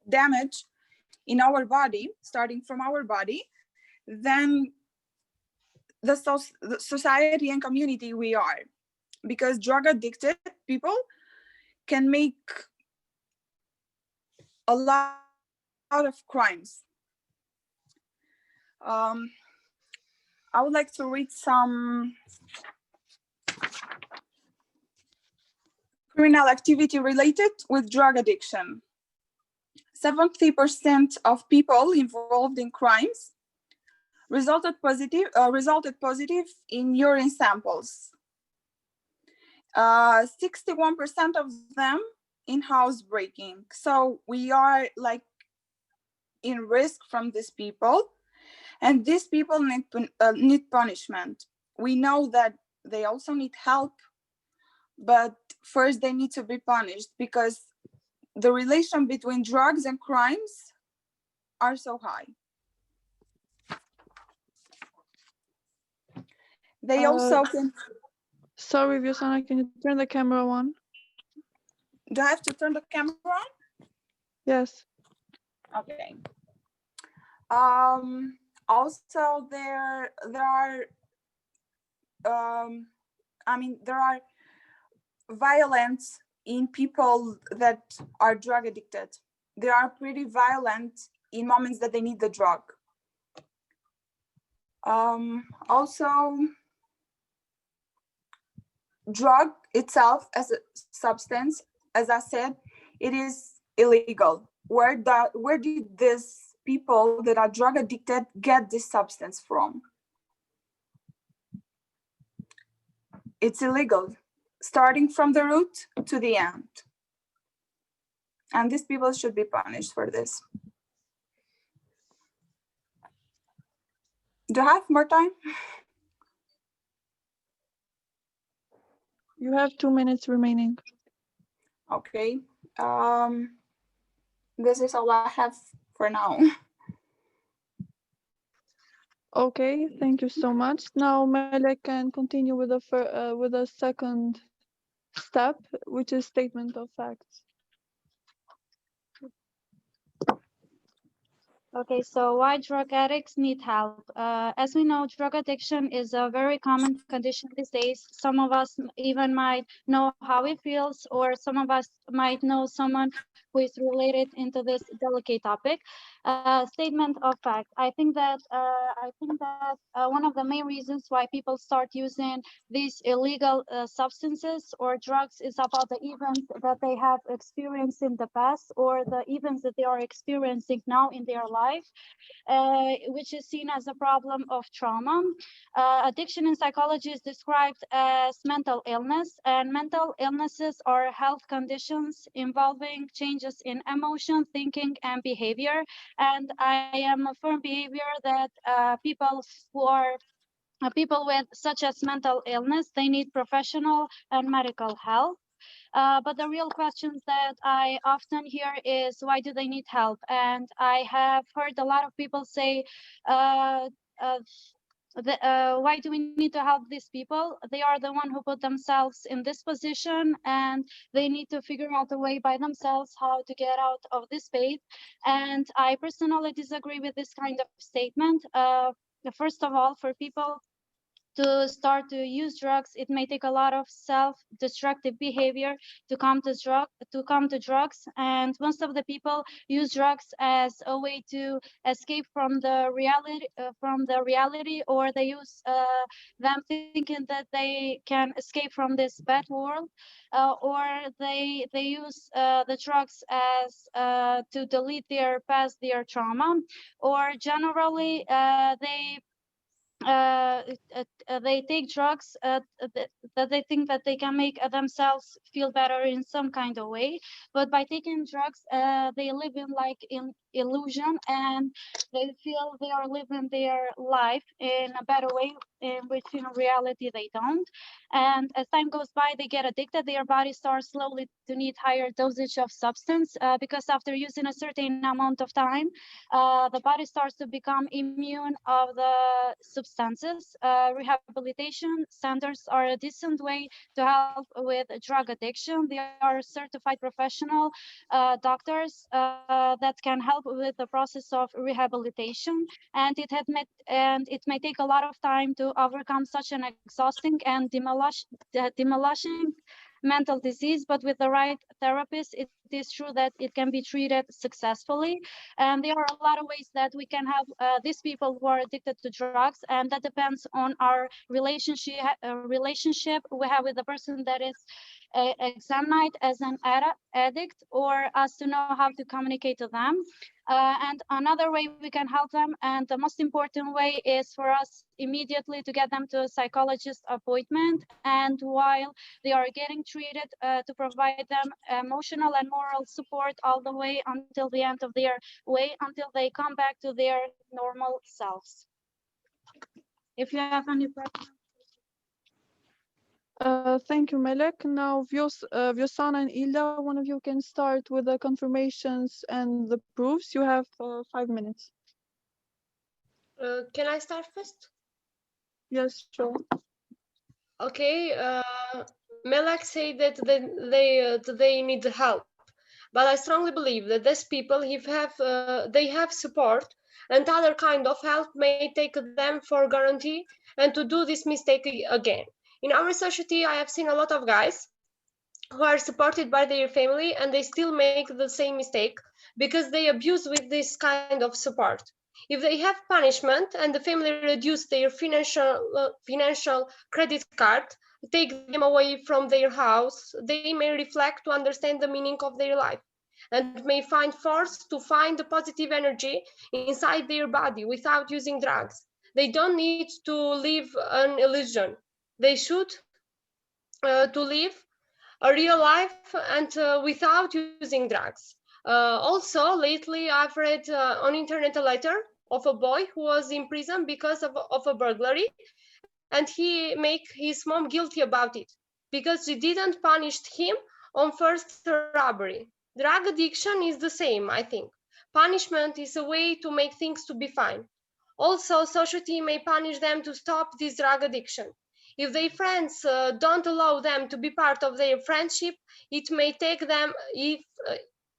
damage in our body, starting from our body, than the society and community we are. Because drug addicted people can make a lot of crimes. I would like to read some criminal activity related with drug addiction. 70% of people involved in crimes resulted positive in urine samples. 61% of them in housebreaking. So we are like in risk from these people, and these people need punishment. We know that they also need help, but first they need to be punished because the relation between drugs and crimes are so high. They also can... Sorry, Viosana, can you turn the camera on? Do I have to turn the camera on? Yes. Okay. Also, there are violence in people that are drug addicted. They are pretty violent in moments that they need the drug. Also, drug itself as a substance, as I said, it is illegal. Where did these people that are drug addicted get this substance from? It's illegal, starting from the root to the end. And these people should be punished for this. Do I have more time? You have 2 minutes remaining. Okay. This is all I have for now. Okay, thank you so much. Now Mele can continue with the second step, which is statement of facts. Okay, so why drug addicts need help? As we know, drug addiction is a very common condition these days. Some of us even might know how it feels, or some of us might know someone who is related into this delicate topic. Statement of fact. I think that one of the main reasons why people start using these illegal substances or drugs is about the events that they have experienced in the past, or the events that they are experiencing now in their life, which is seen as a problem of trauma. Addiction in psychology is described as mental illness, and mental illnesses are health conditions involving changes in emotion, thinking, and behavior. And I am a firm behavior that people with such as mental illness, they need professional and medical help. But the real questions that I often hear is, why do they need help? And I have heard a lot of people say, why do we need to help these people? They are the one who put themselves in this position, and they need to figure out a way by themselves how to get out of this phase. And I personally disagree with this kind of statement. First of all, for people to start to use drugs, it may take a lot of self-destructive behavior to come to drugs, and most of the people use drugs as a way to escape from the reality, or they use them thinking that they can escape from this bad world, or they use the drugs as to delete their past, their trauma, or generally they take drugs that they think that they can make themselves feel better in some kind of way. But by taking drugs, they live in illusion, and they feel they are living their life in a better way, in which in reality they don't. And as time goes by, they get addicted. Their body starts slowly to need higher dosage of substance, because after using a certain amount of time, the body starts to become immune of the substances. Rehab rehabilitation centers are a decent way to help with drug addiction. They are certified professional doctors that can help with the process of rehabilitation, and it may take a lot of time to overcome such an exhausting and demolishing mental disease, but with the right therapist, it is true that it can be treated successfully. And there are a lot of ways that we can help these people who are addicted to drugs, and that depends on our relationship we have with the person that is examined as an addict, or us to know how to communicate to them. And another way we can help them, and the most important way, is for us immediately to get them to a psychologist appointment. And while they are getting treated, to provide them emotional and moral support all the way until the end of their way, until they come back to their normal selves. If you have any questions. Thank you, Melek. Now, Vyosana and Ilda, one of you can start with the confirmations and the proofs. You have 5 minutes. Can I start first? Yes, sure. Okay. Melek said that they need help, but I strongly believe that these people, if they have support and other kind of help, may take them for guarantee and to do this mistake again. In our society, I have seen a lot of guys who are supported by their family and they still make the same mistake because they abuse with this kind of support. If they have punishment and the family reduce their financial credit card, take them away from their house, they may reflect to understand the meaning of their life and may find force to find the positive energy inside their body without using drugs. They don't need to live an illusion. They should to live a real life and without using drugs. Also, lately I've read on internet a letter of a boy who was in prison because of a burglary, and he make his mom guilty about it because she didn't punish him on first robbery. Drug addiction is the same, I think. Punishment is a way to make things to be fine. Also, society may punish them to stop this drug addiction. If their friends don't allow them to be part of their friendship, it may take them if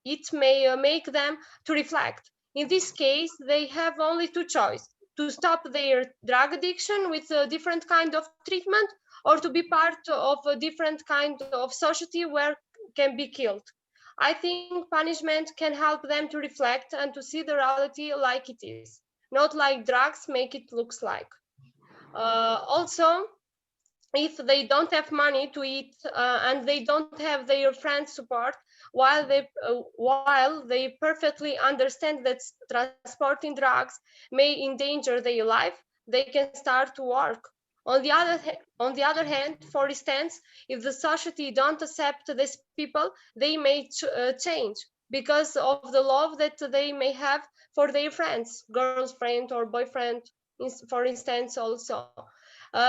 it may make them to reflect. In this case, they have only two choices: to stop their drug addiction with a different kind of treatment, or to be part of a different kind of society where can be killed. I think punishment can help them to reflect and to see the reality like it is, not like drugs make it looks like. Also, if they don't have money to eat and they don't have their friends support, while they perfectly understand that transporting drugs may endanger their life, they can start to work. On the other hand, for instance, if the society don't accept these people, they may change because of the love that they may have for their friends, girlfriend or boyfriend, for instance, also.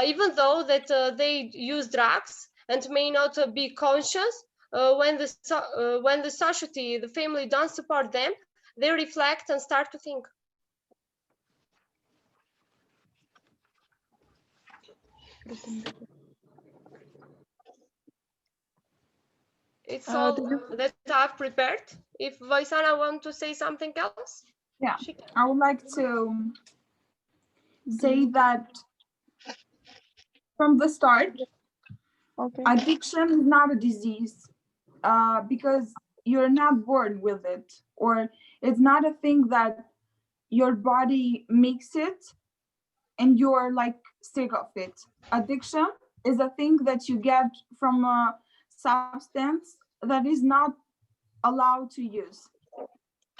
Even though that they use drugs and may not be conscious, when the society, the family don't support them, they reflect and start to think. It's all that I've prepared. If Vaisana want to say something else, Yeah, I would like to say that from the start, Okay. addiction is not a disease because you're not born with it, or it's not a thing that your body makes it and you're like sick of it. Addiction is a thing that you get from a substance that is not allowed to use.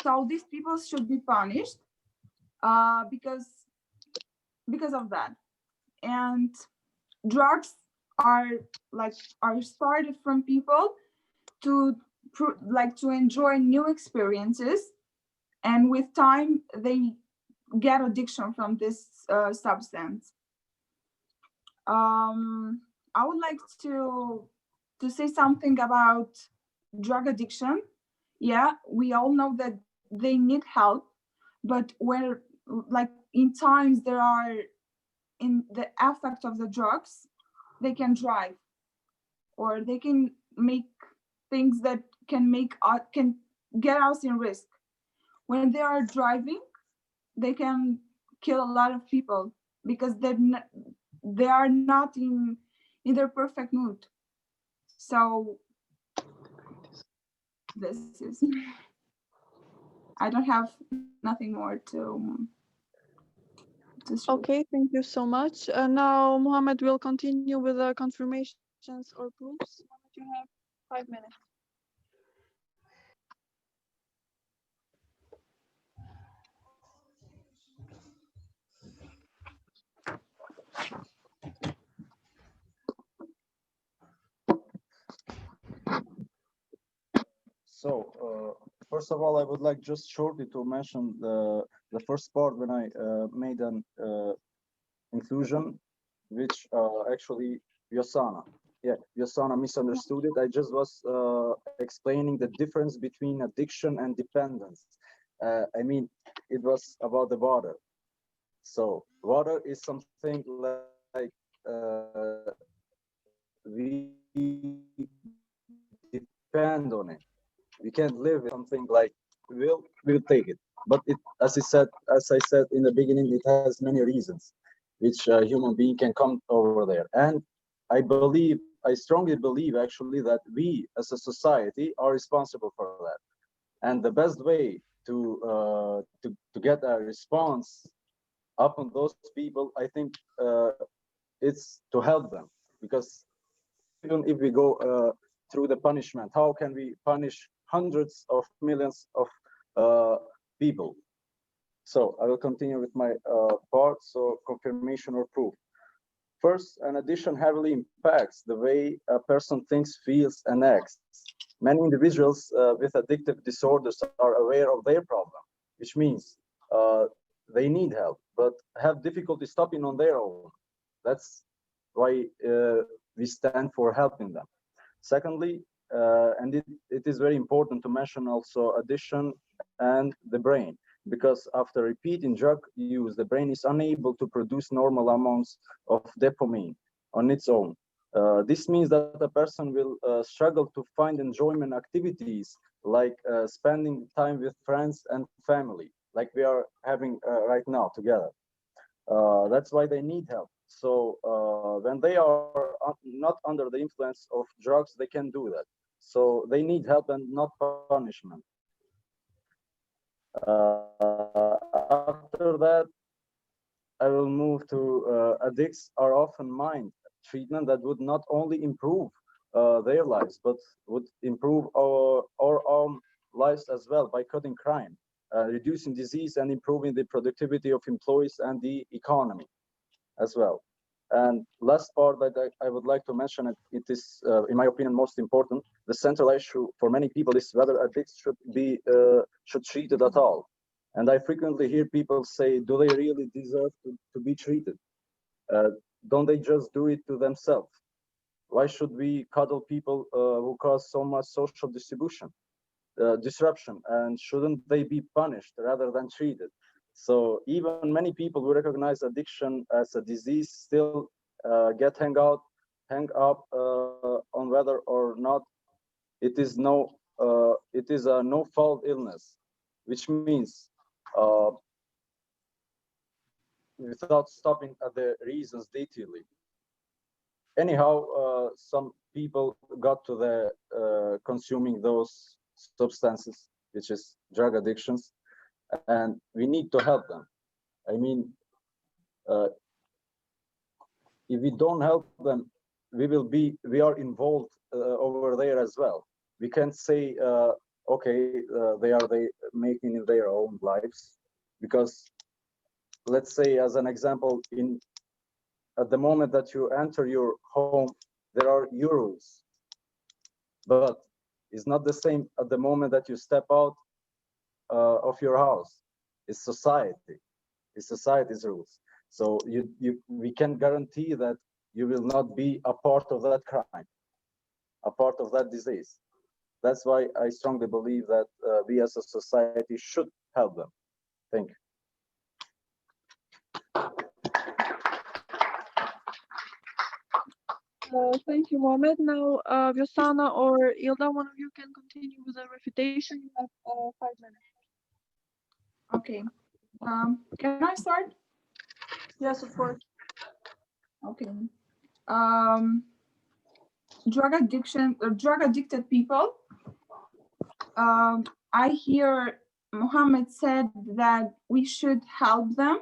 So these people should be punished because of that. And drugs are are started from people to to enjoy new experiences, and with time they get addiction from this substance. I would like to say something about drug addiction. Yeah, we all know that they need help, but where like in times there are in the effect of the drugs, they can drive, or they can make things that can get us in risk. When they are driving, they can kill a lot of people because they are not in their perfect mood. So this is, I don't have nothing more to show. Okay, thank you so much. Now, Mohammed will continue with the confirmations or proofs. Mohammed, you have 5 minutes. So, first of all, I would like just shortly to mention the first part when I made an inclusion, which actually Yosana, yeah, Yosana misunderstood it. I just was explaining the difference between addiction and dependence. I mean, it was about the water. So, water is something like we depend on it. We can't live with something like we'll take it. But it, as I said in the beginning, it has many reasons which a human being can come over there. And I strongly believe actually that we as a society are responsible for that. And the best way to get a response upon those people, I think it's to help them, because even if we go through the punishment, how can we punish hundreds of millions of people? So I will continue with my part. So confirmation or proof. First, an addiction heavily impacts the way a person thinks, feels, and acts. Many individuals with addictive disorders are aware of their problem, which means they need help, but have difficulty stopping on their own. That's why we stand for helping them. Secondly, and it is very important to mention also addiction and the brain, because after repeating drug use, the brain is unable to produce normal amounts of dopamine on its own. This means that a person will struggle to find enjoyment activities like spending time with friends and family, like we are having right now together. That's why they need help. So when they are not under the influence of drugs, they can do that. So they need help and not punishment. After that, I will move to addicts are often mind treatment that would not only improve their lives, but would improve our own lives as well by cutting crime, reducing disease, and improving the productivity of employees and the economy as well. And last part that I would like to mention, it is, in my opinion, most important. The central issue for many people is whether addicts should treat it at all. And I frequently hear people say, do they really deserve to be treated? Don't they just do it to themselves? Why should we cuddle people who cause so much social disruption? And shouldn't they be punished rather than treated? So even many people who recognize addiction as a disease still get hung up on whether or not it is a no fault illness, which means without stopping at the reasons detailedly. Anyhow, some people got to the consuming those substances, which is drug addictions, and we need to help them. I mean, if we don't help them, we are involved over there as well. We can't say, okay, they making their own lives, because let's say, as an example, at the moment that you enter your home, there are your rules, but it's not the same at the moment that you step out of your house. It's society. It's society's rules. So we can guarantee that you will not be a part of that crime, a part of that disease. That's why I strongly believe that we as a society should help them. Thank you. Thank you, Mohammed. Now, Yosana or Ilda, one of you can continue with the refutation. You have 5 minutes. Okay. Can I start? Yes, of course. Okay. Um, drug addicted people. I hear Mohammed said that we should help them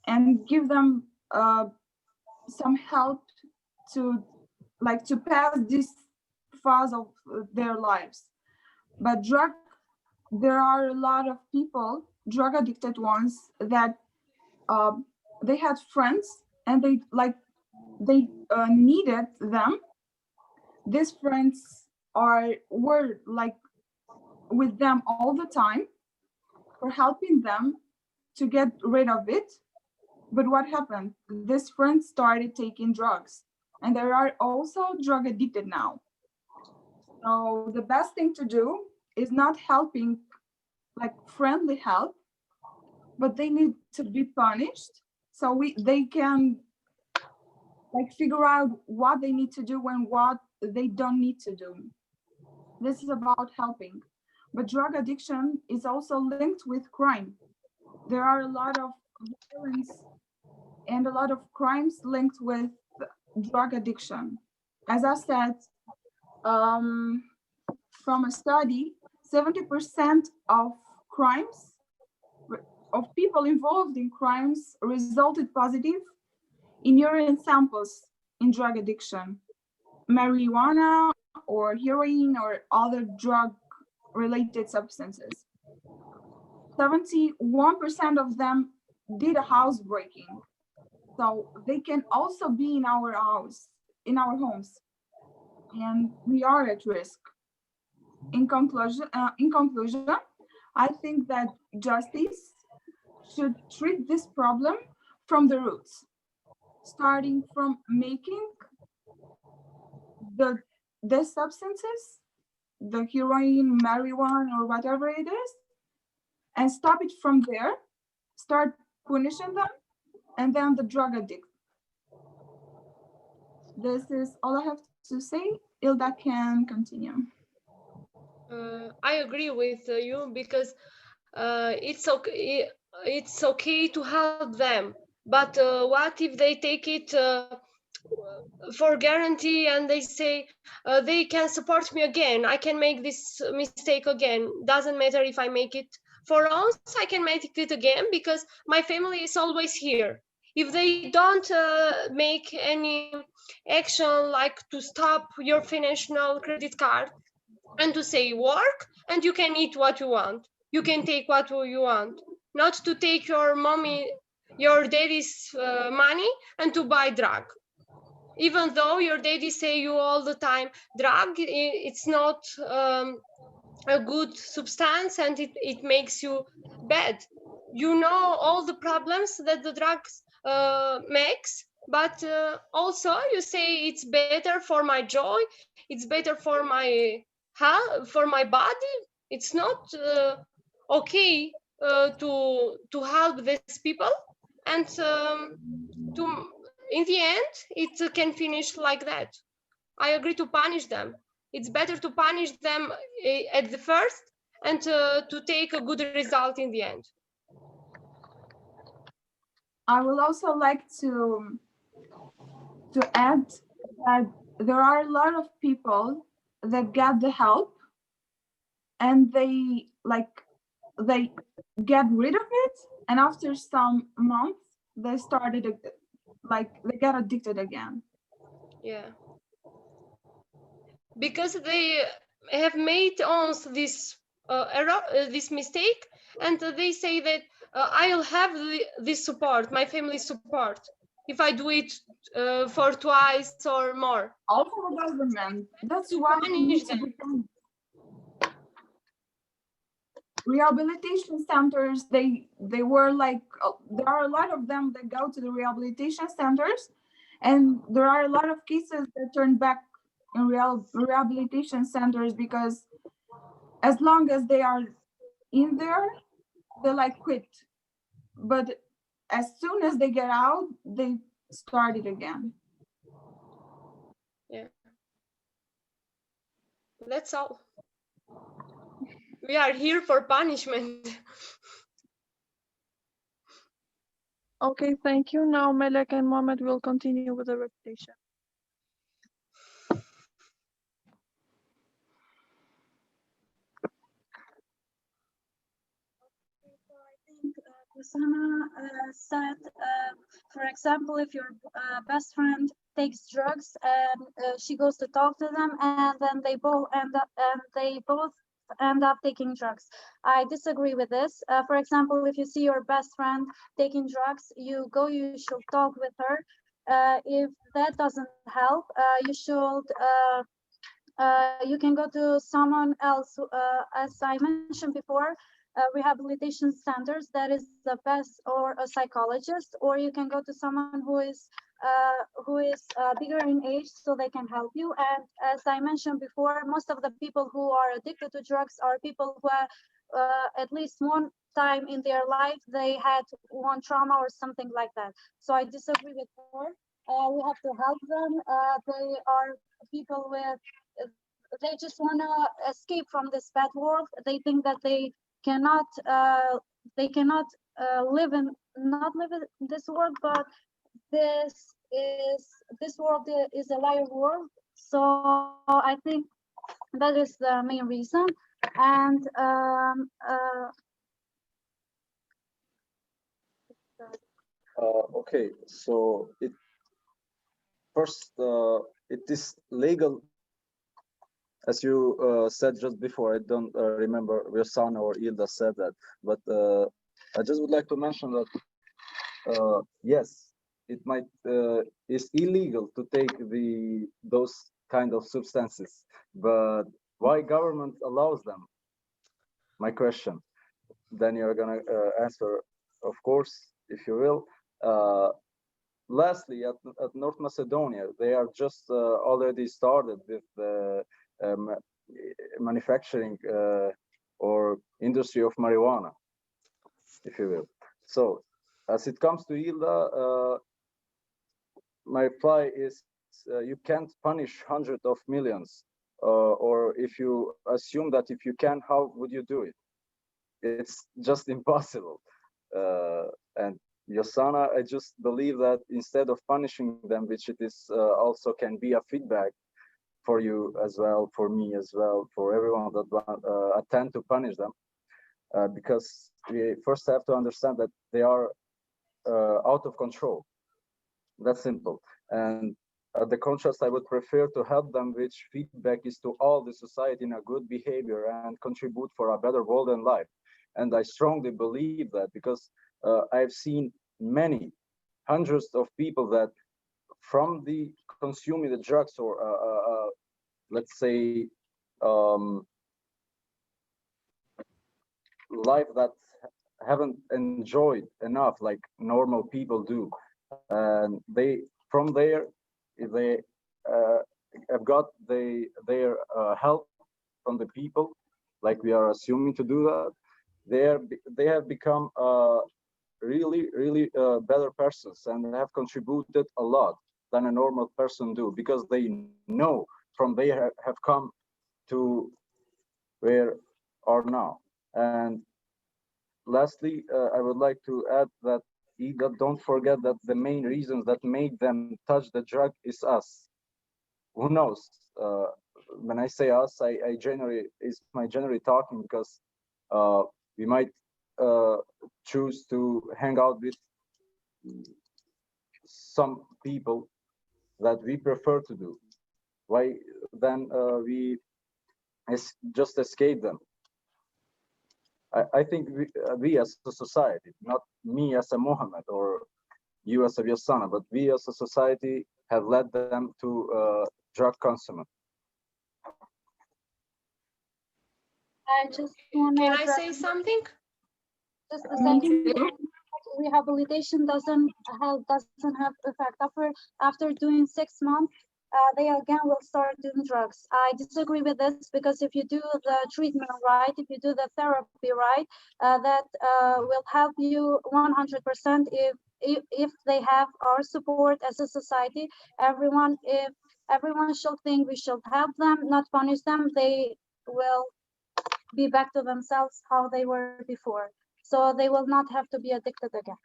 and give them some help to to pass this phase of their lives. But there are a lot of people, drug addicted ones, that they had friends and they needed them. These friends were with them all the time for helping them to get rid of it. But what happened? These friends started taking drugs, and they are also drug addicted now. So the best thing to do is not helping friendly help, but they need to be punished so they can figure out what they need to do and what they don't need to do. This is about helping. But drug addiction is also linked with crime. There are a lot of violence and a lot of crimes linked with drug addiction. As I said, from a study, 70% of crimes, of people involved in crimes, resulted positive in urine samples in drug addiction, marijuana or heroin or other drug related substances. 71% of them did a housebreaking. So they can also be in our house, in our homes, and we are at risk. In conclusion, I think that justice should treat this problem from the roots, starting from making the substances, the heroin, marijuana, or whatever it is, and stop it from there, start punishing them, and then the drug addict. This is all I have to say. Ilda can continue. I agree with you because it's okay to help them, but what if they take it for guarantee and they say they can support me again, I can make this mistake again, doesn't matter if I make it for once, I can make it again because my family is always here. If they don't make any action like to stop your financial credit card and to say work and you can eat what you want, you can take what you want, not to take your mommy, your daddy's money and to buy drug, even though your daddy say you all the time drug it's not a good substance and it makes you bad. You know all the problems that the drugs makes, but also you say it's better for my joy, it's better for my health, for my body. It's not okay to help these people, and to in the end it can finish like that. I agree to punish them. It's better to punish them at the first and to take a good result in the end. I will also like to add that there are a lot of people that get the help and they get rid of it, and after some months they started they get addicted again. Yeah, because they have made on this error, this mistake, and they say that I'll have this support, my family support, if I do it for twice or more. Also the government, that's To why we punish need to them. become rehabilitation centers. They were there are a lot of them that go to the rehabilitation centers, and there are a lot of cases that turn back in rehabilitation centers because as long as they are in there they quit, but as soon as they get out they start it again. That's all. We are here for punishment. Okay, thank you. Now Melek and Mohammed will continue with the repetition. Kusana said, for example, if your best friend takes drugs and she goes to talk to them, and then they both end up taking drugs. I disagree with this. For example, if you see your best friend taking drugs, you should talk with her. If that doesn't help, you can go to someone else. As I mentioned before, rehabilitation centers, that is the best, or a psychologist, or you can go to someone who is bigger in age, so they can help you. And as I mentioned before, most of the people who are addicted to drugs are people who are, at least one time in their life they had one trauma or something like that. So I disagree with her. We have to help them. They are people with they just want to escape from this bad world. They think that cannot uh, they cannot live in not live in this world, but this world is a liar world. So I think that is the main reason. And Okay, so first, it is legal, as you said just before. I don't remember Rosanna or Ilda said that, but I just would like to mention that yes, it might is illegal to take those kind of substances, but why government allows them? My question. Then you're gonna answer, of course, if you will. Lastly, at North Macedonia, they are just already started with the um, manufacturing or industry of marijuana, if you will. So, as it comes to Ilda, my reply is you can't punish hundreds of millions, or if you assume that if you can, how would you do it? It's just impossible. And Yosana, I just believe that instead of punishing them, which it is also can be a feedback for you as well, for me as well, for everyone that attend to punish them, because we first have to understand that they are out of control. That's simple. And the contrast, I would prefer to help them, which feedback is to all the society in a good behavior and contribute for a better world and life. And I strongly believe that because I've seen many hundreds of people that from the consuming the drugs or let's say um, life that haven't enjoyed enough like normal people do, and they from there they uh, have got their help from the people, like we are assuming to do that. They have become really better persons and have contributed a lot than a normal person do, because they know from they have come to where are now. And lastly, I would like to add that don't forget that the main reasons that made them touch the drug is us. Who knows? When I say us, I generally is my generally talking, because uh, we might uh, choose to hang out with some people that we prefer to do. Why then just escape them? I think we as a society, not me as a Mohammed or you as a Vyasana, but we as a society have led them to drug consumption. I just want to Can I address say something? just a second. Rehabilitation doesn't have effect after doing 6 months. They again will start doing drugs. I disagree with this, because if you do the treatment right, if you do the therapy right, that will help you 100% if they have our support as a society. Everyone, if Everyone should think we should help them, not punish them. They will be back to themselves how they were before. So they will not have to be addicted again.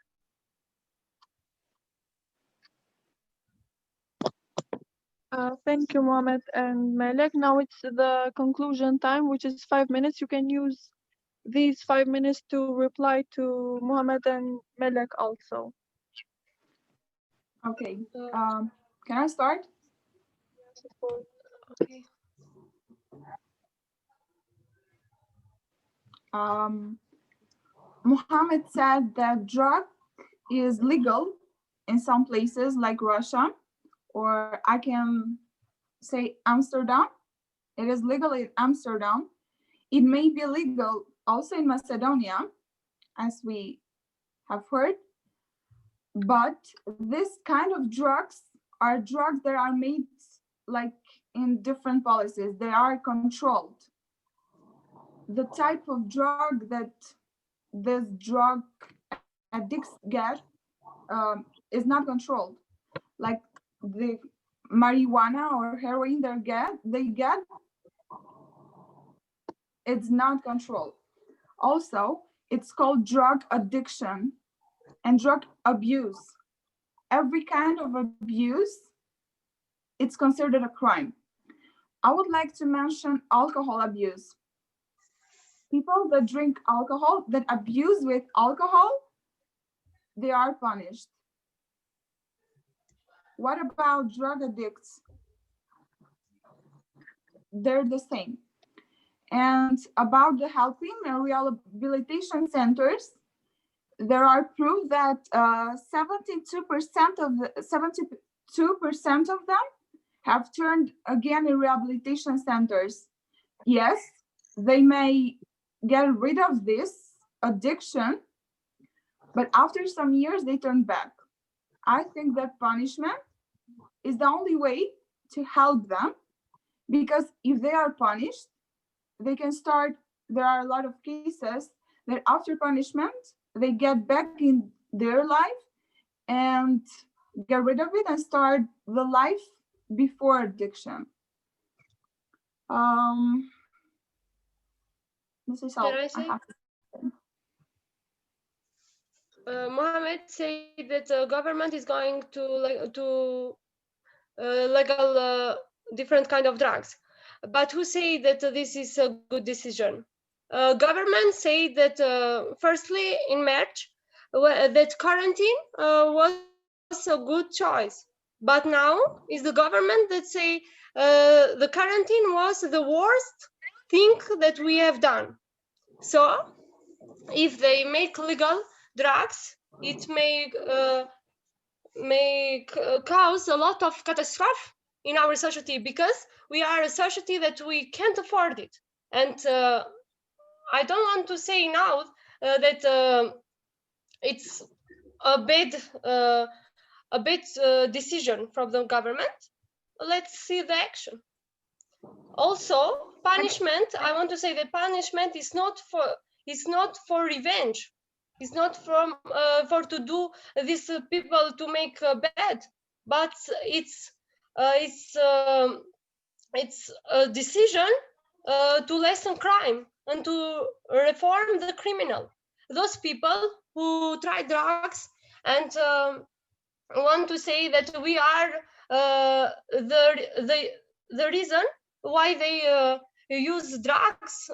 Thank you, Mohammed and Malek. Now it's the conclusion time, which is 5 minutes. You can use these 5 minutes to reply to Mohammed and Malek also. Okay. Can I start? Okay. Mohammed said that drug is legal in some places like Russia, or I can say Amsterdam. It is legal in Amsterdam. It may be legal also in Macedonia, as we have heard. But this kind of drugs are drugs that are made like in different policies. They are controlled. The type of drug that this drug addicts get is not controlled. Like the marijuana or heroin they get, it's not controlled. Also, it's called drug addiction and drug abuse. Every kind of abuse, it's considered a crime. I would like to mention alcohol abuse. People that drink alcohol, that abuse with alcohol, they are punished. What about drug addicts? They're the same. And about the helping and rehabilitation centers, there are proof that 72% of them have turned again in rehabilitation centers. Yes, they may get rid of this addiction, but after some years they turn back. I think that punishment is the only way to help them, because if they are punished, they can start. There are a lot of cases that after punishment, they get back in their life and get rid of it and start the life before addiction. This is all Can I say? have to say. Mohammed said that the government is going to legal different kind of drugs, but who say that this is a good decision? Government say that firstly in March that quarantine was a good choice, but now is the government that say the quarantine was the worst thing that we have done. So if they make legal drugs, it may cause a lot of catastrophe in our society, because we are a society that we can't afford it. And I don't want to say now that it's a bad decision from the government. Let's see the action. Also, punishment. I want to say that punishment is not for revenge. It's not from for to do these people to make bad, but it's a decision to lessen crime and to reform the criminal. Those people who try drugs and want to say that we are the reason why they use drugs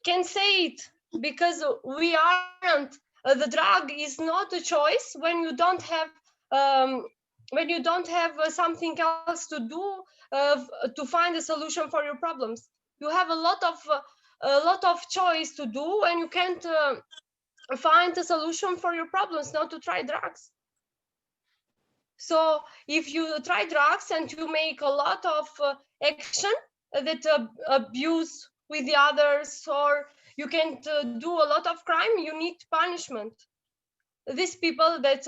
can't say it, because we aren't. The drug is not a choice when you don't have something else to do to find a solution for your problems. You have a lot of choice to do, and you can't find a solution for your problems not to try drugs. So if you try drugs and you make a lot of action that abuse with the others, or you can't do a lot of crime, you need punishment. These people that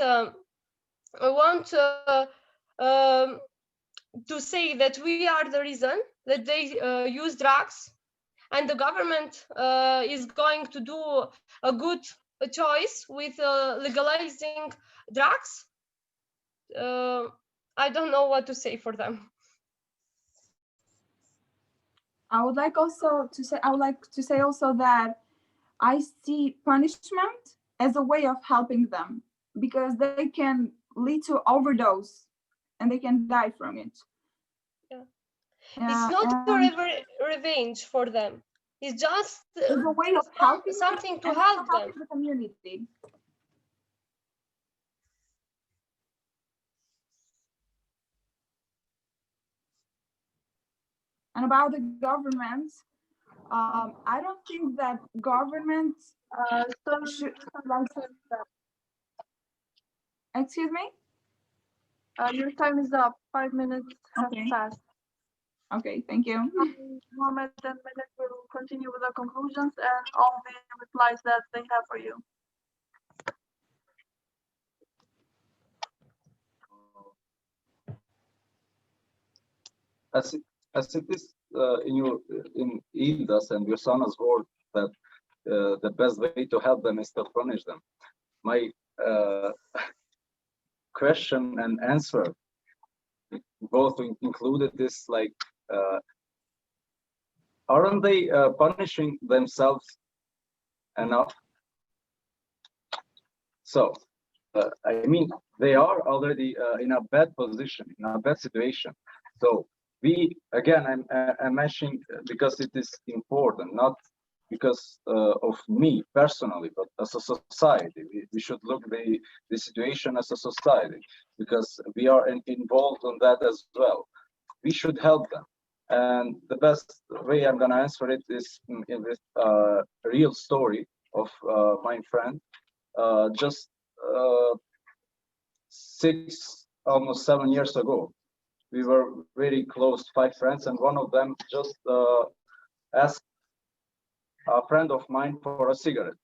want to say that we are the reason that they use drugs, and the government is going to do a good choice with legalizing drugs, I don't know what to say for them. I would like to say also that I see punishment as a way of helping them because they can lead to overdose and they can die from it. Yeah. It's not a revenge for them. It's just it's a way of helping something to and help them. helping the community. And about the government, I don't think that government should like. Excuse me. Your time is up. 5 minutes have Okay. passed. Okay, thank you. Mohammed and Malek will continue with the conclusions and all the replies that they have for you. As it is in Ilda's and Yusana's word that the best way to help them is to punish them. My question and answer both included this like aren't they punishing themselves enough? So I mean they are already in a bad position, in a bad situation. So we again I'm mentioning because it is important, not because of me personally, but as a society. We should look the situation as a society because we are involved in that as well. We should help them. And the best way I'm gonna answer it is in this real story of my friend. Just 6, almost 7 years ago, we were very close, 5 friends, and one of them just asked a friend of mine for a cigarette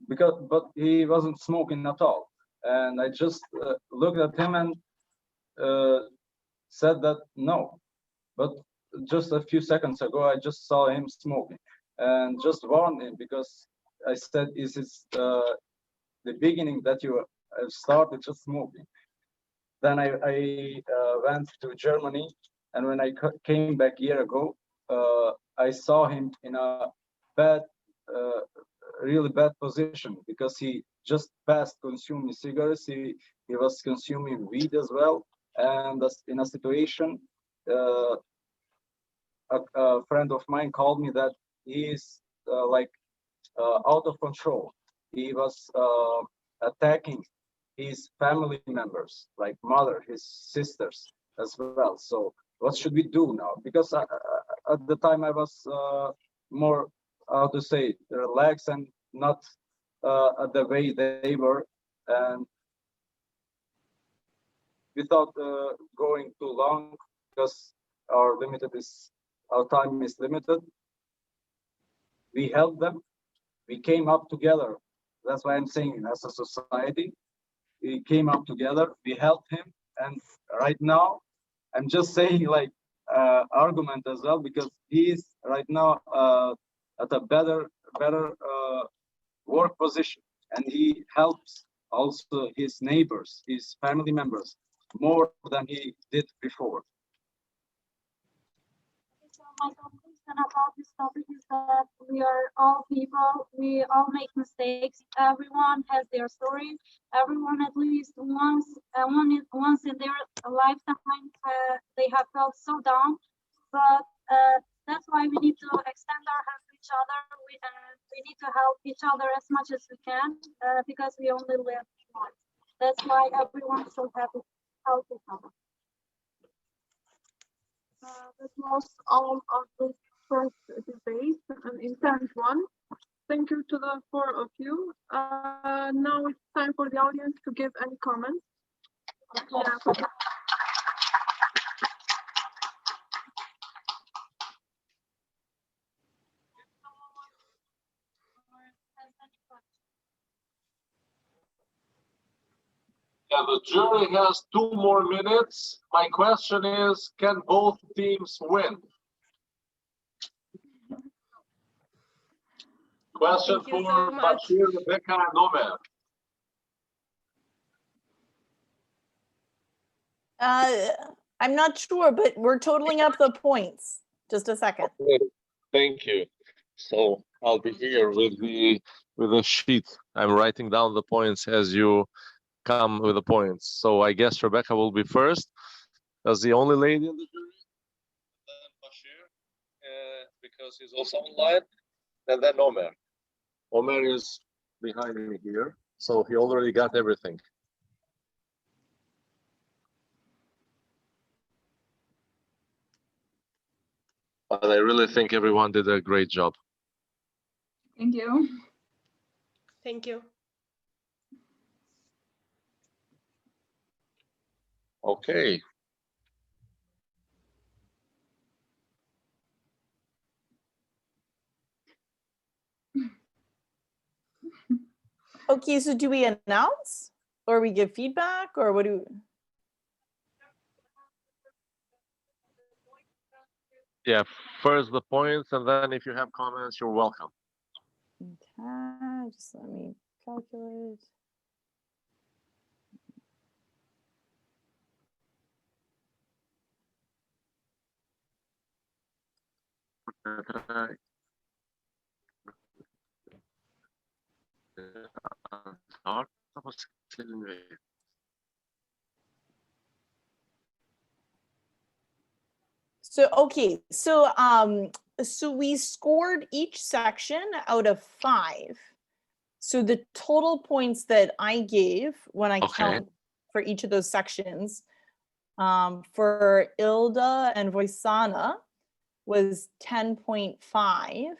but he wasn't smoking at all. And I just looked at him and said that no. But just a few seconds ago, I just saw him smoking and just warned him because I said, is it the beginning that you started just smoking? Then I went to Germany, and when I came back a year ago, I saw him in a bad, uh, really bad position because he just passed consuming cigarettes. He was consuming weed as well, and in a situation, a friend of mine called me that he is like out of control. He was attacking his family members, like mother, his sisters as well. So what should we do now? Because at the time I was more, how to say, relaxed and not the way they were. And without going too long, because our time is limited, we helped them. We came up together. That's why I'm saying, as a society, we came up together. We helped him, and right now, I'm just saying like argument as well because he is right now at a better work position, and he helps also his neighbors, his family members, more than he did before. So my conclusion about this topic is that we are all people. We all make mistakes. Everyone has their story. Everyone, at least once in their lifetime, they have felt so down. But that's why we need to extend our hand to each other. We need to help each other as much as we can because we only live once. That's why everyone should help each other. That was all of this first debate, an intense one. Thank you to the four of you. Now it's time for the audience to give any comments. Yeah. Yeah, the jury has 2 more minutes. My question is, can both teams win? Question Thank you for so much. Bashir, Rebecca, and Omer. I'm not sure, but we're totaling up the points. Just a second. Okay, thank you. So I'll be here with the sheet. I'm writing down the points as you come with the points. So I guess Rebecca will be first as the only lady in the jury. Then Bashir, because he's also online, and then Omer. Omer is behind me here, so he already got everything. But I really think everyone did a great job. Thank you. Thank you. Okay. Okay, so do we announce or we give feedback or what do? Yeah, first the points, and then if you have comments, you're welcome. Okay, just let me calculate. So okay, so we scored each section out of 5. So the total points that I gave when I count for each of those sections for Ilda and Voisana was 10.5.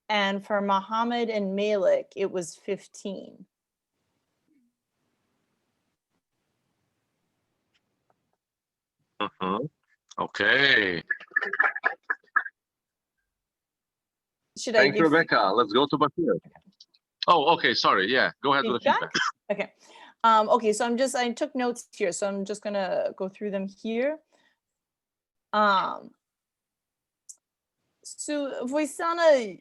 And for Mohammed and Malik, it was 15. Okay. Should Thank I you, give Rebecca. Let's go to Bashir. Oh, okay. Sorry. Yeah, go ahead with the feedback? feedback. Okay. Okay, so I took notes here, so I'm just gonna go through them here. So Voisana,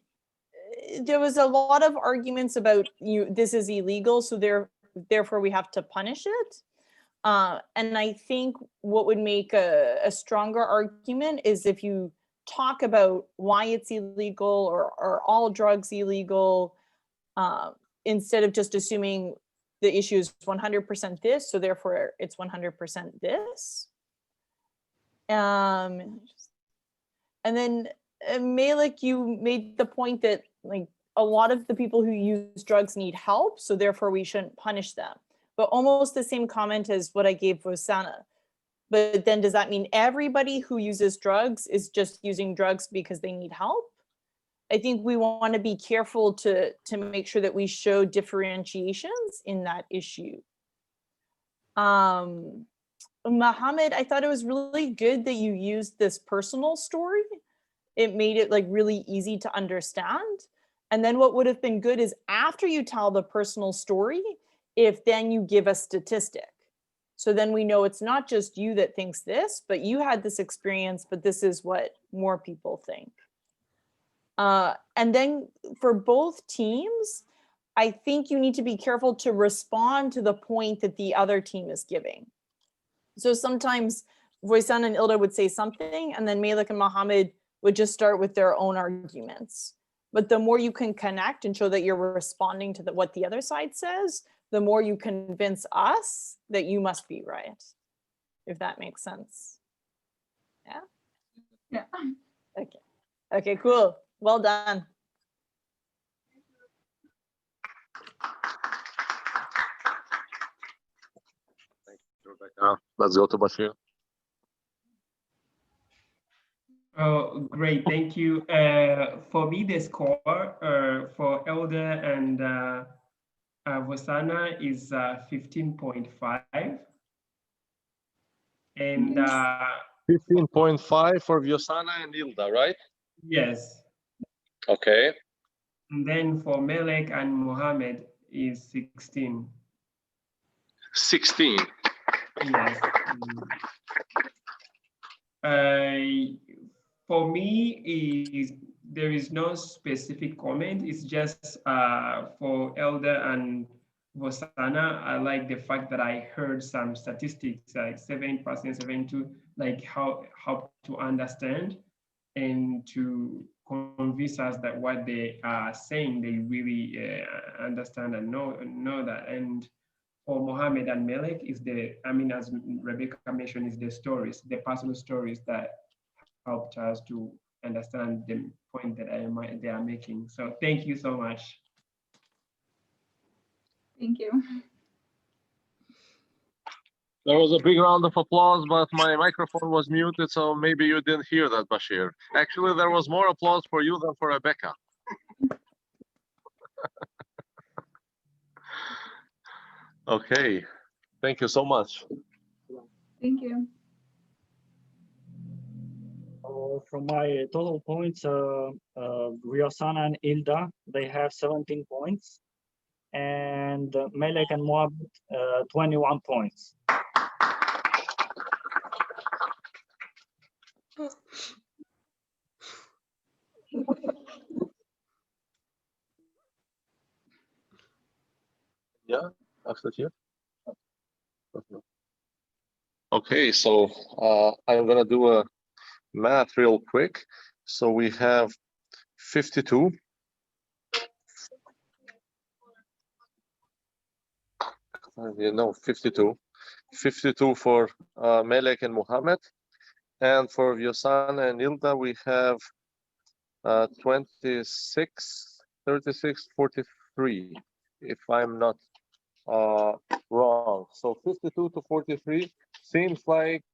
there was a lot of arguments about this is illegal, so therefore we have to punish it. And I think what would make a stronger argument is if you talk about why it's illegal or are all drugs illegal, instead of just assuming the issue is 100% this, so therefore it's 100% this. And then Malik, you made the point that like a lot of the people who use drugs need help, so therefore we shouldn't punish them. But almost the same comment as what I gave Rosanna. But then does that mean everybody who uses drugs is just using drugs because they need help? I think we want to be careful to make sure that we show differentiations in that issue. Mohammed, I thought it was really good that you used this personal story. It made it like really easy to understand. And then what would have been good is after you tell the personal story, if then you give a statistic. So then we know it's not just you that thinks this, but you had this experience, but this is what more people think. And then for both teams, I think you need to be careful to respond to the point that the other team is giving. So sometimes Voisan and Ilda would say something, and then Malik and Mohammed would just start with their own arguments. But the more you can connect and show that you're responding to what the other side says, the more you convince us that you must be right, if that makes sense. Yeah? Yeah. Okay. Okay, cool. Well done. Thank you, Rebecca. Let's go to Bashir. Oh, great, thank you. For me, the score for Elder and Vosana is 15.5. And 15.5 for Vyosana and Ilda, right? yes. Okay. And then for Melek and Mohammed is 16. 16. Yes. For me, there is no specific comment. It's just for Elder and Vosana, I like the fact that I heard some statistics like 7%, 72, like how to understand and to convince us that what they are saying, they really understand and know that. And for Mohammed and Melek is the, I mean, as Rebecca mentioned, is the stories, the personal stories that helped us to understand the point that they are making. So thank you so much. Thank you. There was a big round of applause, but my microphone was muted, so maybe you didn't hear that, Bashir. Actually, there was more applause for you than for Rebecca. Okay, thank you so much. Thank you. From my total points, Riosana and Ilda, they have 17 points, and Melek and Moab, 21 points. Yeah, after here. Okay, so I'm gonna do a math real quick. So we have 52. No, 52. 52 for Melek and Mohammed. And for Vyosana and Ilda, we have 26, 36, 43, if I'm not wrong. So 52 to 43 seems like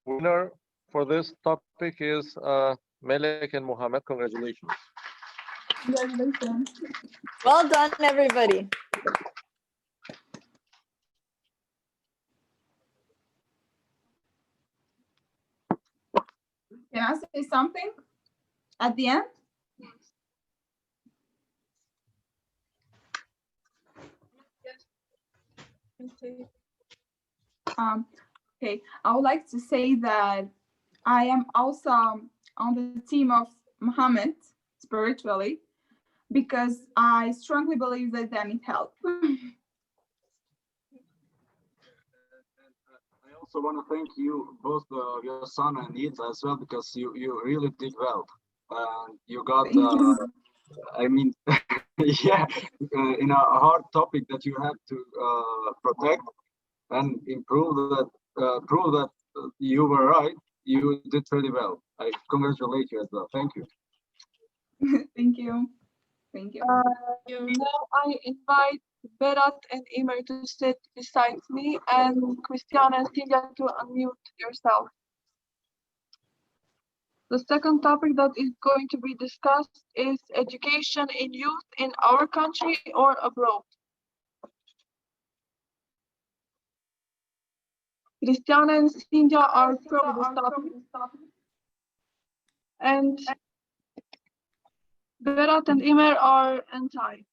winner for this topic is Melek and Mohammed. Congratulations. Congratulations. Well done, everybody. Can I say something at the end? Okay, I would like to say that I am also on the team of Muhammad spiritually because I strongly believe that they need help. I also want to thank you, both your son and Ida as well, because you really did well. You got, I mean, yeah, in a hard topic that you have to protect and improve that, prove that you were right. You did really well. I congratulate you as well. Thank you. Thank you. Thank you. Now I invite Berat and Imer to sit beside me and Christiana and Silja to unmute yourself. The second topic that is going to be discussed is education in youth in our country or abroad. Christiana and Silja are pro this topic. And Berat and Imer are anti.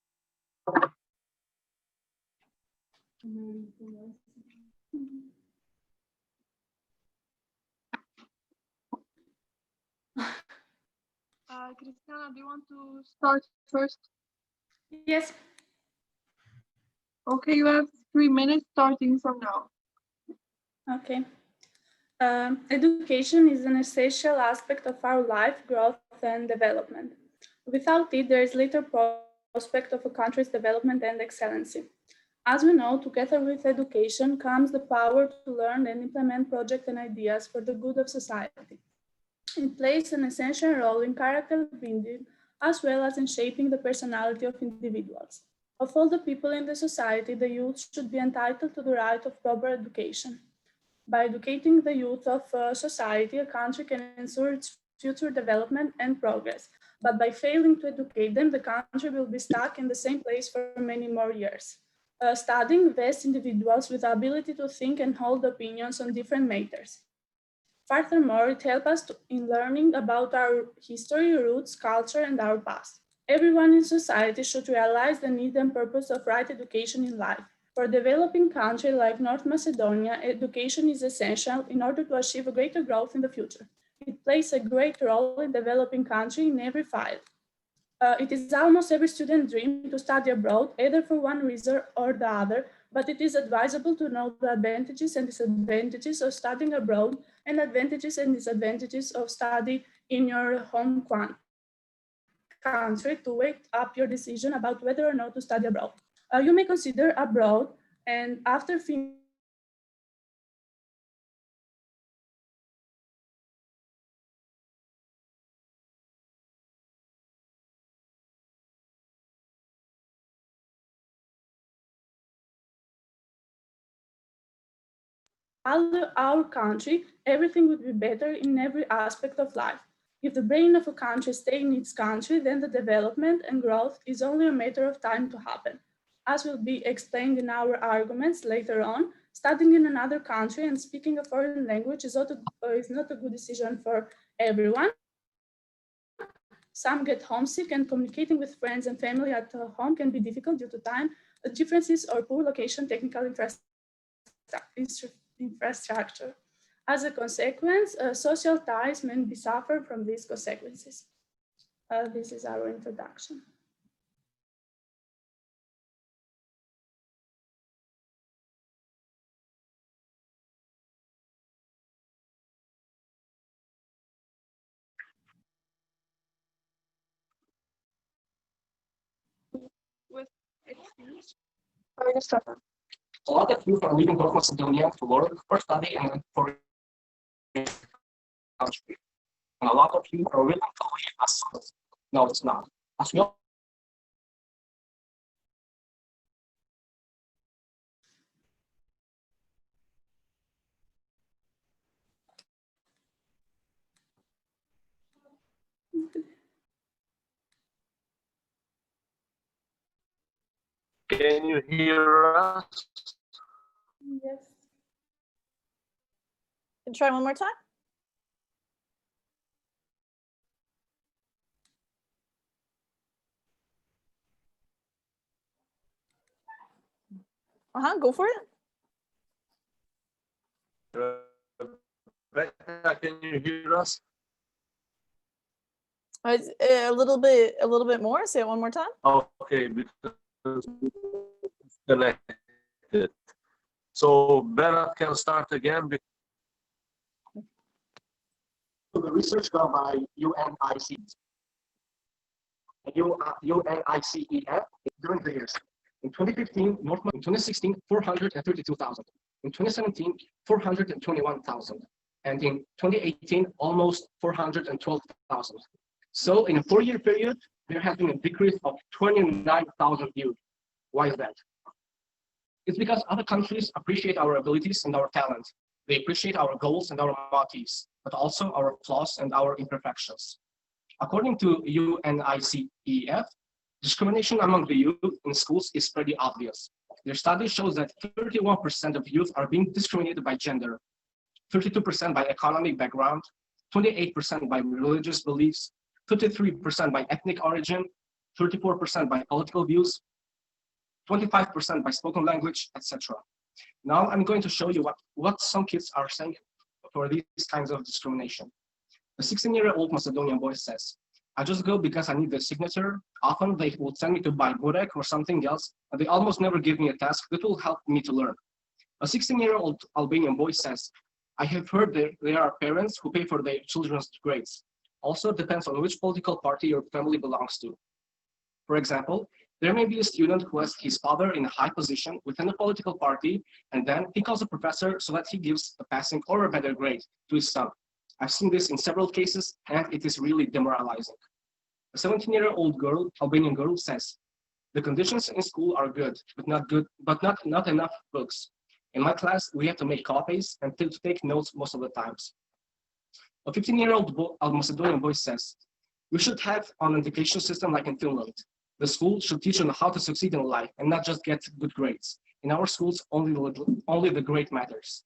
Christiana, do you want to start first? Yes. Okay, you have 3 minutes starting from now. Okay. Education is an essential aspect of our life, growth, and development. Without it, there is little prospect of a country's development and excellency. As we know, together with education comes the power to learn and implement projects and ideas for the good of society. It plays an essential role in character building as well as in shaping the personality of individuals. Of all the people in the society, the youth should be entitled to the right of proper education. By educating the youth of society, a country can ensure its future development and progress. But by failing to educate them, the country will be stuck in the same place for many more years. Studying vests individuals with the ability to think and hold opinions on different matters. Furthermore, it helps us in learning about our history, roots, culture, and our past. Everyone in society should realize the need and purpose of right education in life. For a developing country like North Macedonia, education is essential in order to achieve a greater growth in the future. It plays a great role in developing country in every field. It is almost every student's dream to study abroad, either for one reason or the other, but it is advisable to know the advantages and disadvantages of studying abroad and advantages and disadvantages of study in your home country to weigh up your decision about whether or not to study abroad. You may consider abroad, and after finishing your studies, decide to move to another country and study there. Our country, everything would be better in every aspect of life. If the brain of a country stays in its country, then the development and growth is only a matter of time to happen. As will be explained in our arguments later on, studying in another country and speaking a foreign language is not a good decision for everyone. Some get homesick, and communicating with friends and family at home can be difficult due to time differences or poor location technical infrastructure. As a consequence, social ties may be suffer from these consequences. This is our introduction. With excuse. A lot of youth are leaving North Macedonia to work or study and for country. And a lot of you are willing to leave as soon as. No, it's not. As we all Can you hear us? Yes. Can try one more time? Go for it. Rebecca, can you hear us? It's a little bit more. Say it one more time. Okay, because it's connected. So Berat can start again. the research done by UNICEF during the years. In 2015, in 2016, 432,000. In 2017, 421,000. And in 2018, almost 412,000. So in a 4-year period, there has been a decrease of 29,000 youth. Why is that? It's because other countries appreciate our abilities and our talent. They appreciate our goals and our motives, but also our flaws and our imperfections. According to UNICEF, discrimination among the youth in schools is pretty obvious. Their study shows that 31% of youth are being discriminated by gender, 32% by economic background, 28% by religious beliefs, 53% by ethnic origin, 34% by political views, 25% by spoken language, etc. Now I'm going to show you what some kids are saying for these kinds of discrimination. A 16-year-old Macedonian boy says, I just go because I need the signature. Often they will send me to buy burek or something else, and they almost never give me a task that will help me to learn. A 16-year-old Albanian boy says, I have heard that there are parents who pay for their children's grades. Also, it depends on which political party your family belongs to. For example, there may be a student who has his father in a high position within a political party, and then he calls a professor so that he gives a passing or a better grade to his son. I've seen this in several cases, and it is really demoralizing. A 17-year-old girl, Albanian girl, says, the conditions in school are good, but not enough books. In my class, we have to make copies and to take notes most of the times. A 15-year-old Macedonian boy says, we should have an education system like in Finland. The school should teach them how to succeed in life and not just get good grades. In our schools, only the grade matters.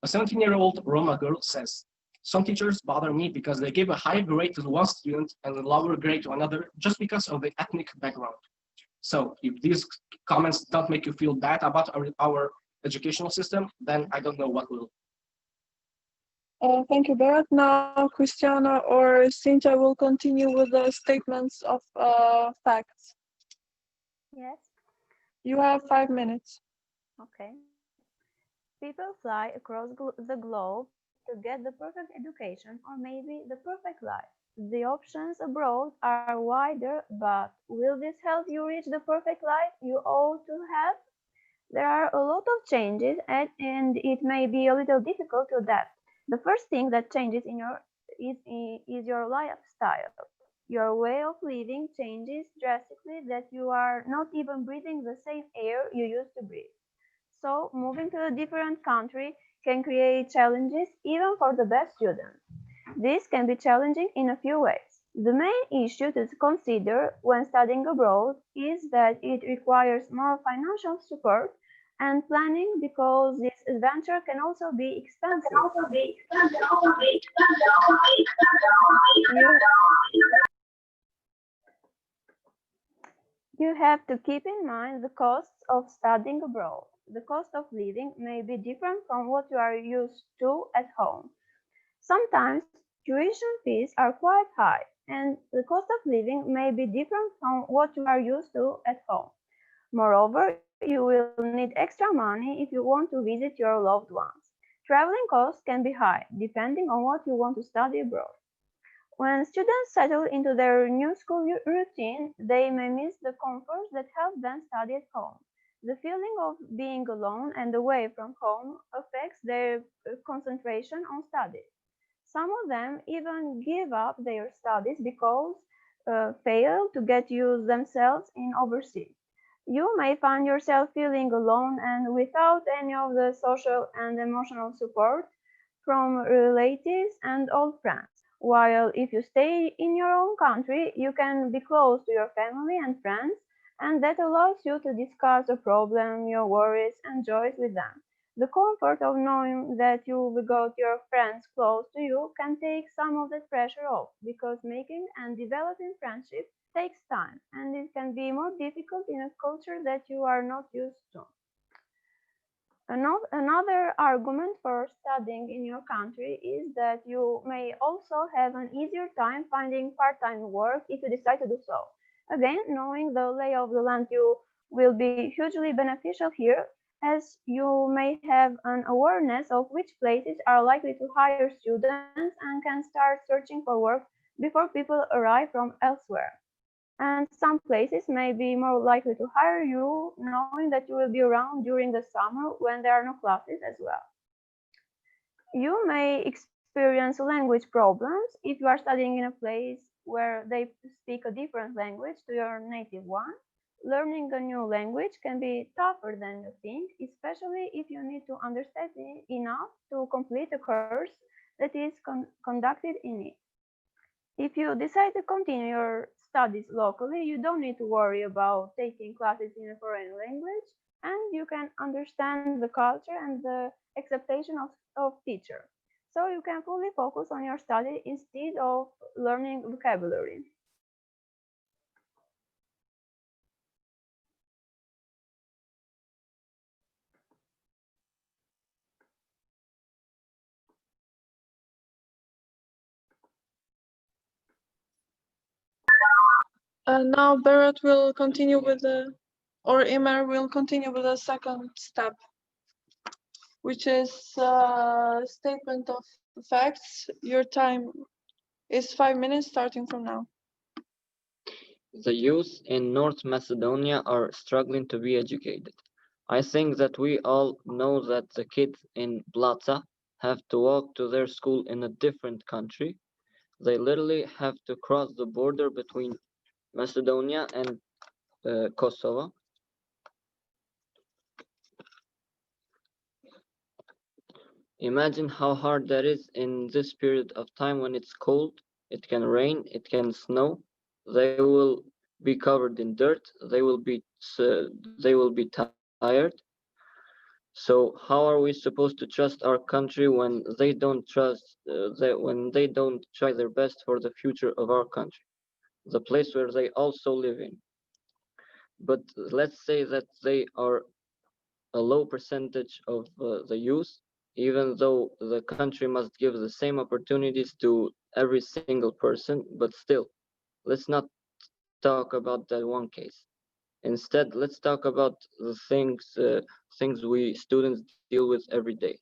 A 17-year-old Roma girl says, some teachers bother me because they give a higher grade to one student and a lower grade to another just because of the ethnic background. So if these comments don't make you feel bad about our educational system, then I don't know what will. Thank you, Berat. Now, Christiana or Cynthia will continue with the statements of facts. Yes, You have 5 minutes. okay. People fly across the globe to get the perfect education or maybe the perfect life. The options abroad are wider, but will this help you reach the perfect life you ought to have? There are a lot of changes and it may be a little difficult to adapt. The first thing that changes is your lifestyle. Your way of living changes drastically that you are not even breathing the same air you used to breathe. So moving to a different country can create challenges even for the best students. This can be challenging in a few ways. The main issue to consider when studying abroad is that it requires more financial support and planning because this adventure can also be expensive. You, you have to keep in mind the costs of studying abroad. The cost of living may be different from what you are used to at home. Sometimes tuition fees are quite high, and the cost of living may be different from what you are used to at home. Moreover, you will need extra money if you want to visit your loved ones. Traveling costs can be high, depending on what you want to study abroad. When students settle into their new school routine, they may miss the comforts that help them study at home. The feeling of being alone and away from home affects their concentration on studies. Some of them even give up their studies because fail to get used themselves in overseas. You may find yourself feeling alone and without any of the social and emotional support from relatives and old friends. While if you stay in your own country, you can be close to your family and friends, and that allows you to discuss a problem, your worries, and joys with them. The comfort of knowing that you got your friends close to you can take some of the pressure off because making and developing friendship takes time and it can be more difficult in a culture that you are not used to. Another argument for studying in your country is that you may also have an easier time finding part-time work if you decide to do so. Again, knowing the lay of the land you will be hugely beneficial here as you may have an awareness of which places are likely to hire students and can start searching for work before people arrive from elsewhere. And some places may be more likely to hire you knowing that you will be around during the summer when there are no classes as well. You may experience language problems if you are studying in a place where they speak a different language to your native one. Learning a new language can be tougher than you think, especially if you need to understand it enough to complete a course that is conducted in it. If you decide to continue your studies locally, you don't need to worry about taking classes in a foreign language, and you can understand the culture and the expectation of teacher. So you can fully focus on your study instead of learning vocabulary. Now Berat will continue with or Imer will continue with the second step, which is statement of facts. Your time is 5 minutes starting from now. The youth in North Macedonia are struggling to be educated. I think that we all know that the kids in Blata have to walk to their school in a different country. They literally have to cross the border between Macedonia and Kosovo. Imagine how hard that is in this period of time when it's cold, it can rain, it can snow. They will be covered in dirt. They will be tired. So how are we supposed to trust our country when they don't try their best for the future of our country, the place where they also live in? But let's say that they are a low percentage of the youth. even though the country must give the same opportunities to every single person, but still, let's not talk about that one case. Instead, let's talk about the things we students deal with every day.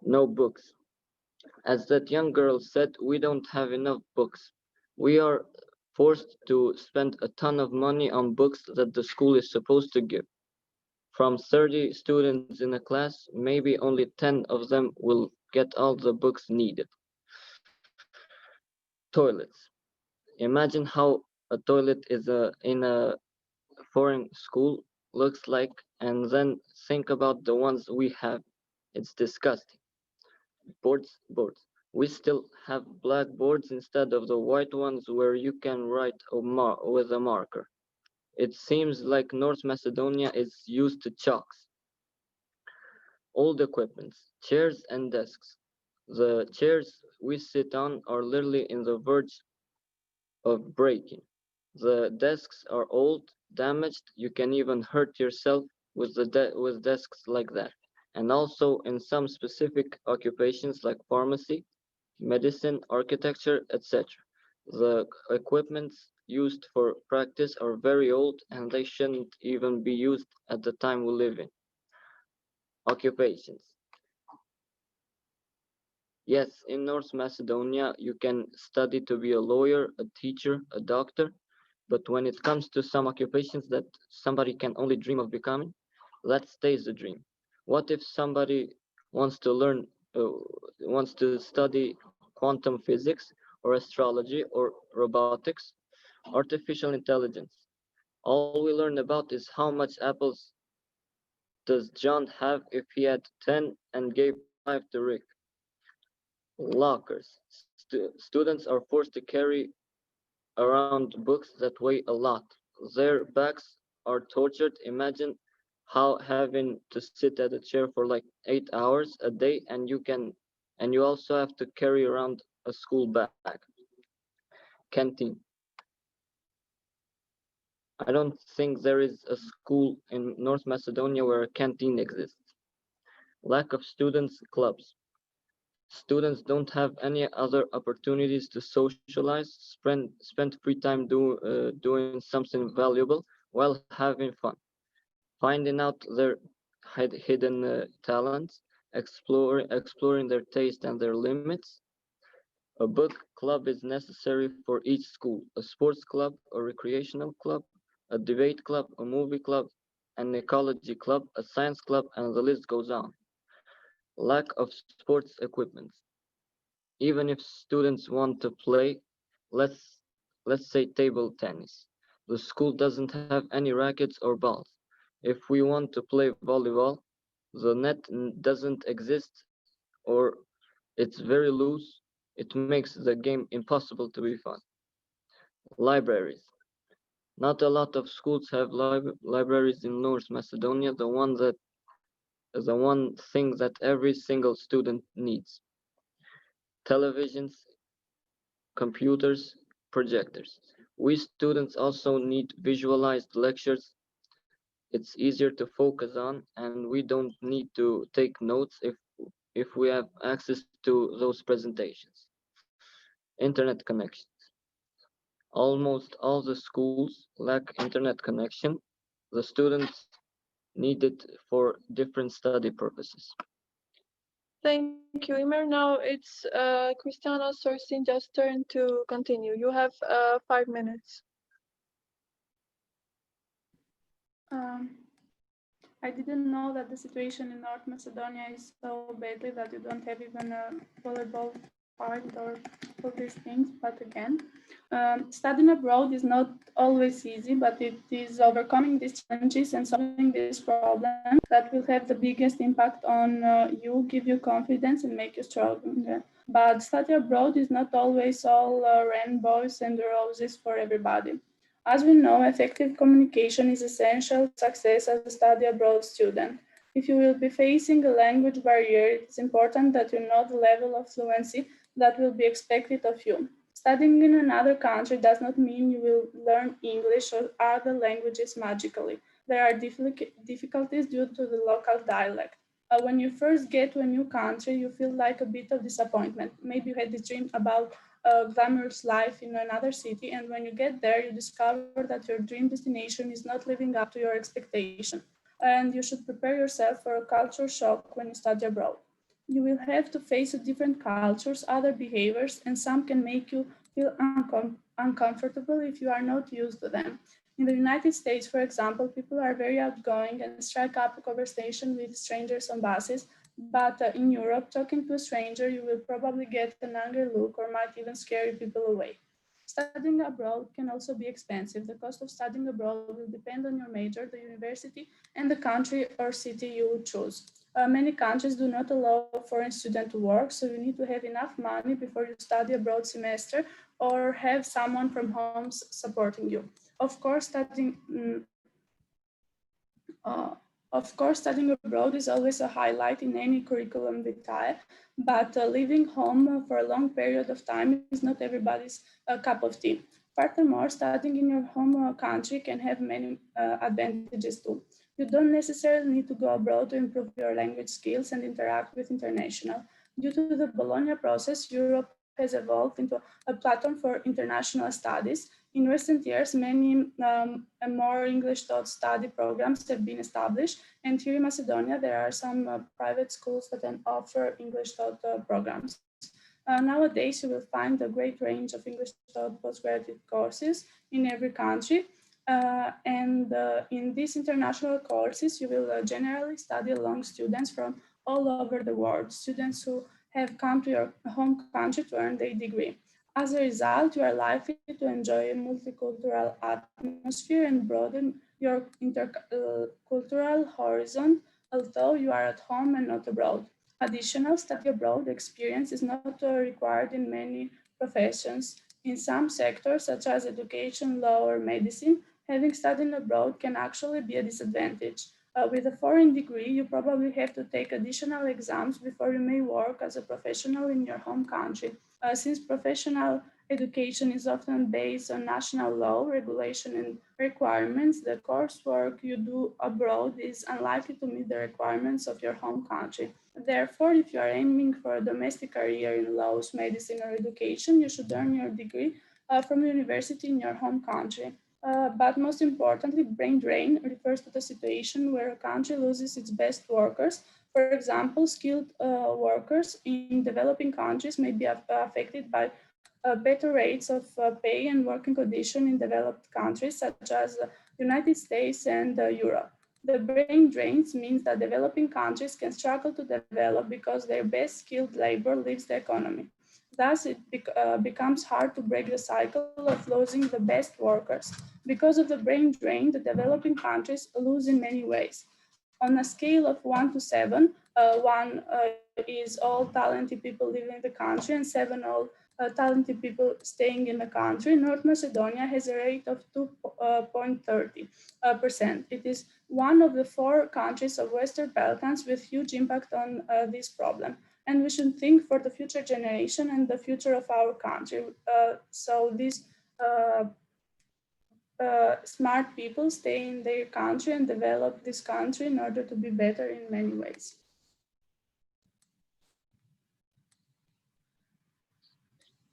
No books. As that young girl said, we don't have enough books. We are forced to spend a ton of money on books that the school is supposed to give. From 30 students in a class, maybe only 10 of them will get all the books needed. Toilets. Imagine how a toilet in a foreign school looks like, and then think about the ones we have. It's disgusting. Boards. We still have blackboards instead of the white ones where you can write with a marker. It seems like North Macedonia is used to chalks. Old equipments, chairs and desks. The chairs we sit on are literally in the verge of breaking. The desks are old, damaged. You can even hurt yourself with desks like that. And also in some specific occupations like pharmacy, medicine, architecture, etc. The equipments used for practice are very old and they shouldn't even be used at the time we live in. Occupations. Yes, in North Macedonia, you can study to be a lawyer, a teacher, a doctor, but when it comes to some occupations that somebody can only dream of becoming, that stays a dream. What if somebody wants to learn, wants to study quantum physics or astrology or robotics, artificial intelligence? All we learn about is how much apples does John have if he had 10 and gave 5 to Rick. Lockers. Students are forced to carry around books that weigh a lot. Their backs are tortured. Imagine how having to sit at a chair for like 8 hours a day and you also have to carry around a school bag. Canteen. I don't think there is a school in North Macedonia where a canteen exists. Lack of students clubs. Students don't have any other opportunities to socialize, spend free time doing something valuable while having fun, finding out their hidden talents, exploring their taste and their limits. A book club is necessary for each school, a sports club, a recreational club, a debate club, a movie club, an ecology club, a science club, and the list goes on. Lack of sports equipment. Even if students want to play, let's let's say table tennis, the school doesn't have any rackets or balls. If we want to play volleyball, the net doesn't exist or it's very loose. It makes the game impossible to be fun. Libraries. Not a lot of schools have libraries in North Macedonia, the one thing that every single student needs. Televisions, computers, projectors. We students also need visualized lectures. It's easier to focus on, and we don't need to take notes if we have access to those presentations. Internet connection. Almost all the schools lack internet connection. The students need it for different study purposes. Thank you, Imer. Now it's Cristiano Sorsinja's turn to continue. You have 5 minutes. I didn't know that the situation in North Macedonia is so badly that you don't have even a volleyball part or all these things. But again, studying abroad is not always easy, but it is overcoming these challenges and solving these problems that will have the biggest impact on you, give you confidence, and make you stronger. But study abroad is not always all rainbows and roses for everybody. As we know, effective communication is essential to success as a study abroad student. If you will be facing a language barrier, it is important that you know the level of fluency that will be expected of you. Studying in another country does not mean you will learn English or other languages magically, there are difficulties due to the local dialect. When you first get to a new country, you feel like a bit of disappointment. Maybe you had this dream about a glamorous life in another city, and when you get there, you discover that your dream destination is not living up to your expectation. And you should prepare yourself for a culture shock when you study abroad. You will have to face different cultures, other behaviors, and some can make you feel uncomfortable if you are not used to them. In the United States, for example, people are very outgoing and strike up a conversation with strangers on buses. But in Europe, talking to a stranger, you will probably get an angry look or might even scare people away. Studying abroad can also be expensive. The cost of studying abroad will depend on your major, the university, and the country or city you choose. Many countries do not allow foreign students to work, so you need to have enough money before you study abroad semester or have someone from home supporting you. Of course, uh, studying abroad is always a highlight in any curriculum vitae, but living home for a long period of time is not everybody's cup of tea. Furthermore, studying in your home country can have many advantages too. You don't necessarily need to go abroad to improve your language skills and interact with international. Due to the Bologna process, Europe has evolved into a platform for international studies. In recent years, many more English-taught study programs have been established, and here in Macedonia, there are some private schools that then offer English-taught programs. Nowadays, you will find a great range of English-taught postgraduate courses in every country. In these international courses, you will generally study along students from all over the world, students who have come to your home country to earn their degree. As a result, you are likely to enjoy a multicultural atmosphere and broaden your intercultural horizon, although you are at home and not abroad. Additional study abroad experience is not required in many professions. In some sectors, such as education, law, or medicine, having studied abroad can actually be a disadvantage. With a foreign degree, you probably have to take additional exams before you may work as a professional in your home country. Since professional education is often based on national law, regulation, and requirements, the coursework you do abroad is unlikely to meet the requirements of your home country. Therefore, if you are aiming for a domestic career in laws, medicine, or education, you should earn your degree from university in your home country. But most importantly, brain drain refers to the situation where a country loses its best workers. For example, skilled workers in developing countries may be affected by better rates of pay and working condition in developed countries such as the United States and Europe. The brain drains means that developing countries can struggle to develop because their best skilled labor leaves the economy. Thus, it becomes hard to break the cycle of losing the best workers. Because of the brain drain, the developing countries lose in many ways. On a scale of 1 to 7, 1 is all talented people living in the country and 7 all talented people staying in the country. North Macedonia has a rate of 2.30%. It is one of the 4 countries of Western Balkans with huge impact on this problem. And we should think for the future generation and the future of our country. So these smart people stay in their country and develop this country in order to be better in many ways.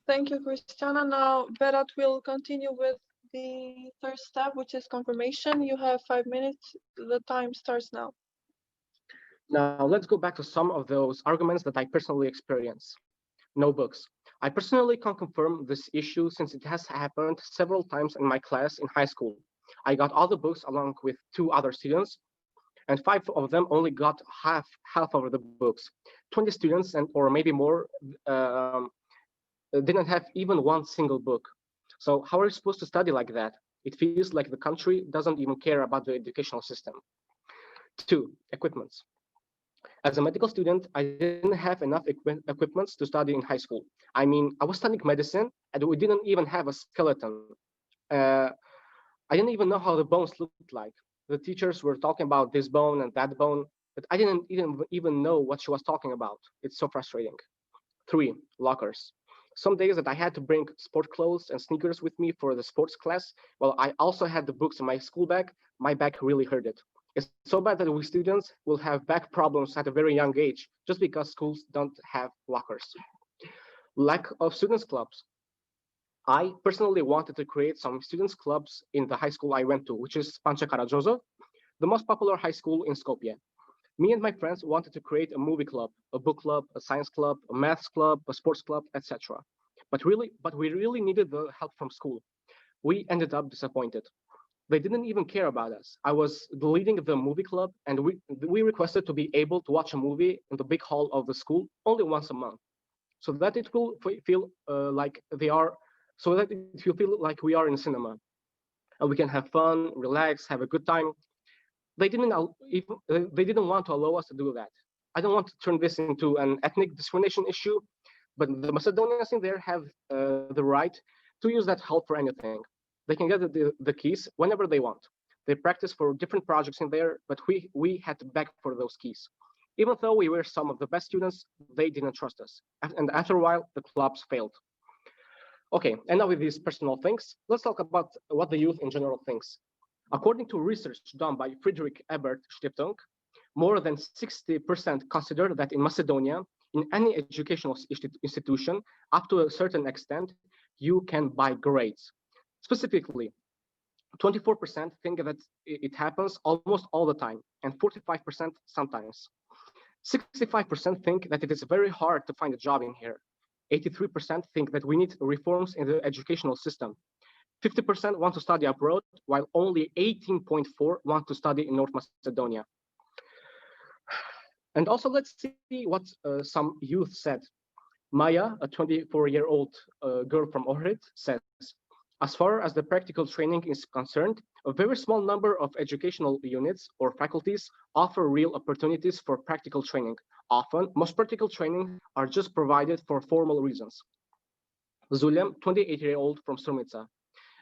Thank you, Christiana. Now, Berat will continue with the third step, which is confirmation. You have 5 minutes. The time starts now. Now, let's go back to some of those arguments that I personally experience. No books. I personally can confirm this issue since it has happened several times in my class in high school. I got all the books along with 2 other students, and 5 of them only got half of the books. 20 students and or maybe more didn't have even one single book. So how are you supposed to study like that? It feels like the country doesn't even care about the educational system. 2, equipments. As a medical student, I didn't have enough equipments to study in high school. I mean, I was studying medicine and we didn't even have a skeleton. Uh, I didn't even know how the bones looked like. The teachers were talking about this bone and that bone, but I didn't even know what she was talking about. It's so frustrating. 3, lockers. Some days that I had to bring sport clothes and sneakers with me for the sports class, while I also had the books in my school bag, my back really hurt it. It's so bad that we students will have back problems at a very young age just because schools don't have lockers. Lack of students clubs. I personally wanted to create some students clubs in the high school I went to, which is Pancha Karajozo, the most popular high school in Skopje. Me and my friends wanted to create a movie club, a book club, a science club, a maths club, a sports club, etc. But we really needed the help from school. We ended up disappointed. They didn't even care about us. I was leading the movie club, and we requested to be able to watch a movie in the big hall of the school only once a month, so that it will feel like they are, so that it will feel like we are in cinema, and we can have fun, relax, have a good time. They didn't want to allow us to do that. I don't want to turn this into an ethnic discrimination issue, but the Macedonians in there have the right to use that help for anything. They can get the keys whenever they want. They practice for different projects in there, but we had to beg for those keys. Even though we were some of the best students, they didn't trust us. And after a while, the clubs failed. Okay, enough with these personal things. Let's talk about what the youth in general thinks. According to research done by Friedrich Ebert Stiftung, more than 60% consider that in Macedonia, in any educational institution, up to a certain extent, you can buy grades. Specifically, 24% think that it happens almost all the time, and 45% sometimes. 65% think that it is very hard to find a job in here. 83% think that we need reforms in the educational system. 50% want to study abroad, while only 18.4 want to study in North Macedonia. And also, let's see what some youth said. Maya, a 24-year-old girl from Ohrid, says, as far as the practical training is concerned, a very small number of educational units or faculties offer real opportunities for practical training. Often, most practical training are just provided for formal reasons. Zulem, 28-year-old from Strumica.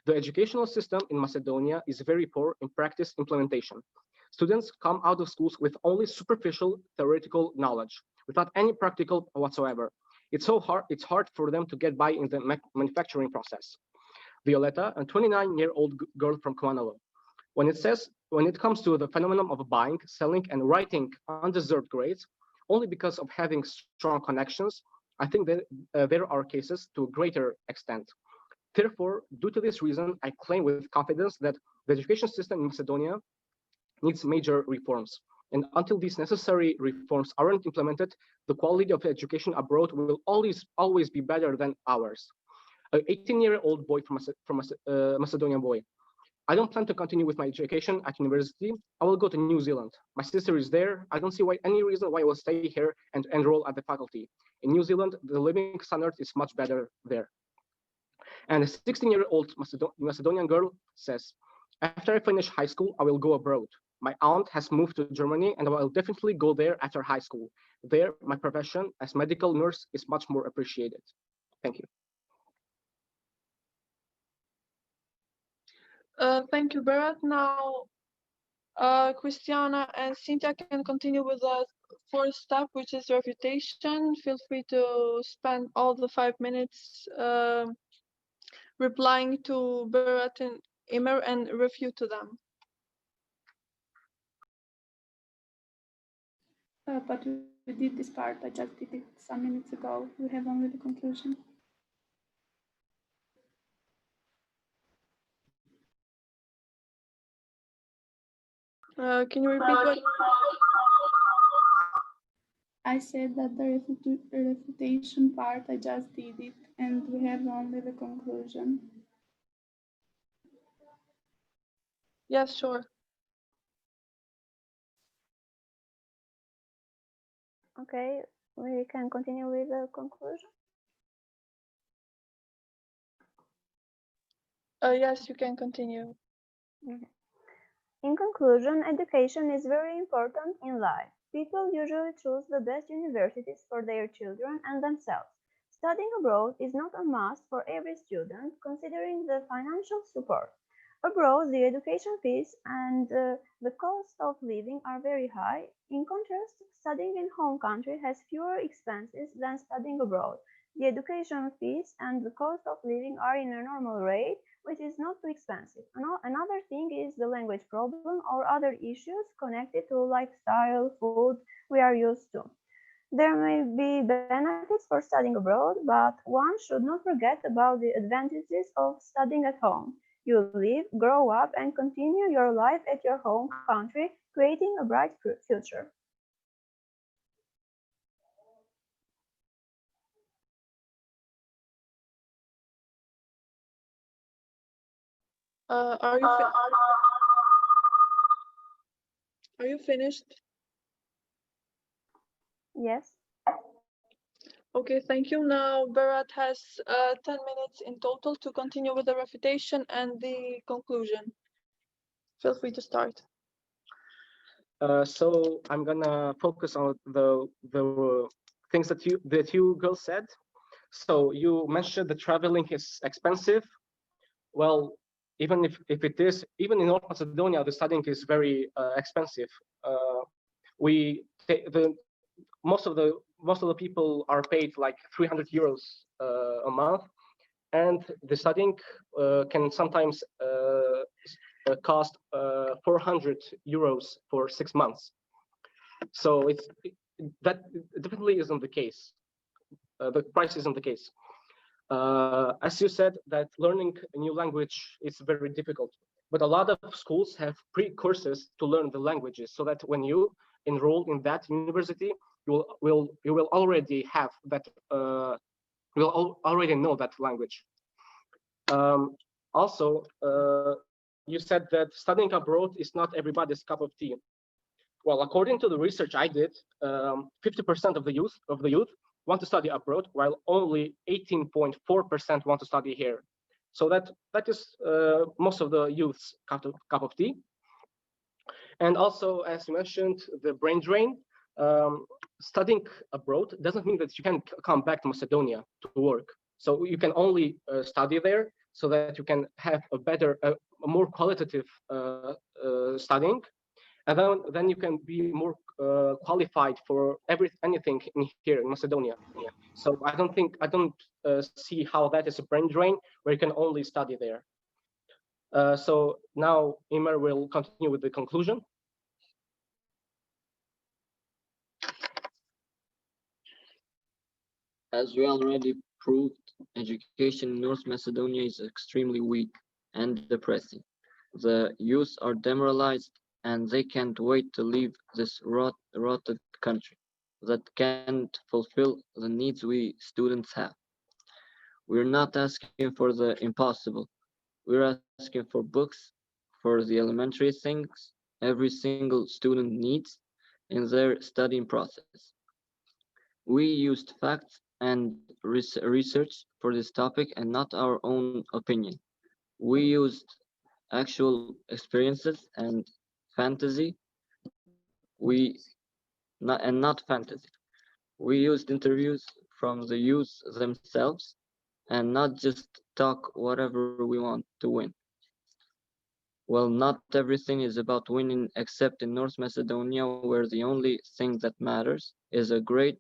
The educational system in Macedonia is very poor in practice implementation. Students come out of schools with only superficial theoretical knowledge, without any practical whatsoever. It's hard for them to get by in the manufacturing process. Violeta, a 29-year-old girl from Kumanovo. When it comes to the phenomenon of buying, selling, and writing undeserved grades, only because of having strong connections, I think that there are cases to a greater extent. Therefore, due to this reason, I claim with confidence that the education system in Macedonia needs major reforms. And until these necessary reforms aren't implemented, the quality of education abroad will always be better than ours. An 18-year-old boy from Macedonian boy. I don't plan to continue with my education at university. I will go to New Zealand. My sister is there. I don't see any reason why I will stay here and enroll at the faculty. In New Zealand, the living standard is much better there. And a 16-year-old Macedonian girl says, after I finish high school, I will go abroad. My aunt has moved to Germany and I will definitely go there after high school. There, my profession as medical nurse is much more appreciated. Thank you. Thank you, Berat. Now, Christiana and Cynthia can continue with the fourth step, which is refutation. Feel free to spend all the 5 minutes replying to Berat and Imer and refute to them. But we did this part. I just did it some minutes ago. We have only the conclusion. Can you repeat what? I said that the refutation part, I just did it, and we have only the conclusion. Yes, sure. Okay, we can continue with the conclusion. Yes, you can continue. In conclusion, education is very important in life. People usually choose the best universities for their children and themselves. Studying abroad is not a must for every student, considering the financial support. Abroad, the education fees and the cost of living are very high. In contrast, studying in home country has fewer expenses than studying abroad. The education fees and the cost of living are in a normal rate, which is not too expensive. Another thing is the language problem or other issues connected to lifestyle, food we are used to. There may be benefits for studying abroad, but one should not forget about the advantages of studying at home. You live, grow up, and continue your life at your home country, creating a bright future. Uh, are you finished? Yes. Okay, thank you. Now Berat has 10 minutes in total to continue with the refutation and the conclusion. Feel free to start. So I'm gonna focus on the things that you girls said. So you mentioned that traveling is expensive. Well, even if it is, even in North Macedonia, the studying is very expensive. We the most of the people are paid like 300 euros a month, and the studying can sometimes cost 400 euros for 6 months. So that definitely isn't the case. The price isn't the case. As you said, that learning a new language is very difficult, but a lot of schools have pre-courses to learn the languages, so that when you enroll in that university, you will already have that. You will already know that language. Um, Also, you said that studying abroad is not everybody's cup of tea. Well, according to the research I did, 50% of the youth want to study abroad, while only 18.4% want to study here. So that is most of the youth's cup of tea. And also, as you mentioned, the brain drain. Studying abroad doesn't mean that you can come back to Macedonia to work. So you can only study there so that you can have a more qualitative studying, and then you can be more qualified for anything in here in Macedonia. So I don't see how that is a brain drain where you can only study there. So now Imer will continue with the conclusion. As we already proved, education in North Macedonia is extremely weak and depressing. The youth are demoralized and they can't wait to leave this rotted country that can't fulfill the needs we students have. We're not asking for the impossible. We're asking for books, for the elementary things every single student needs in their studying process. We used facts and research for this topic and not our own opinion. We used actual experiences and fantasy. We not fantasy. We used interviews from the youth themselves and not just talk whatever we want to win. Well, not everything is about winning except in North Macedonia where the only thing that matters is a grade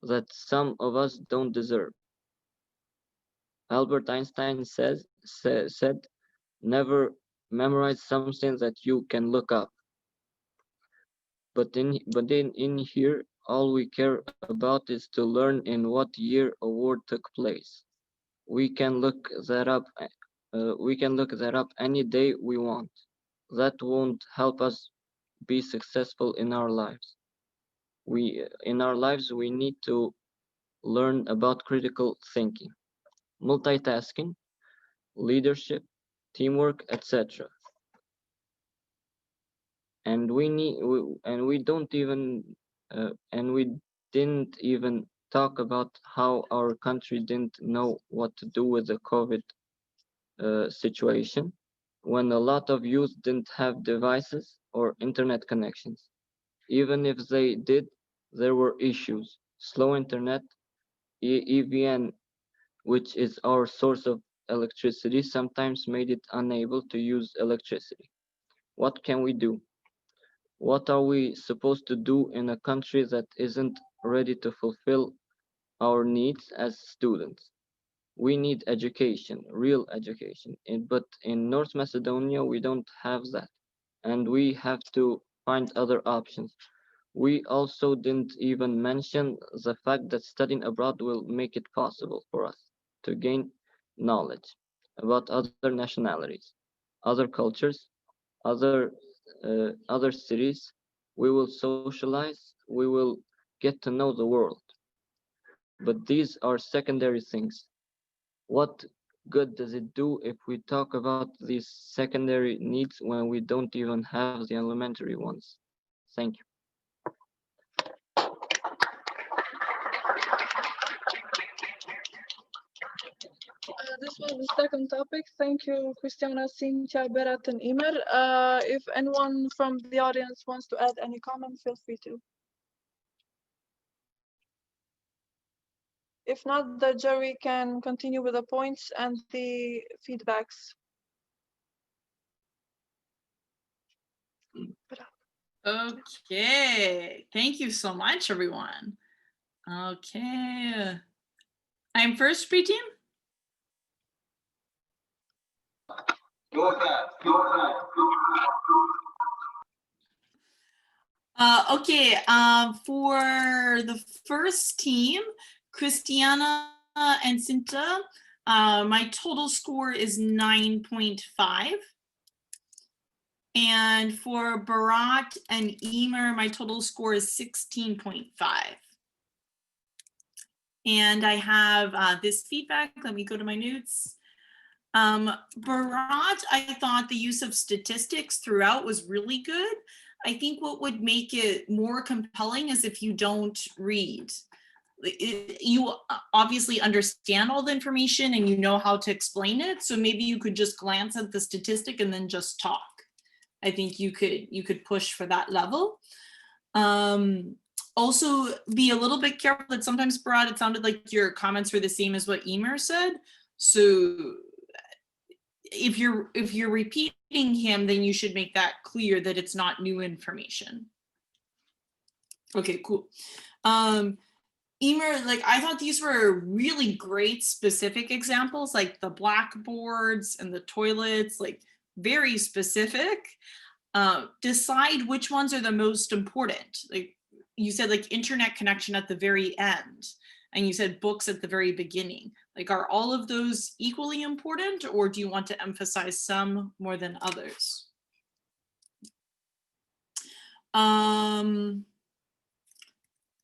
that some of us don't deserve. Albert Einstein said, never memorize something that you can look up. But in here, all we care about is to learn in what year a war took place. We can look that up. We can look that up any day we want. That won't help us be successful in our lives. We need to learn about critical thinking, multitasking, leadership, teamwork, etc. And we don't even and we didn't even talk about how our country didn't know what to do with the COVID situation when a lot of youth didn't have devices or internet connections. Even if they did, there were issues. Slow internet, EVN, which is our source of electricity, sometimes made it unable to use electricity. What can we do? What are we supposed to do in a country that isn't ready to fulfill our needs as students. We need education, real education. But in North Macedonia, we don't have that. And we have to find other options. We also didn't even mention the fact that studying abroad will make it possible for us to gain knowledge about other nationalities, other cultures, other cities. We will socialize. We will get to know the world. But these are secondary things. What good does it do if we talk about these secondary needs when we don't even have the elementary ones? Thank you. This was the second topic. Thank you, Christiana, Cynthia, Berat, and Imer. If anyone from the audience wants to add any comment, feel free to. If not, the jury can continue with the points and the feedbacks. Okay, thank you so much, everyone. Okay, I'm first, preteam. Okay, for the first team, Christiana and Cinta, my total score is 9.5. And for Barat and Emer, my total score is 16.5. And I have this feedback. Let me go to my notes. Barat, I thought the use of statistics throughout was really good. I think what would make it more compelling is if you don't read. You obviously understand all the information and you know how to explain it. So maybe you could just glance at the statistic and then just talk. I think you could push for that level. Also be a little bit careful that sometimes, Barat, it sounded like your comments were the same as what Emer said. So if you're repeating him, then you should make that clear that it's not new information. Okay, cool. Emer, like I thought these were really great specific examples, like the blackboards and the toilets, like very specific. Decide which ones are the most important. Like you said, like internet connection at the very end, and you said books at the very beginning. Like, are all of those equally important, or do you want to emphasize some more than others?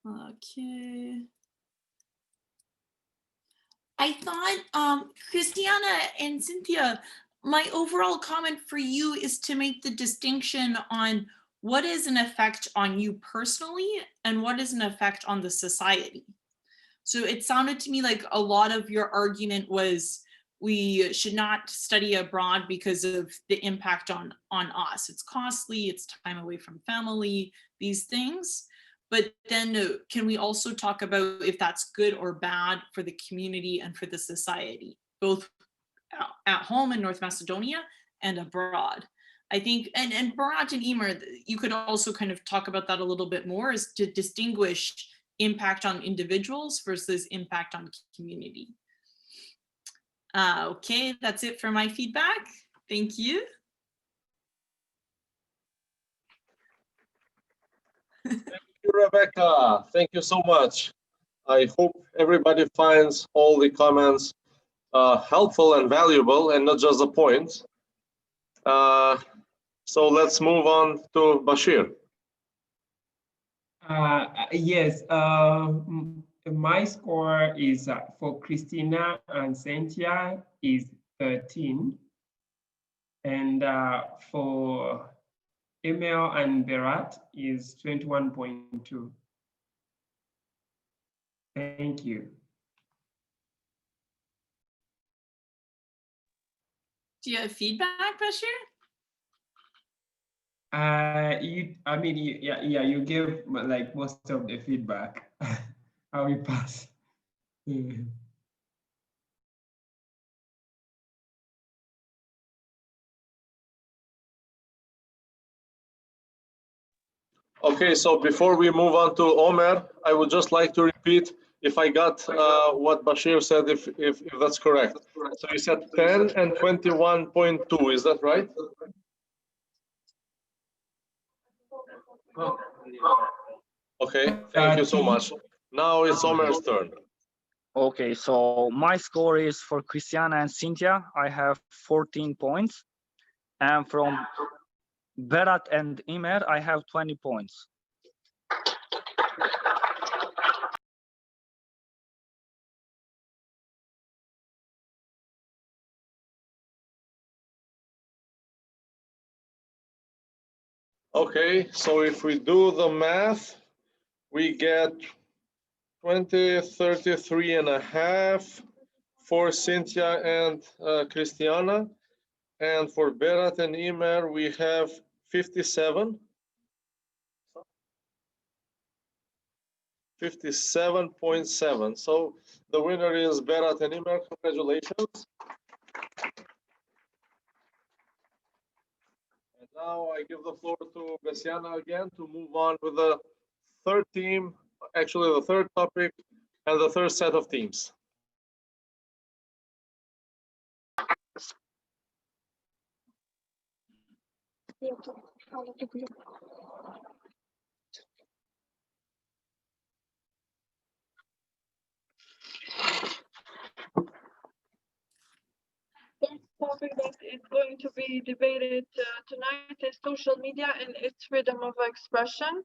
Okay. I thought, Christiana and Cynthia, my overall comment for you is to make the distinction on what is an effect on you personally and what is an effect on the society. So it sounded to me like a lot of your argument was we should not study abroad because of the impact on us. It's costly, it's time away from family, these things. But then can we also talk about if that's good or bad for the community and for the society, both at home in North Macedonia and abroad? I think, and Barat and Emer, you could also kind of talk about that a little bit more, is to distinguish impact on individuals versus impact on community. Okay, that's it for my feedback. Thank you. Thank you, Rebecca. Thank you so much. I hope everybody finds all the comments helpful and valuable and not just the points. So let's move on to Bashir. Yes, my score is for Christina and Cynthia is 13. And for Emil and Berat is 21.2. Thank you. Do you have feedback, Bashir? You gave like most of the feedback. I will pass. Okay, so before we move on to Omer, I would just like to repeat if I got what Bashir said, if that's correct. So you said 10 and 21.2, is that right? Okay, thank you so much. Now it's Omer's turn. Okay, so my score is for Christiana and Cynthia. I have 14 points. And from Berat and Imer, I have 20 points. Okay, so if we do the math, we get 20, 33 and a half for Cynthia and Christiana. And for Berat and Imer, we have 57. 57.7. So the winner is Berat and Imer. Congratulations. And now I give the floor to Bessiana again to move on with the third team, actually the third topic and the third set of teams. One topic that is going to be debated tonight is social media and its freedom of expression.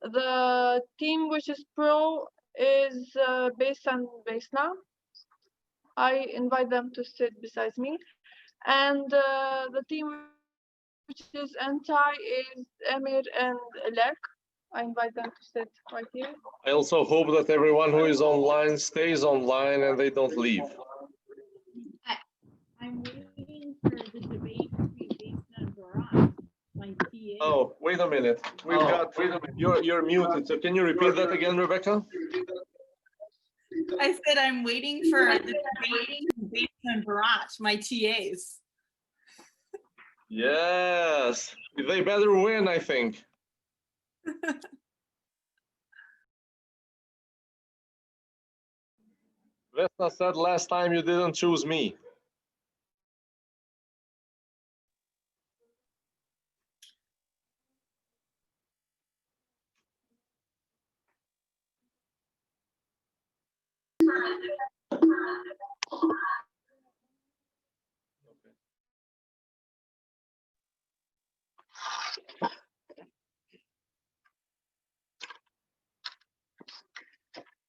The team which is pro is based on Besna. I invite them to sit beside me. And the team which is anti is Emir and Lek. I invite them to sit right here. I also hope that everyone who is online stays online and they don't leave. I'm waiting for the debate between Jason and Barat, my TA. Oh, wait a minute. You're muted. So can you repeat that again, Rebecca? I said I'm waiting for the debate between Jason and Barat, my TAs. Yes, they better win, I think. Vesna said last time you didn't choose me.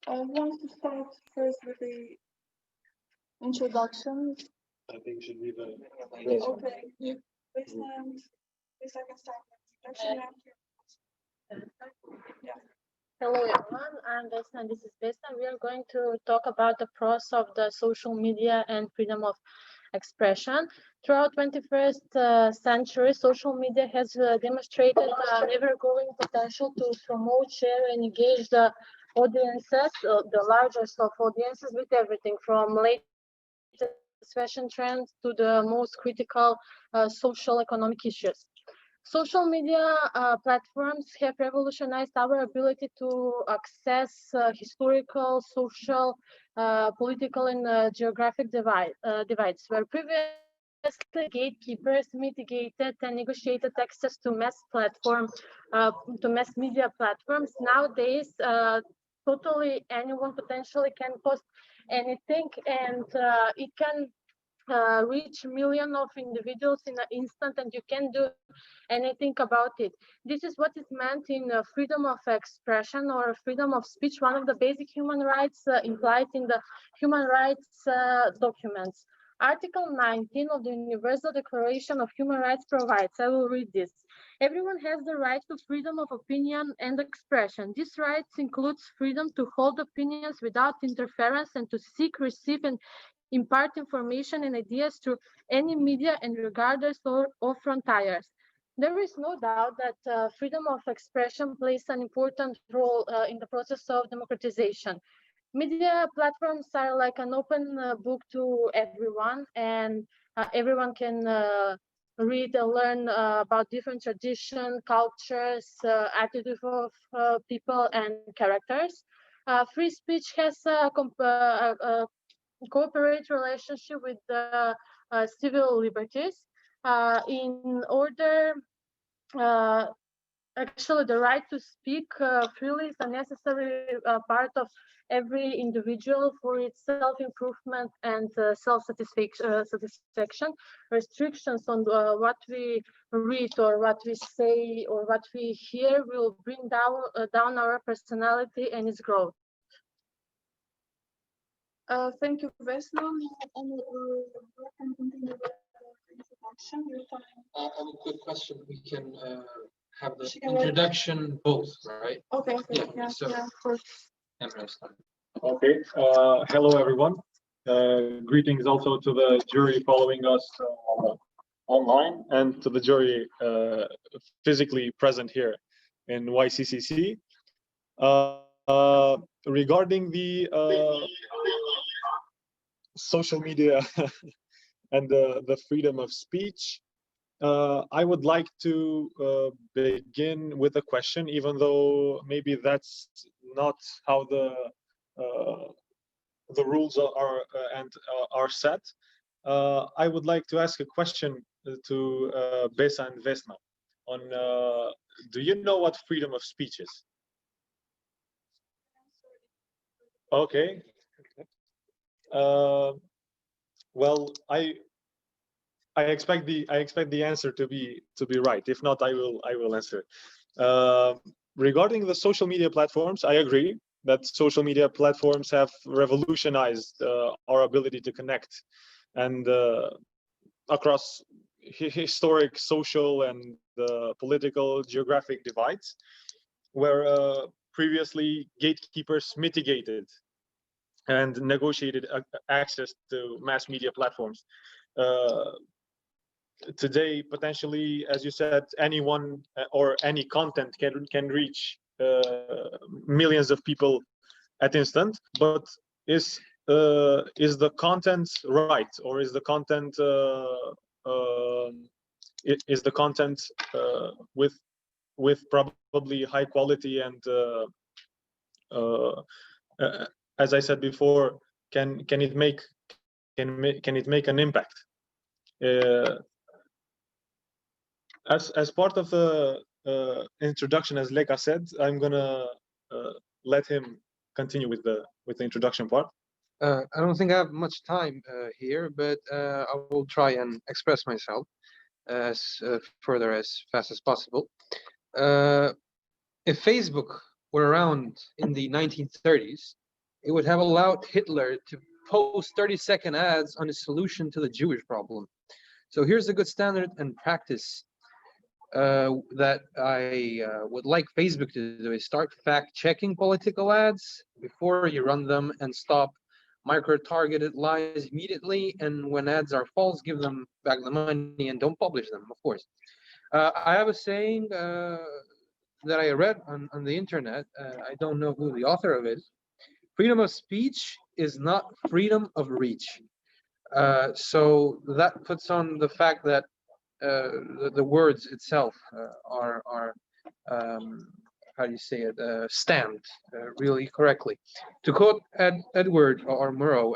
I want to start first with the introduction. I think should be the. Okay, please I can start with introduction. Hello everyone, I'm Vesna and this is Vesna. We are going to talk about the pros of the social media and freedom of expression. Throughout 21st century, social media has demonstrated an ever-growing potential to promote, share, and engage the audiences, the largest of audiences, with everything from latest fashion trends to the most critical social economic issues. Social media platforms have revolutionized our ability to access historical, social, political, and geographic divides, where previously gatekeepers mitigated and negotiated access to mass media platforms. Nowadays, totally anyone potentially can post anything, and it can reach millions of individuals in an instant, and you can do anything about it. This is what is meant in freedom of expression or freedom of speech, one of the basic human rights implied in the human rights documents. Article 19 of the Universal Declaration of Human Rights provides, I will read this. Everyone has the right to freedom of opinion and expression. This right includes freedom to hold opinions without interference and to seek, receive, and impart information and ideas through any media and regardless of frontiers. There is no doubt that freedom of expression plays an important role in the process of democratization. Media platforms are like an open book to everyone, and everyone can read and learn about different traditions, cultures, attitudes of people and characters. Free speech has a cooperate relationship with the civil liberties. In order, actually, the right to speak freely is a necessary part of every individual for its self-improvement and self-satisfaction. Restrictions on what we read or what we say or what we hear will bring down our personality and its growth. Thank you, Vesna. And can continue with the introduction. I have a quick question. We can have the introduction both, right? Okay, Yeah, yeah, so yeah, of course. Emre, start. Okay. Hello, everyone. Greetings also to the jury following us online and to the jury physically present here in YCCC. Regarding the social media and the freedom of speech, I would like to begin with a question, even though maybe that's not how the rules are set. I would like to ask a question to Besa and Vesna on do you know what freedom of speech is? Okay. Well, I expect the answer to be right. If not, I will answer. Regarding the social media platforms, I agree that social media platforms have revolutionized our ability to connect and across historic, social, and political, geographic divides, where previously gatekeepers mitigated and negotiated access to mass media platforms. Today, potentially, as you said, anyone or any content can reach millions of people at instant. But is the content right, or is the content with probably high quality and as I said before, can it make an impact? As part of the introduction, as Leka said, I'm gonna let him continue with the introduction part. I don't think I have much time here, but I will try and express myself as further as fast as possible. If Facebook were around in the 1930s, it would have allowed Hitler to post 30-second ads on a solution to the Jewish problem. So here's a good standard and practice that I would like Facebook to do is start fact-checking political ads before you run them, and stop micro-targeted lies immediately. And when ads are false, give them back the money and don't publish them, of course. I have a saying that I read on the internet. I don't know who the author of it is. Freedom of speech is not freedom of reach. So that puts on the fact that the words itself are how do you say it, stamped really correctly. To quote Edward R. Murrow,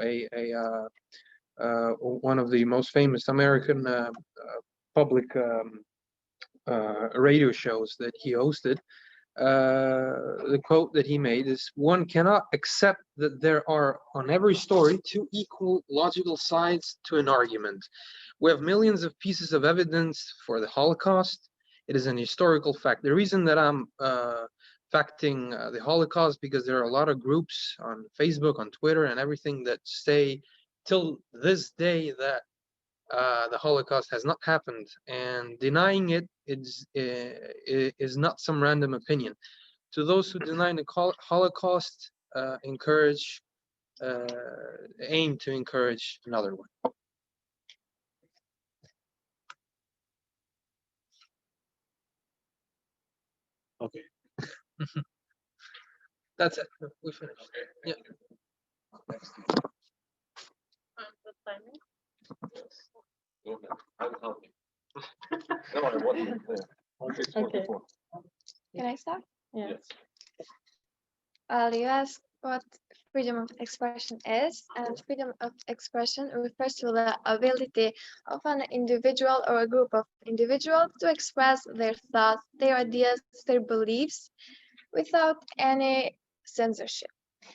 one of the most famous American public radio shows that he hosted, the quote that he made is, "One cannot accept that there are on every story two equal logical sides to an argument. We have millions of pieces of evidence for the Holocaust. It is an historical fact." The reason that I'm facting the Holocaust, because there are a lot of groups on Facebook, on Twitter, and everything that say till this day that the Holocaust has not happened, and denying it is not some random opinion. To those who deny the Holocaust, aim to encourage another one. Okay. That's it. We finished. Okay. Yeah. I will help you. No, I wasn't there. Okay. Can I start? Yes. You asked what freedom of expression is, and freedom of expression refers to the ability of an individual or a group of individuals to express their thoughts, their ideas, their beliefs without any censorship.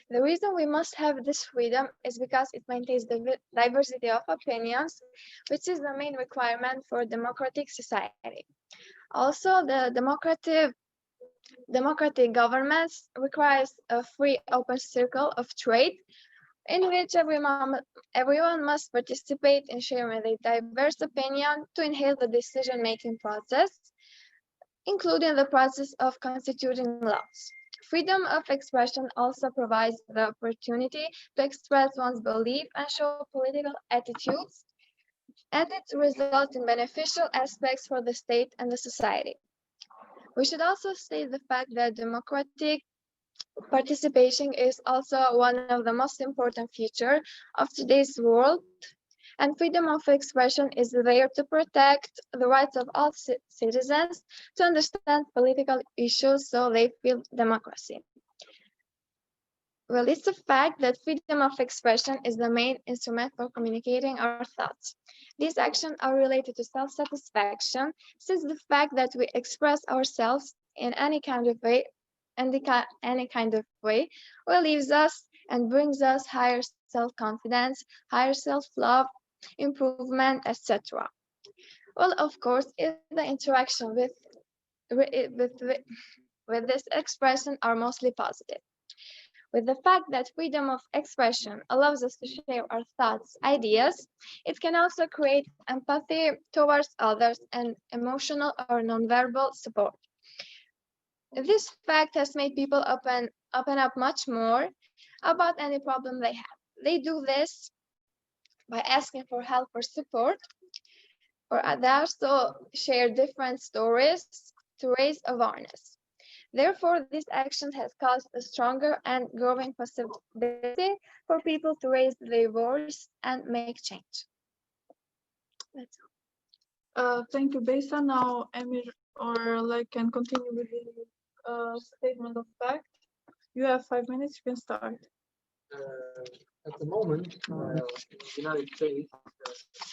The reason we must have this freedom is because it maintains the diversity of opinions, which is the main requirement for democratic society. Also, the democratic governments requires a free open circle of trade in which everyone must participate in sharing their diverse opinion to enhance the decision-making process, including the process of constituting laws. Freedom of expression also provides the opportunity to express one's belief and show political attitudes, and it results in beneficial aspects for the state and the society. We should also state the fact that democratic participation is also one of the most important features of today's world, and freedom of expression is there to protect the rights of all citizens to understand political issues so they feel democracy. Well, it's a fact that freedom of expression is the main instrument for communicating our thoughts. These actions are related to self-satisfaction, since the fact that we express ourselves in any kind of way, relieves us and brings us higher self-confidence, higher self-love, improvement, etc. Well, of course, if the interaction with this expression are mostly positive. With the fact that freedom of expression allows us to share our thoughts, ideas, it can also create empathy towards others and emotional or nonverbal support. This fact has made people open up much more about any problem they have. They do this by asking for help or support, or they also share different stories to raise awareness. Therefore, this action has caused a stronger and growing possibility for people to raise their voice and make change. That's all. Thank you, Besa. Now, Emir can continue with the statement of fact. You have 5 minutes. You can start. At the moment, in the United States,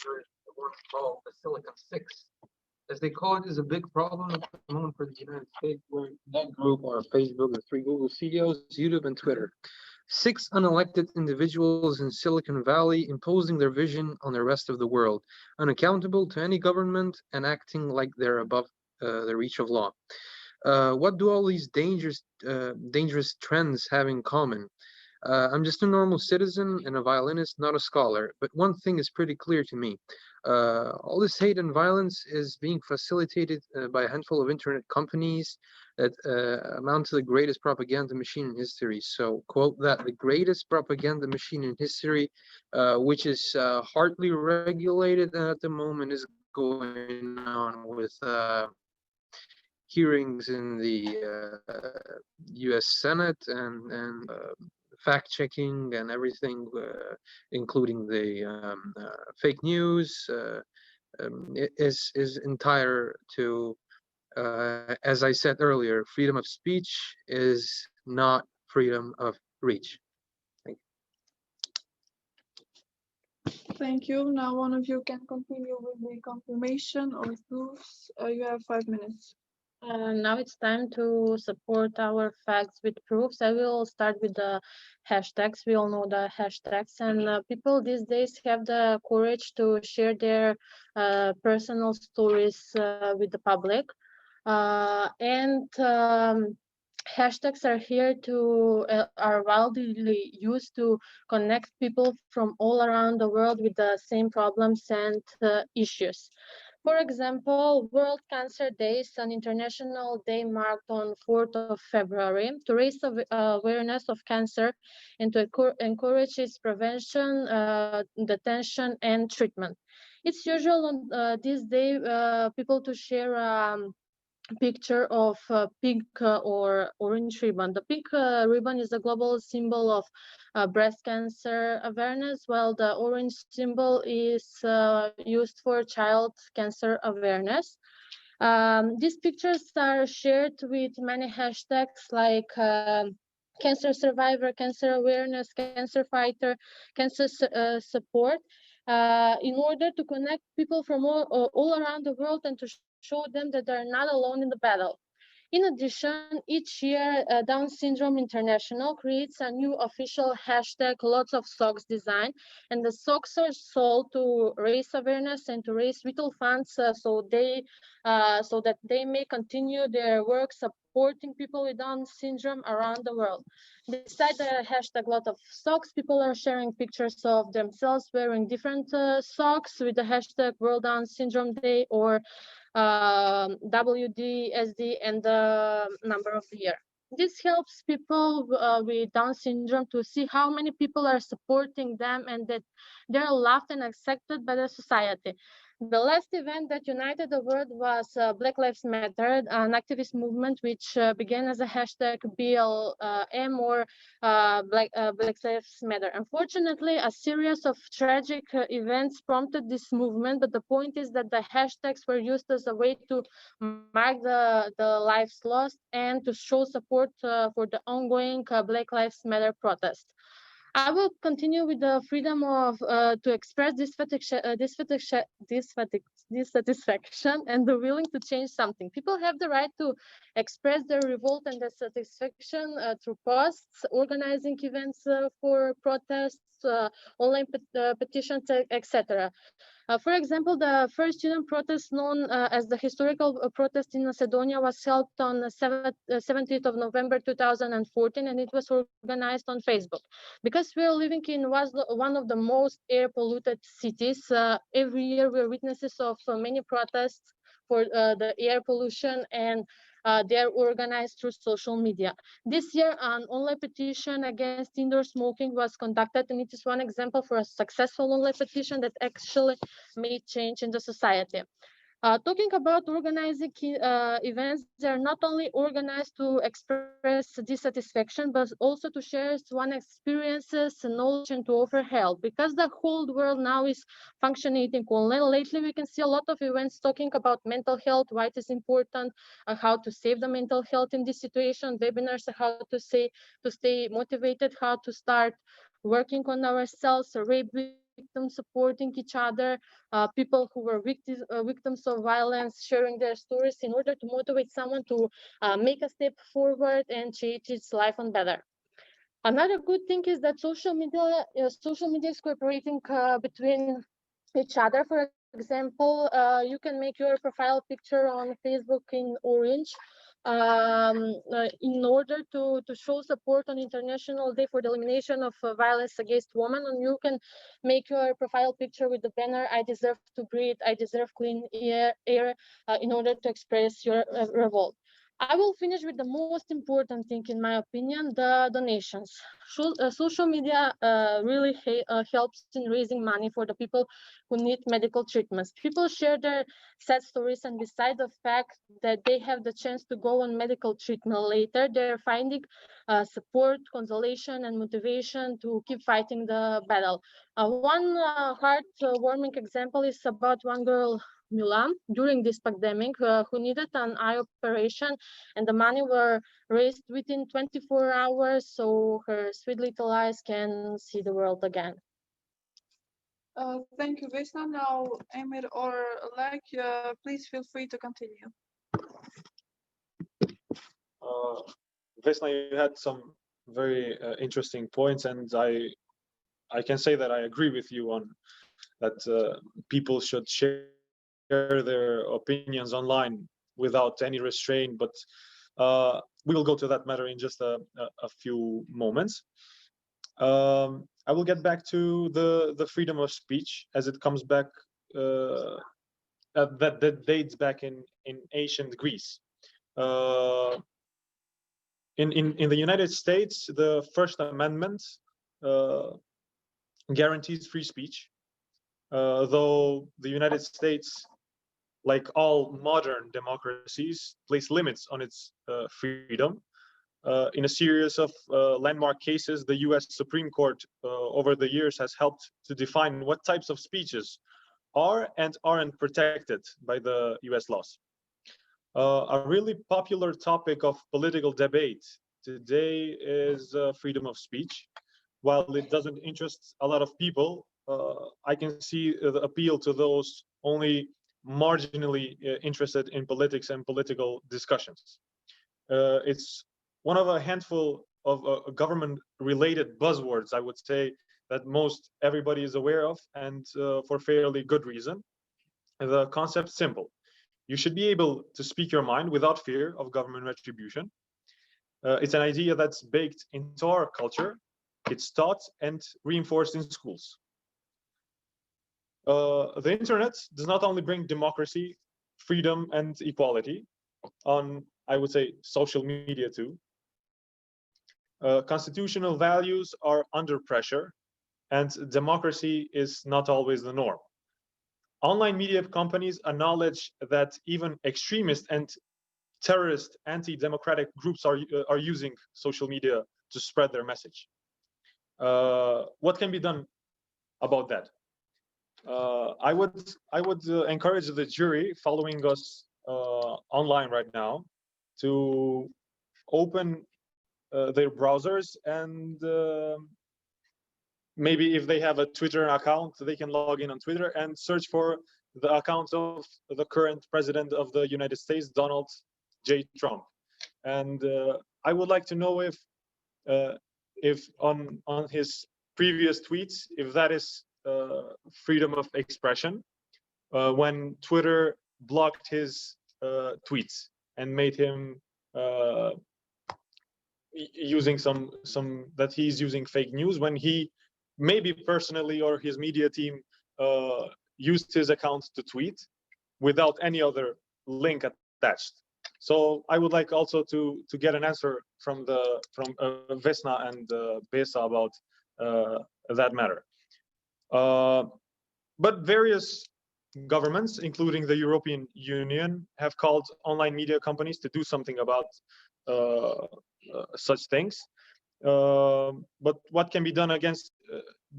there is one called the Silicon Six. As they call it, is a big problem at the moment for the United States, where that group are Facebook, the three Google CEOs, YouTube, and Twitter. 6 unelected individuals in Silicon Valley imposing their vision on the rest of the world, unaccountable to any government and acting like they're above the reach of law. What do all these dangerous trends have in common? I'm just a normal citizen and a violinist, not a scholar, but one thing is pretty clear to me. All this hate and violence is being facilitated by a handful of internet companies that amount to the greatest propaganda machine in history. So, quote that, the greatest propaganda machine in history, which is hardly regulated at the moment, is going on with hearings in the US Senate and fact-checking and everything, including the fake news, is entire to, as I said earlier, freedom of speech is not freedom of reach. Thank you. Thank you. Now one of you can continue with the confirmation or proofs. You have 5 minutes. Now it's time to support our facts with proofs. I will start with the hashtags. We all know the hashtags, and people these days have the courage to share their personal stories with the public. Hashtags are here to are widely used to connect people from all around the world with the same problems and issues. For example, World Cancer Day is an international day marked on 4th of February to raise awareness of cancer and to encourage its prevention, detection, and treatment. It's usual on this day people to share picture of pink or orange ribbon. The pink ribbon is a global symbol of breast cancer awareness, while the orange symbol is used for child cancer awareness. These pictures are shared with many hashtags like cancer survivor, cancer awareness, cancer fighter, cancer support, in order to connect people from all around the world and to show them that they're not alone in the battle. In addition, each year, Down Syndrome International creates a new official hashtag, lots of socks design, and the socks are sold to raise awareness and to raise vital funds so that they may continue their work supporting people with Down syndrome around the world. Beside the hashtag lot of socks, people are sharing pictures of themselves wearing different socks with the hashtag World Down Syndrome Day or WDSD and the number of the year. This helps people with Down syndrome to see how many people are supporting them and that they're loved and accepted by the society. The last event that united the world was Black Lives Matter, an activist movement which began as a hashtag BLM or Black Lives Matter. Unfortunately, a series of tragic events prompted this movement, but the point is that the hashtags were used as a way to mark the lives lost and to show support for the ongoing Black Lives Matter protest. I will continue with the freedom of to express dissatisfaction and the willing to change something. People have the right to express their revolt and dissatisfaction through posts, organizing events for protests, online petitions, etc. For example, the first student protest known as the historical protest in Macedonia was held on the 17th of November 2014, and it was organized on Facebook. Because we are living in one of the most air polluted cities, every year we are witnesses of many protests for the air pollution, and they are organized through social media. This year, an online petition against indoor smoking was conducted, and it is one example for a successful online petition that actually made change in the society. Talking about organizing events, they are not only organized to express dissatisfaction, but also to share one's experiences, knowledge, and to offer help. Because the whole world now is functioning online, lately we can see a lot of events talking about mental health, why it is important, how to save the mental health in this situation, webinars, how to stay motivated, how to start working on ourselves, rape victims supporting each other, people who were victims of violence sharing their stories in order to motivate someone to make a step forward and change its life on better. Another good thing is that social media is cooperating between each other. For example, you can make your profile picture on Facebook in orange in order to show support on International Day for the Elimination of Violence Against Women. And you can make your profile picture with the banner, I deserve to breathe, I deserve clean air in order to express your revolt. I will finish with the most important thing, in my opinion, the donations. Social media really helps in raising money for the people who need medical treatments. People share their sad stories, and beside the fact that they have the chance to go on medical treatment later, they're finding support, consolation, and motivation to keep fighting the battle. One heart-warming example is about one girl, Milan, during this pandemic, who needed an eye operation, and the money were raised within 24 hours so her sweet little eyes can see the world again. Thank you, Vesna. Now, Emir or Alek, please feel free to continue. Vesna, you had some very interesting points, and I can say that I agree with you on that. People should share their opinions online without any restraint, but we will go to that matter in just a few moments. I will get back to the freedom of speech, as it comes back that dates back in ancient Greece. In the United States, the First Amendment guarantees free speech, though the United States, like all modern democracies, place limits on its freedom. In a series of landmark cases, the US Supreme Court over the years has helped to define what types of speeches are and aren't protected by the US laws. A really popular topic of political debate today is freedom of speech. While it doesn't interest a lot of people, I can see the appeal to those only marginally interested in politics and political discussions. It's one of a handful of government-related buzzwords, I would say, that most everybody is aware of, and for fairly good reason. The concept's simple. You should be able to speak your mind without fear of government retribution. It's an idea that's baked into our culture. It's taught and reinforced in schools. The internet does not only bring democracy, freedom, and equality on, I would say, social media too. Constitutional values are under pressure, and democracy is not always the norm. Online media companies acknowledge that even extremist and terrorist anti-democratic groups are using social media to spread their message. What can be done about that? I would encourage the jury following us online right now to open their browsers, and maybe if they have a Twitter account, they can log in on Twitter and search for the account of the current president of the United States, Donald J. Trump. And I would like to know if on his previous tweets, if that is freedom of expression, when Twitter blocked his tweets and made him using some that he's using fake news, when he maybe personally or his media team used his account to tweet without any other link attached. So I would like also to get an answer from Vesna and Besa about that matter. But various governments, including the European Union, have called online media companies to do something about such things. But what can be done against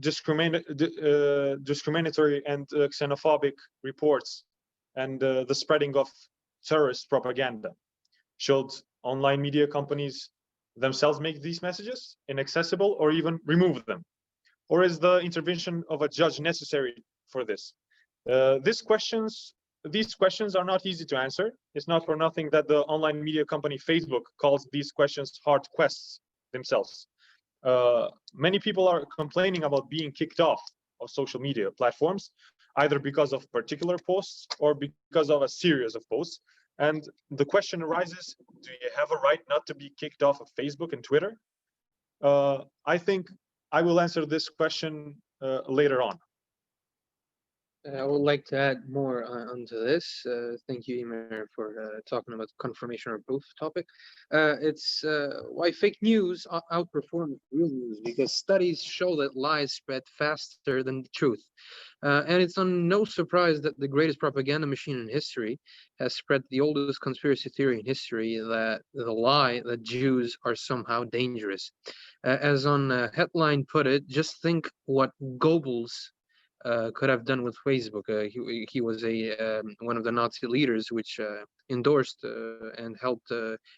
discriminatory and xenophobic reports and the spreading of terrorist propaganda? Should online media companies themselves make these messages inaccessible or even remove them? Or is the intervention of a judge necessary for this? These questions are not easy to answer. It's not for nothing that the online media company Facebook calls these questions hard quests themselves. Many people are complaining about being kicked off of social media platforms, either because of particular posts or because of a series of posts. And the question arises, do you have a right not to be kicked off of Facebook and Twitter? I think I will answer this question later on. I would like to add more onto this. Thank you, Emer, for talking about confirmation or proof topic. It's why fake news outperform real news, because studies show that lies spread faster than the truth. And it's on no surprise that the greatest propaganda machine in history has spread the oldest conspiracy theory in history, that the lie that Jews are somehow dangerous. As on a headline put it, just think what Goebbels could have done with Facebook. He was one of the Nazi leaders which endorsed and helped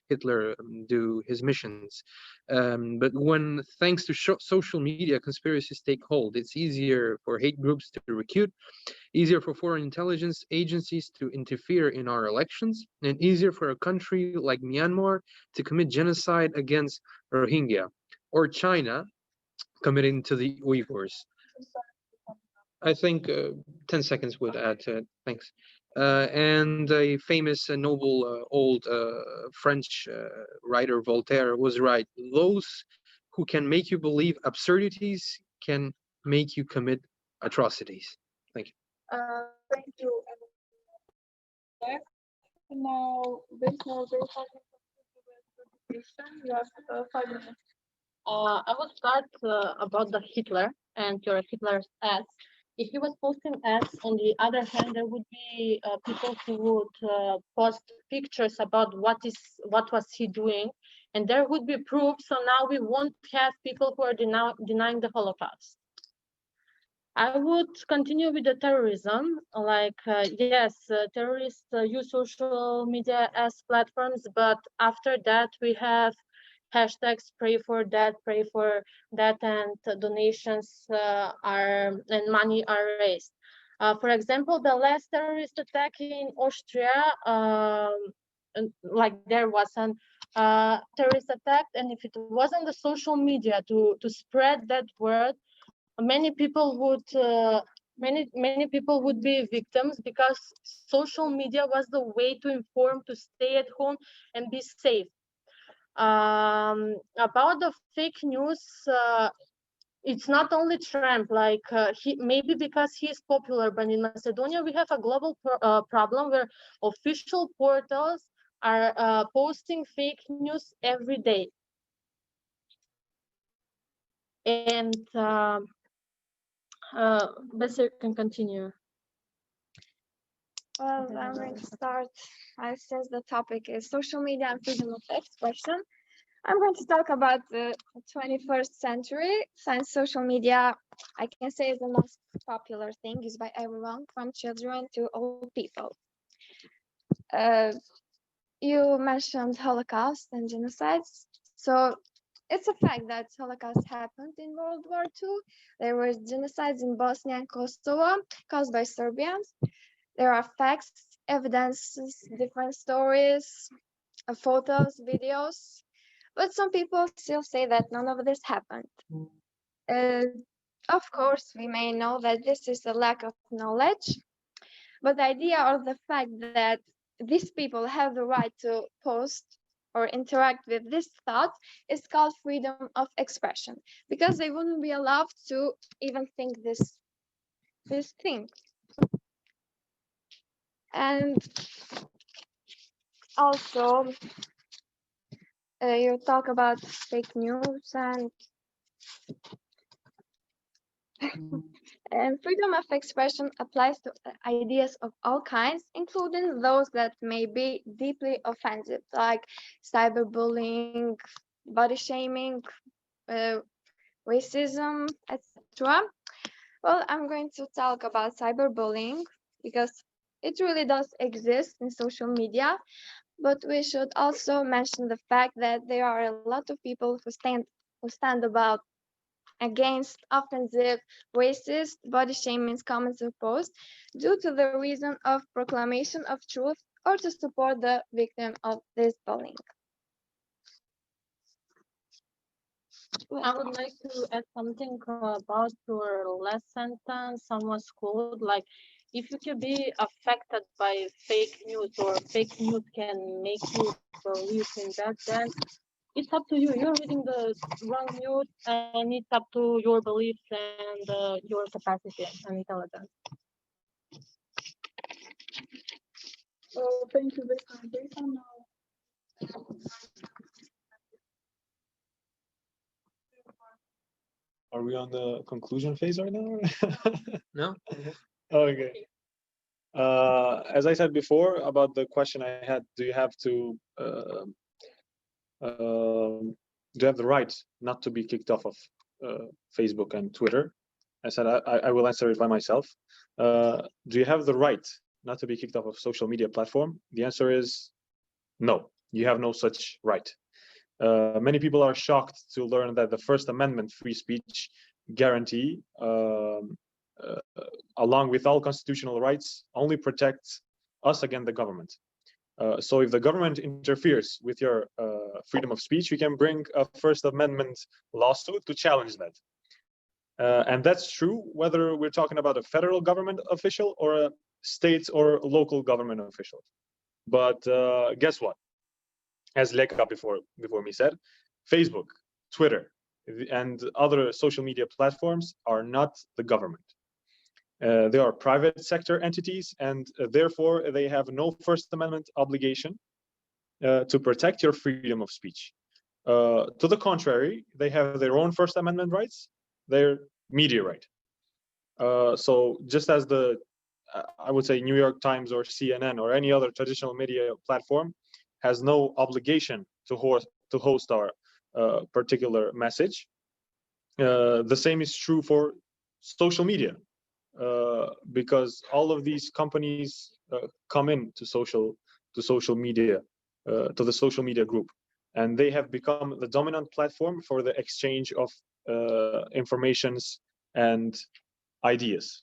Hitler do his missions. But when, thanks to social media, conspiracies take hold, it's easier for hate groups to recruit, easier for foreign intelligence agencies to interfere in our elections, and easier for a country like Myanmar to commit genocide against Rohingya, or China committing to the Uyghurs. I think 10 seconds would add to it. Thanks. And a famous noble old French writer, Voltaire, was right. Those who can make you believe absurdities can make you commit atrocities. Thank you. Thank you. Now, based on the presentation, you have 5 minutes. I will start about the Hitler and your Hitler's ads. If he was posting ads, on the other hand, there would be people who would post pictures about what was he doing, and there would be proof. So now we won't have people who are denying the Holocaust. I would continue with the terrorism. Like, yes, terrorists use social media as platforms, but after that we have hashtags pray for that, and donations and money are raised. For example, the last terrorist attack in Austria, like there was an terrorist attack, and if it wasn't the social media to spread that word, many people would be victims, because social media was the way to inform, to stay at home and be safe. About the fake news, it's not only Trump, like maybe because he's popular, but in Macedonia we have a global problem where official portals are posting fake news every day. And Besser can continue. Well, I'm going to start. Since the topic is social media and freedom of expression, I'm going to talk about the 21st century, since social media, I can say, is the most popular thing used by everyone, from children to old people. You mentioned Holocaust and genocides. So it's a fact that Holocaust happened in World War II. There were genocides in Bosnia and Kosovo caused by Serbians. There are facts, evidences, different stories, photos, videos, but some people still say that none of this happened. Of course, we may know that this is a lack of knowledge, but the idea or the fact that these people have the right to post or interact with these thoughts is called freedom of expression, because they wouldn't be allowed to even think this thing. And also, you talk about fake news and freedom of expression applies to ideas of all kinds, including those that may be deeply offensive, like cyberbullying, body shaming, racism, etc. Well, I'm going to talk about cyberbullying because it really does exist in social media, but we should also mention the fact that there are a lot of people who stand about against offensive, racist, body shaming comments or posts due to the reason of proclamation of truth or to support the victim of this bullying. I would like to add something about your last sentence. Someone schooled, like, if you can be affected by fake news or fake news can make you believe in that, then it's up to you. You're reading the wrong news, and it's up to your beliefs and your capacity and intelligence. Oh, thank you, Besa. Now. Are we on the conclusion phase right now? No. Okay. As I said before about the question I had, do you have the right not to be kicked off of Facebook and Twitter? I said I will answer it by myself. Do you have the right not to be kicked off of social media platform? The answer is no. You have no such right. Many people are shocked to learn that the First Amendment free speech guarantee, along with all constitutional rights, only protects us against the government. So if the government interferes with your freedom of speech, you can bring a First Amendment lawsuit to challenge that. And that's true whether we're talking about a federal government official or a state or local government official. But guess what? As Leka before me said, Facebook, Twitter, and other social media platforms are not the government. They are private sector entities, and therefore they have no First Amendment obligation to protect your freedom of speech. To the contrary, they have their own First Amendment rights, their media right. So just as the, I would say, New York Times or CNN or any other traditional media platform has no obligation to host our particular message, the same is true for social media. Because all of these companies come in to social media, to the social media group. and they have become the dominant platform for the exchange of informations and ideas.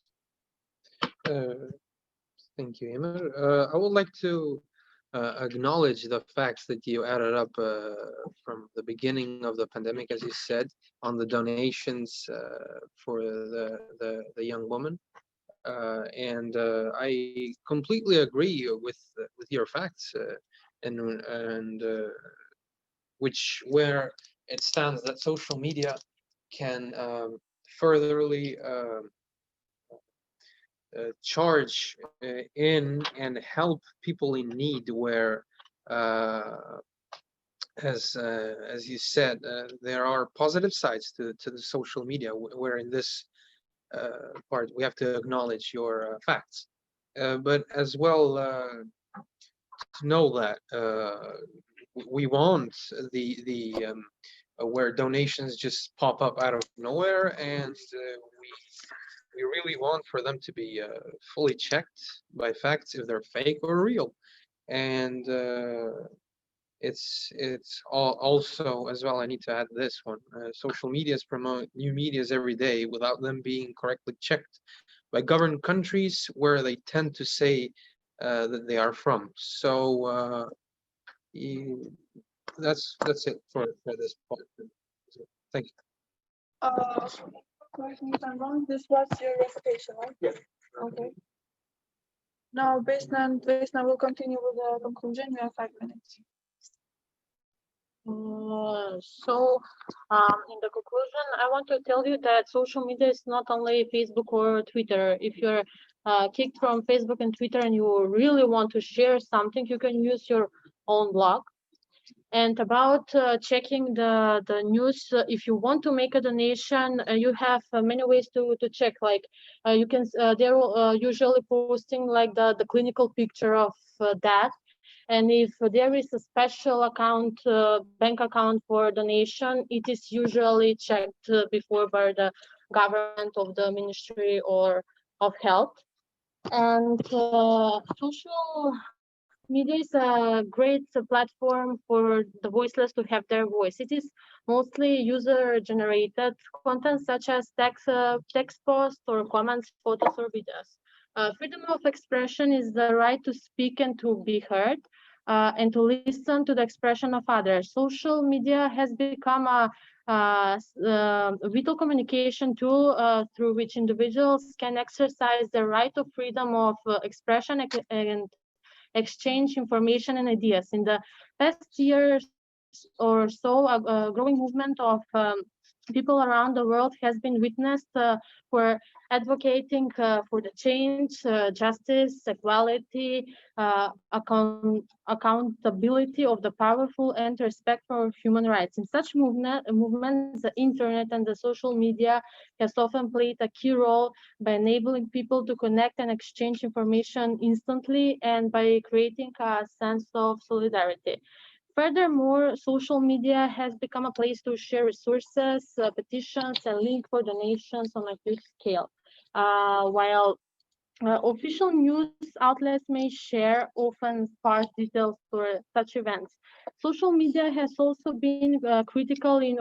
Thank you, Emir. I would like to acknowledge the facts that you added up from the beginning of the pandemic, as you said, on the donations for the young woman. And I completely agree with your facts, and where it stands that social media can furtherly charge in and help people in need, where as you said, there are positive sides to the social media, where in this part we have to acknowledge your facts, but as well to know that we want the where donations just pop up out of nowhere, and we really want for them to be fully checked by facts if they're fake or real. And it's also, as well, I need to add this one, social medias promote new medias every day without them being correctly checked by governed countries where they tend to say that they are from. So that's it for this part. Thank you. Correct me if I'm wrong, this was your recitation, right? Yes. Okay. Now, Vesna will continue with the conclusion. We have 5 minutes. In the conclusion, I want to tell you that social media is not only Facebook or Twitter. If you're kicked from Facebook and Twitter and you really want to share something, you can use your own blog. And about checking the news, if you want to make a donation, you have many ways to check. Like you can, they're usually posting like the clinical picture of that. And if there is a special account, bank account for donation, it is usually checked before by the government of the Ministry or of Health. And social media is a great platform for the voiceless to have their voice. It is mostly user-generated content such as text posts or comments, photos, or videos. Freedom of expression is the right to speak and to be heard, and to listen to the expression of others. Social media has become a vital communication tool through which individuals can exercise the right of freedom of expression and exchange information and ideas. In the past years or so, a growing movement of people around the world has been witnessed for advocating for the change, justice, equality, accountability of the powerful, and respect for human rights. In such movements, the internet and the social media has often played a key role by enabling people to connect and exchange information instantly and by creating a sense of solidarity. Furthermore, social media has become a place to share resources, petitions, and link for donations on a huge scale. While official news outlets may share often sparse details for such events, social media has also been critical in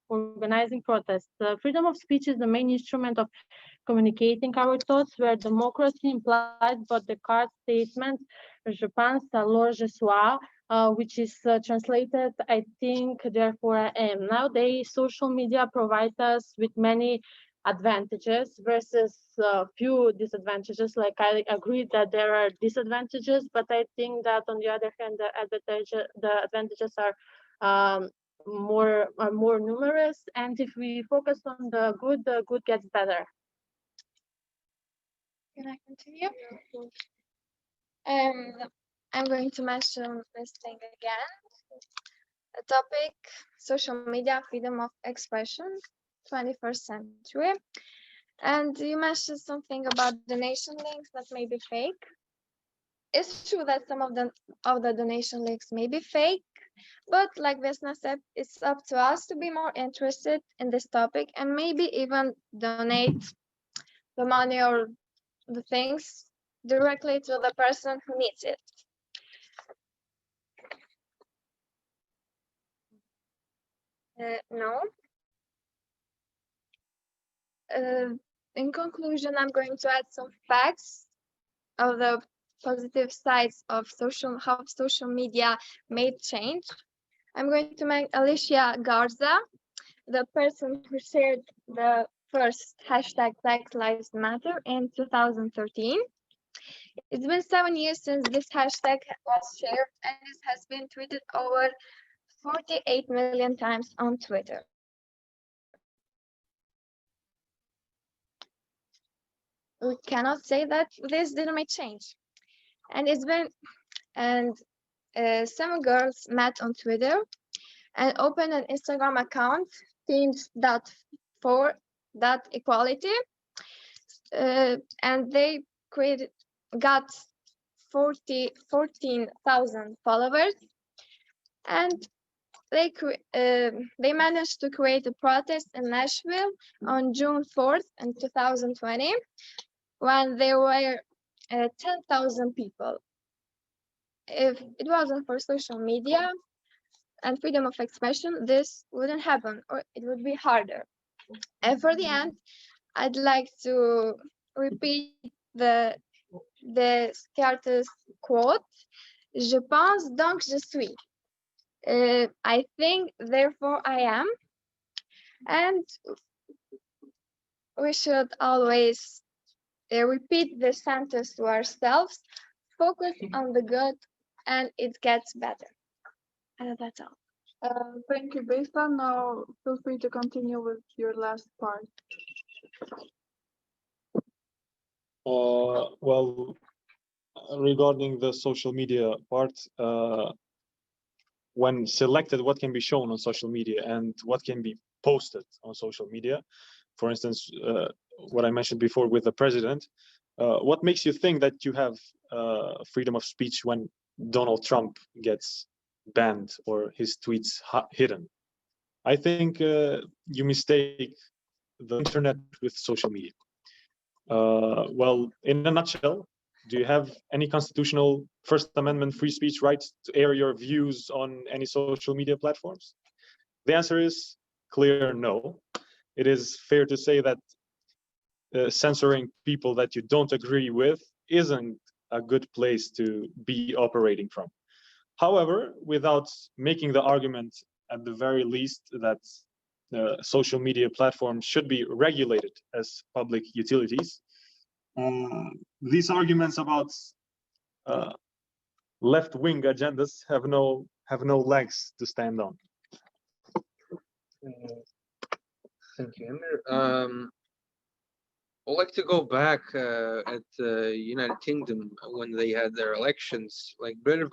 organizing protests. Freedom of speech is the main instrument of communicating our thoughts, where democracy implied by the card statement, je pense, alors je suis, which is translated, I think, therefore I am. Nowadays, social media provides us with many advantages versus few disadvantages. Like, I agree that there are disadvantages, but I think that on the other hand, the advantages are more numerous. And if we focus on the good gets better. Can I continue? I'm going to mention this thing again. A topic: social media, freedom of expression, 21st century. And you mentioned something about donation links that may be fake. It's true that some of the donation links may be fake, but like Vesna said, it's up to us to be more interested in this topic and maybe even donate the money or the things directly to the person who needs it. No. In conclusion, I'm going to add some facts of the positive sides of how social media made change. I'm going to make Alicia Garza, the person who shared the first hashtag Black Lives Matter in 2013. It's been 7 years since this hashtag was shared, and it has been tweeted over 48 million times on Twitter. We cannot say that this didn't make change. And some girls met on Twitter and opened an Instagram account, teens.for.equality, and they got 14,000 followers, and they managed to create a protest in Nashville on June 4th in 2020, when there were 10,000 people. If it wasn't for social media and freedom of expression, this wouldn't happen, or it would be harder. And for the end, I'd like to repeat the Descartes quote: "Je pense donc je suis." I think, therefore I am. And we should always repeat this sentence to ourselves: focus on the good and it gets better. And that's all. Thank you, Besa. Now feel free to continue with your last part. Well, regarding the social media part, when selected what can be shown on social media and what can be posted on social media, for instance, what I mentioned before with the president, what makes you think that you have freedom of speech when Donald Trump gets banned or his tweets hidden? I think you mistake the internet with social media. Well, in a nutshell, do you have any constitutional First Amendment free speech rights to air your views on any social media platforms? The answer is clear no. It is fair to say that censoring people that you don't agree with isn't a good place to be operating from. However, without making the argument at the very least that social media platforms should be regulated as public utilities, these arguments about left-wing agendas have no legs to stand on. Thank you, Emir. I'd like to go back at the United Kingdom when they had their elections. Like British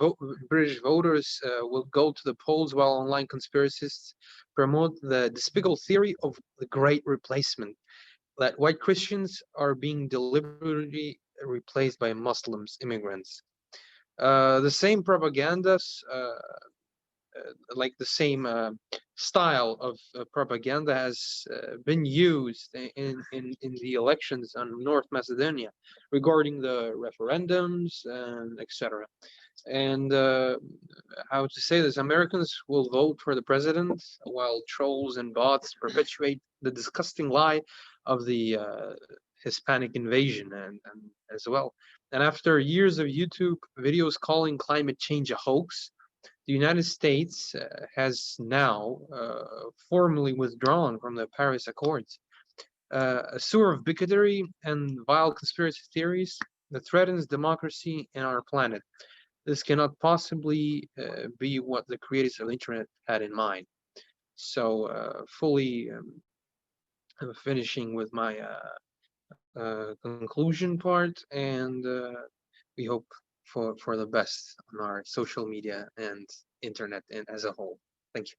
voters will go to the polls while online conspiracists promote the despicable theory of the Great Replacement, that white Christians are being deliberately replaced by Muslims, immigrants. The same propagandas, like the same style of propaganda has been used in the elections on North Macedonia regarding the referendums and etc. And how to say this, Americans will vote for the president while trolls and bots perpetuate the disgusting lie of the Hispanic invasion and as well. And after years of YouTube videos calling climate change a hoax, the United States has now formally withdrawn from the Paris Accords. A sewer of bigotry and vile conspiracy theories that threatens democracy and our planet. This cannot possibly be what the creators of the internet had in mind. So fully finishing with my conclusion part, and we hope for the best on our social media and internet and as a whole. Thank you.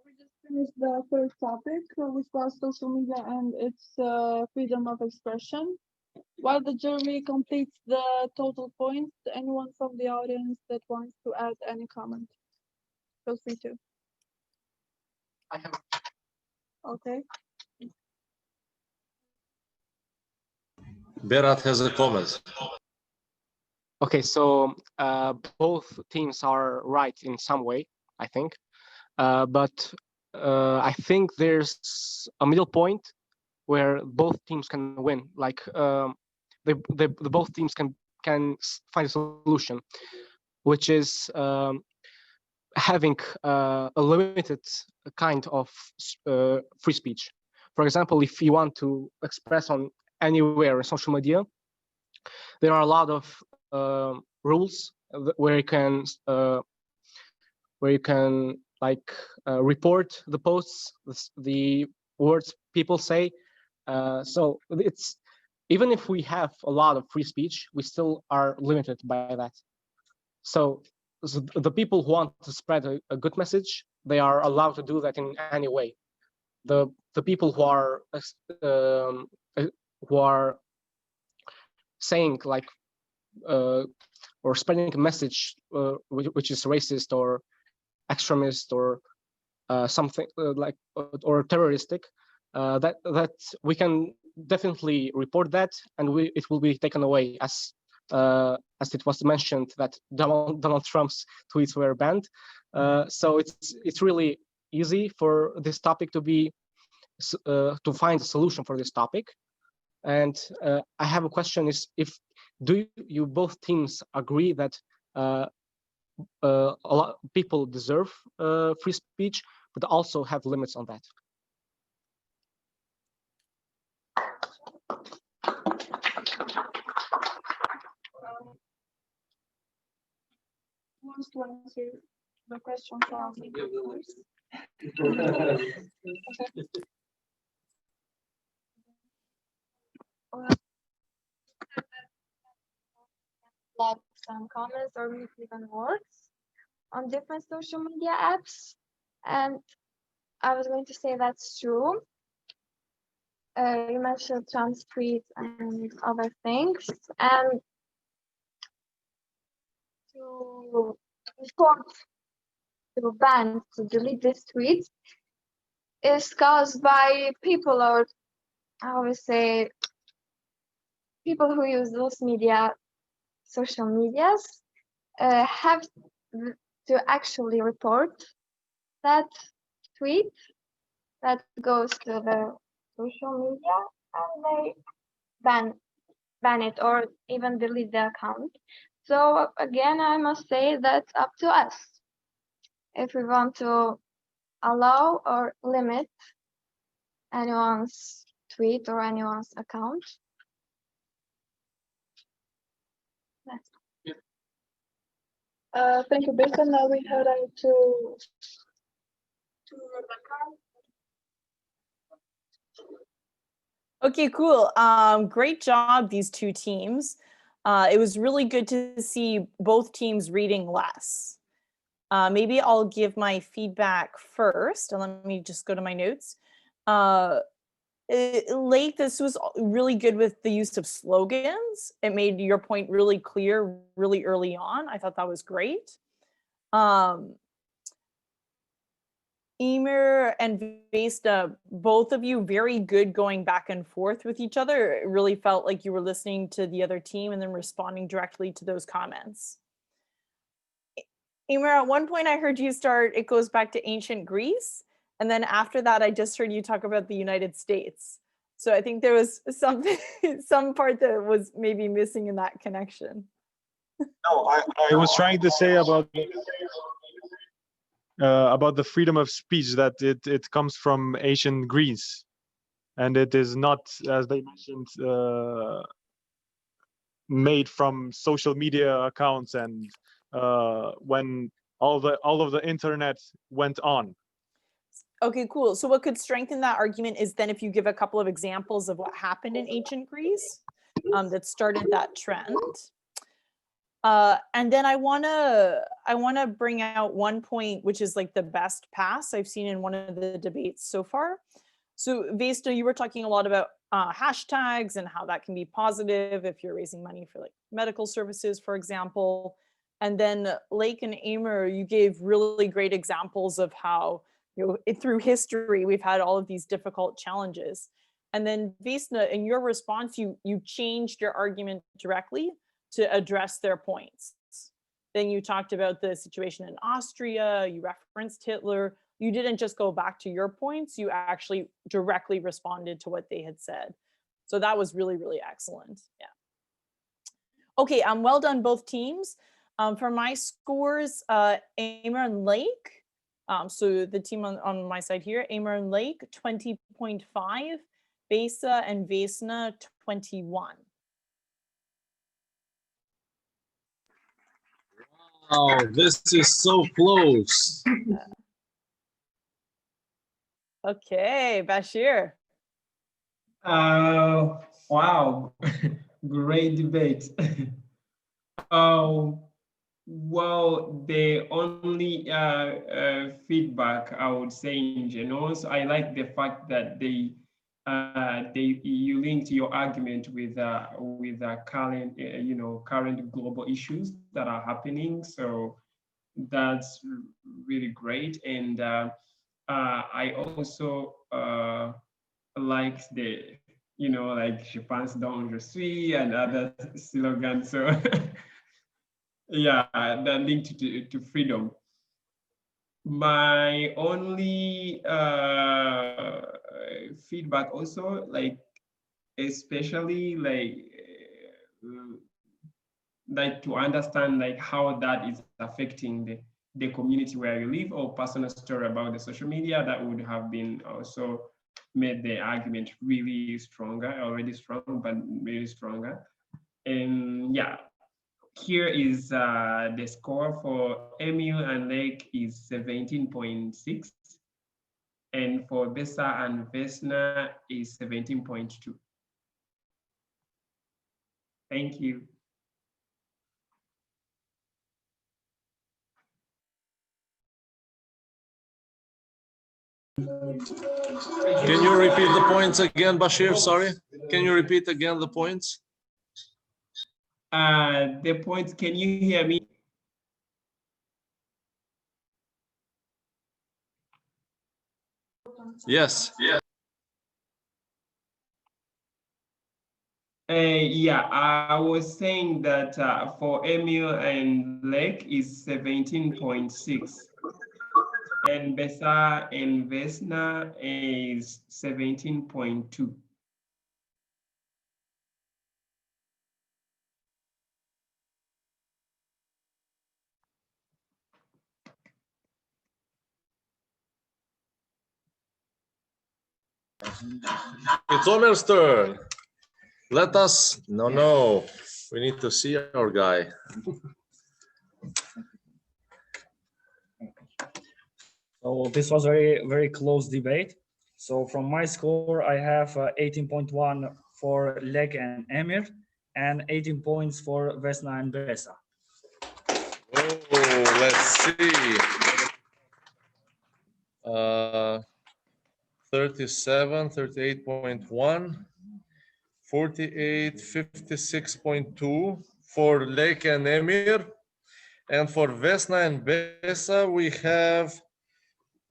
We just finished the third topic, which was social media and its freedom of expression. While the jury completes the total points, anyone from the audience that wants to add any comment, feel free to. I have. Okay. Berat has a comment. Okay, so both teams are right in some way, I think, but I think there's a middle point where both teams can win. Like the both teams can find a solution, which is having a limited kind of free speech. For example, if you want to express on anywhere on social media, there are a lot of rules where you can like report the posts, the words people say. So it's even if we have a lot of free speech, we still are limited by that. So the people who want to spread a good message, they are allowed to do that in any way. The people um, who are saying like or spreading a message which is racist or extremist or something like or terroristic, that we can definitely report that, and it will be taken away as it was mentioned that Donald Trump's tweets were banned. So it's really easy for this topic to be to find a solution for this topic. And I have a question: is if do you both teams agree that a lot of people deserve free speech, but also have limits on that? Who wants to answer the question from me? Like some comments or even words on different social media apps, and I was going to say that's true. You mentioned Trump's tweets and other things, and to report, to ban, to delete these tweets is caused by people, or I would say people who use those social medias, have to actually report that tweet that goes to the social media, and they ban it or even delete the account. So again, I must say that's up to us if we want to allow or limit anyone's tweet or anyone's account. That's Thank you, Becca. Now we head out to Rebecca. Okay, cool. Great job, these two teams. It was really good to see both teams reading less. Maybe I'll give my feedback first, and let me just go to my notes. Late, this was really good with the use of slogans. It made your point really clear really early on. I thought that was great. Emer and Vesta, both of you very good going back and forth with each other. It really felt like you were listening to the other team and then responding directly to those comments. Emer, at one point I heard you start, it goes back to ancient Greece. And then after that, I just heard you talk about the United States. So I think there was something, some part that was maybe missing in that connection. No, I was trying to say about the freedom of speech, that it comes from ancient Greece, and it is not, as they mentioned, made from social media accounts and when all of the internet went on. Okay, cool. So what could strengthen that argument is then if you give a couple of examples of what happened in ancient Greece that started that trend. And then I wanna bring out one point, which is like the best pass I've seen in one of the debates so far. So Vesta, you were talking a lot about hashtags and how that can be positive if you're raising money for like medical services, for example. And then Lake and Emer, you gave really great examples of how, you know, through history, we've had all of these difficult challenges. And then Vesna, in your response, you changed your argument directly to address their points. Then you talked about the situation in Austria, you referenced Hitler. You didn't just go back to your points, you actually directly responded to what they had said. So that was really, really excellent. Yeah. Okay, well done both teams. For my scores, Amer and Lake, so the team on my side here, Amer and Lake, 20.5, Besa and Vesna, 21. Wow, this is so close. Okay, Bashir. Wow, great debate. Well, the only feedback I would say in general, so I like the fact that you linked your argument with current current global issues that are happening. So that's really great, and I also liked the like je pense donc je suis and other slogans. So yeah, that linked to freedom. My only feedback also, like especially like to understand like how that is affecting the community where you live, or personal story about the social media, that would have been also made the argument really stronger, already strong, but really stronger. And yeah, here is the score for Emil and Lake is 17.6. And for Besa and Vesna is 17.2. Thank you. Can you repeat the points again, Bashir? Sorry. Can you repeat again the points? The points, can you hear me? Yes. Yeah. Yeah, I was saying that for Emil and Lake is 17.6. And Besa and Vesna is 17.2. It's Omer's turn. Let us, no, we need to see our guy. So this was very close debate. So from my score, I have 18.1 for Lek and Emir, and 18 points for Vesna and Besa. Oh, let's see. 37, 38.1, 48, 56.2 for Lake and Emir. And for Vesna and Besa, we have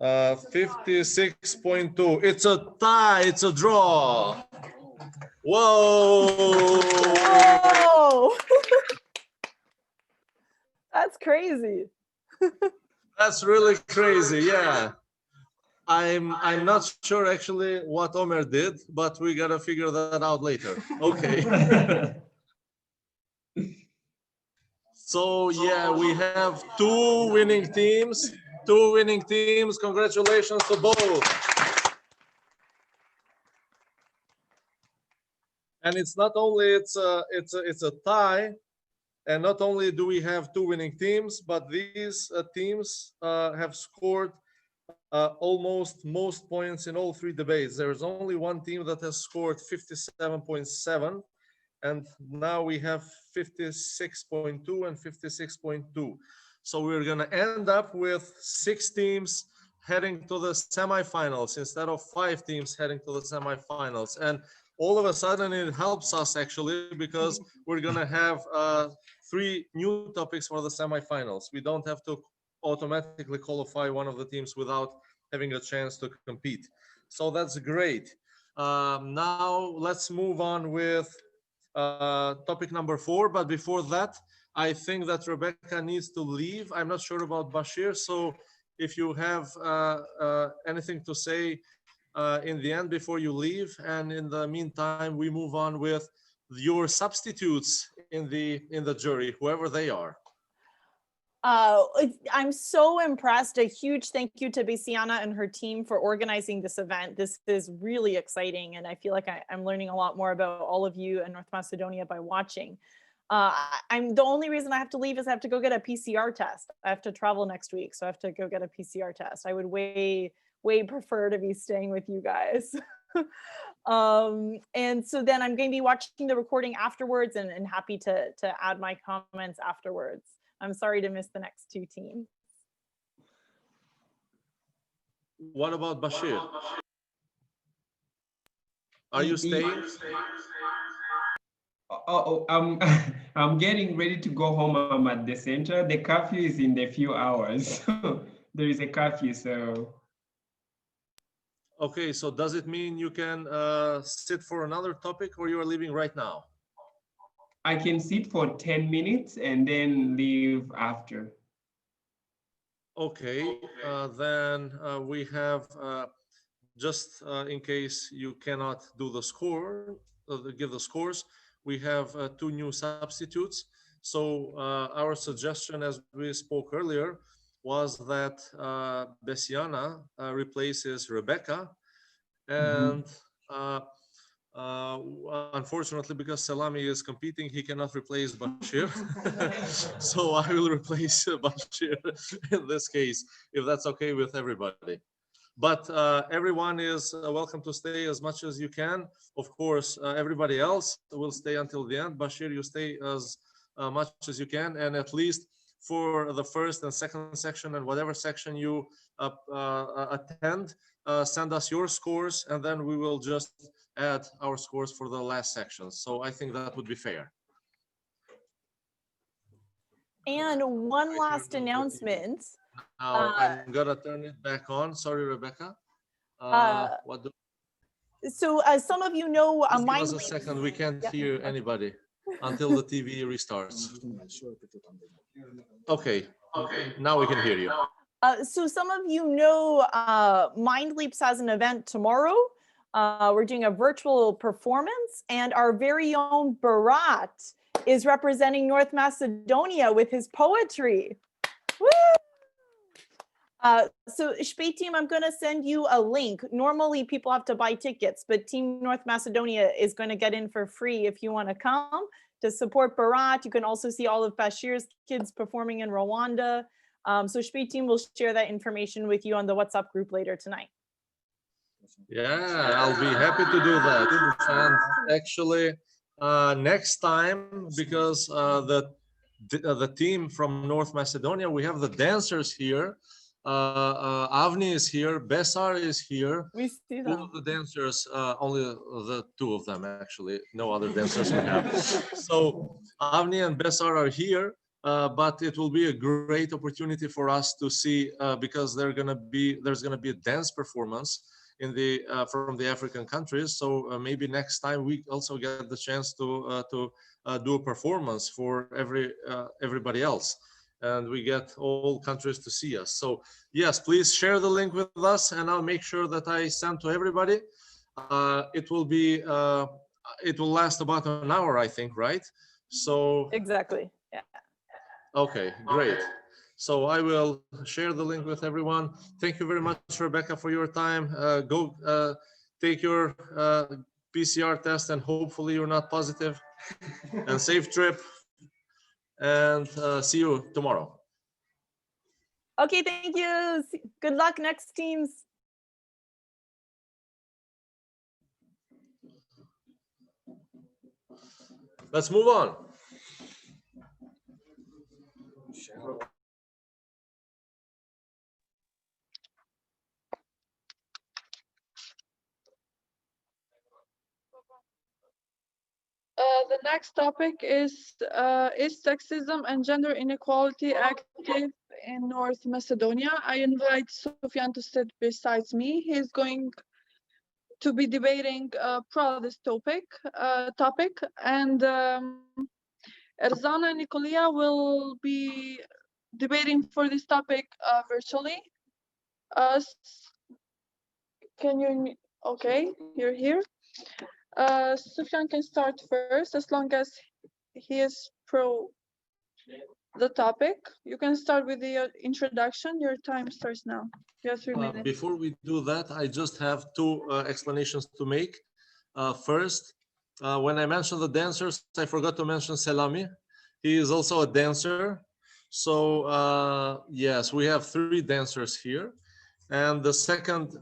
56.2. It's a tie, it's a draw. Whoa! Whoa! That's crazy. That's really crazy, yeah. I'm not sure actually what Omer did, but we gotta figure that out later. Okay. So yeah, we have two winning teams. Congratulations to both. And it's not only it's a tie, and not only do we have two winning teams, but these teams have scored almost most points in all three debates. There is only one team that has scored 57.7, and now we have 56.2 and 56.2. So we're gonna end up with 6 teams heading to the semifinals instead of 5 teams heading to the semifinals. And all of a sudden it helps us actually, because we're gonna have 3 new topics for the semifinals. We don't have to automatically qualify one of the teams without having a chance to compete. So that's great. Now let's move on with topic number 4. But before that, I think that Rebecca needs to leave. I'm not sure about Bashir. So if you have anything to say in the end before you leave, and in the meantime, we move on with your substitutes in the jury, whoever they are. I'm so impressed. A huge thank you to Besiana and her team for organizing this event. This is really exciting, and I feel like I'm learning a lot more about all of you in North Macedonia by watching. I'm the only reason I have to leave is I have to go get a PCR test. I have to travel next week, so I have to go get a PCR test. I would way prefer to be staying with you guys. And so then I'm going to be watching the recording afterwards and happy to add my comments afterwards. I'm sorry to miss the next 2 teams. What about Bashir? Are you staying? Oh, I'm getting ready to go home. I'm at the center. The curfew is in a few hours. There is a curfew, so. Okay, so does it mean you can sit for another topic, or you are leaving right now? I can sit for 10 minutes and then leave after. Okay, then we have, just in case you cannot do the score, give the scores, we have 2 new substitutes. So our suggestion, as we spoke earlier, was that Besiana replaces Rebecca, and unfortunately, because Salami is competing, he cannot replace Bashir. So I will replace Bashir in this case, if that's okay with everybody. But everyone is welcome to stay as much as you can. Of course, everybody else will stay until the end. Bashir, you stay as much as you can, and at least for the first and second section and whatever section you attend, send us your scores, and then we will just add our scores for the last section. So I think that would be fair. And one last announcement. Now I'm gonna turn it back on. Sorry, Rebecca. What do? So as some of you know, Just give us a second. We can't hear anybody until the TV restarts. Okay. Now we can hear you. So some of you know, MINDLEAPS has an event tomorrow. We're doing a virtual performance, and our very own Barat is representing North Macedonia with his poetry. Woo! So Shpay team, I'm going to send you a link. Normally people have to buy tickets, but Team North Macedonia is going to get in for free if you want to come to support Barat. You can also see all of Bashir's kids performing in Rwanda. So Shpay team will share that information with you on the WhatsApp group later tonight. Yeah, I'll be happy to do that. And actually, next time, because the team from North Macedonia, we have the dancers here. Avni is here, Besar is here. We see them. All of the dancers, only the 2 of them actually, no other dancers we have. So Avni and Besar are here, but it will be a great opportunity for us to see, because there's gonna be a dance performance in the from the African countries. So maybe next time we also get the chance to do a performance for everybody else, and we get all countries to see us. So yes, please share the link with us, and I'll make sure that I send to everybody. It will last about an hour, I think, right? So exactly. Yeah. Okay, great. So I will share the link with everyone. Thank you very much, Rebecca, for your time. Go take your PCR test, and hopefully you're not positive. And safe trip. And see you tomorrow. Okay, thank you. Good luck next teams. Let's move on. The next topic is sexism and gender inequality active in North Macedonia. I invite Sufyan to sit beside me. He's going to be debating pro this topic, and Erzana and Nicolia will be debating for this topic virtually. Can you hear me? Okay, you're here. Sufyan can start first as long as he is pro the topic. You can start with the introduction. Your time starts now. You have 3 minutes. Before we do that, I just have two explanations to make. First, when I mentioned the dancers, I forgot to mention Selami. He is also a dancer. So yes, we have 3 dancers here. And the second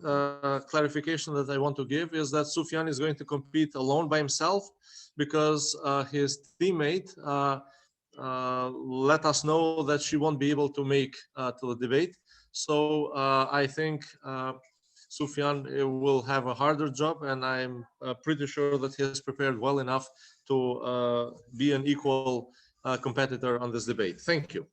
clarification that I want to give is that Sufyan is going to compete alone by himself because his teammate let us know that she won't be able to make to the debate. So I think Sufyan will have a harder job, and I'm pretty sure that he has prepared well enough to be an equal competitor on this debate. Thank you.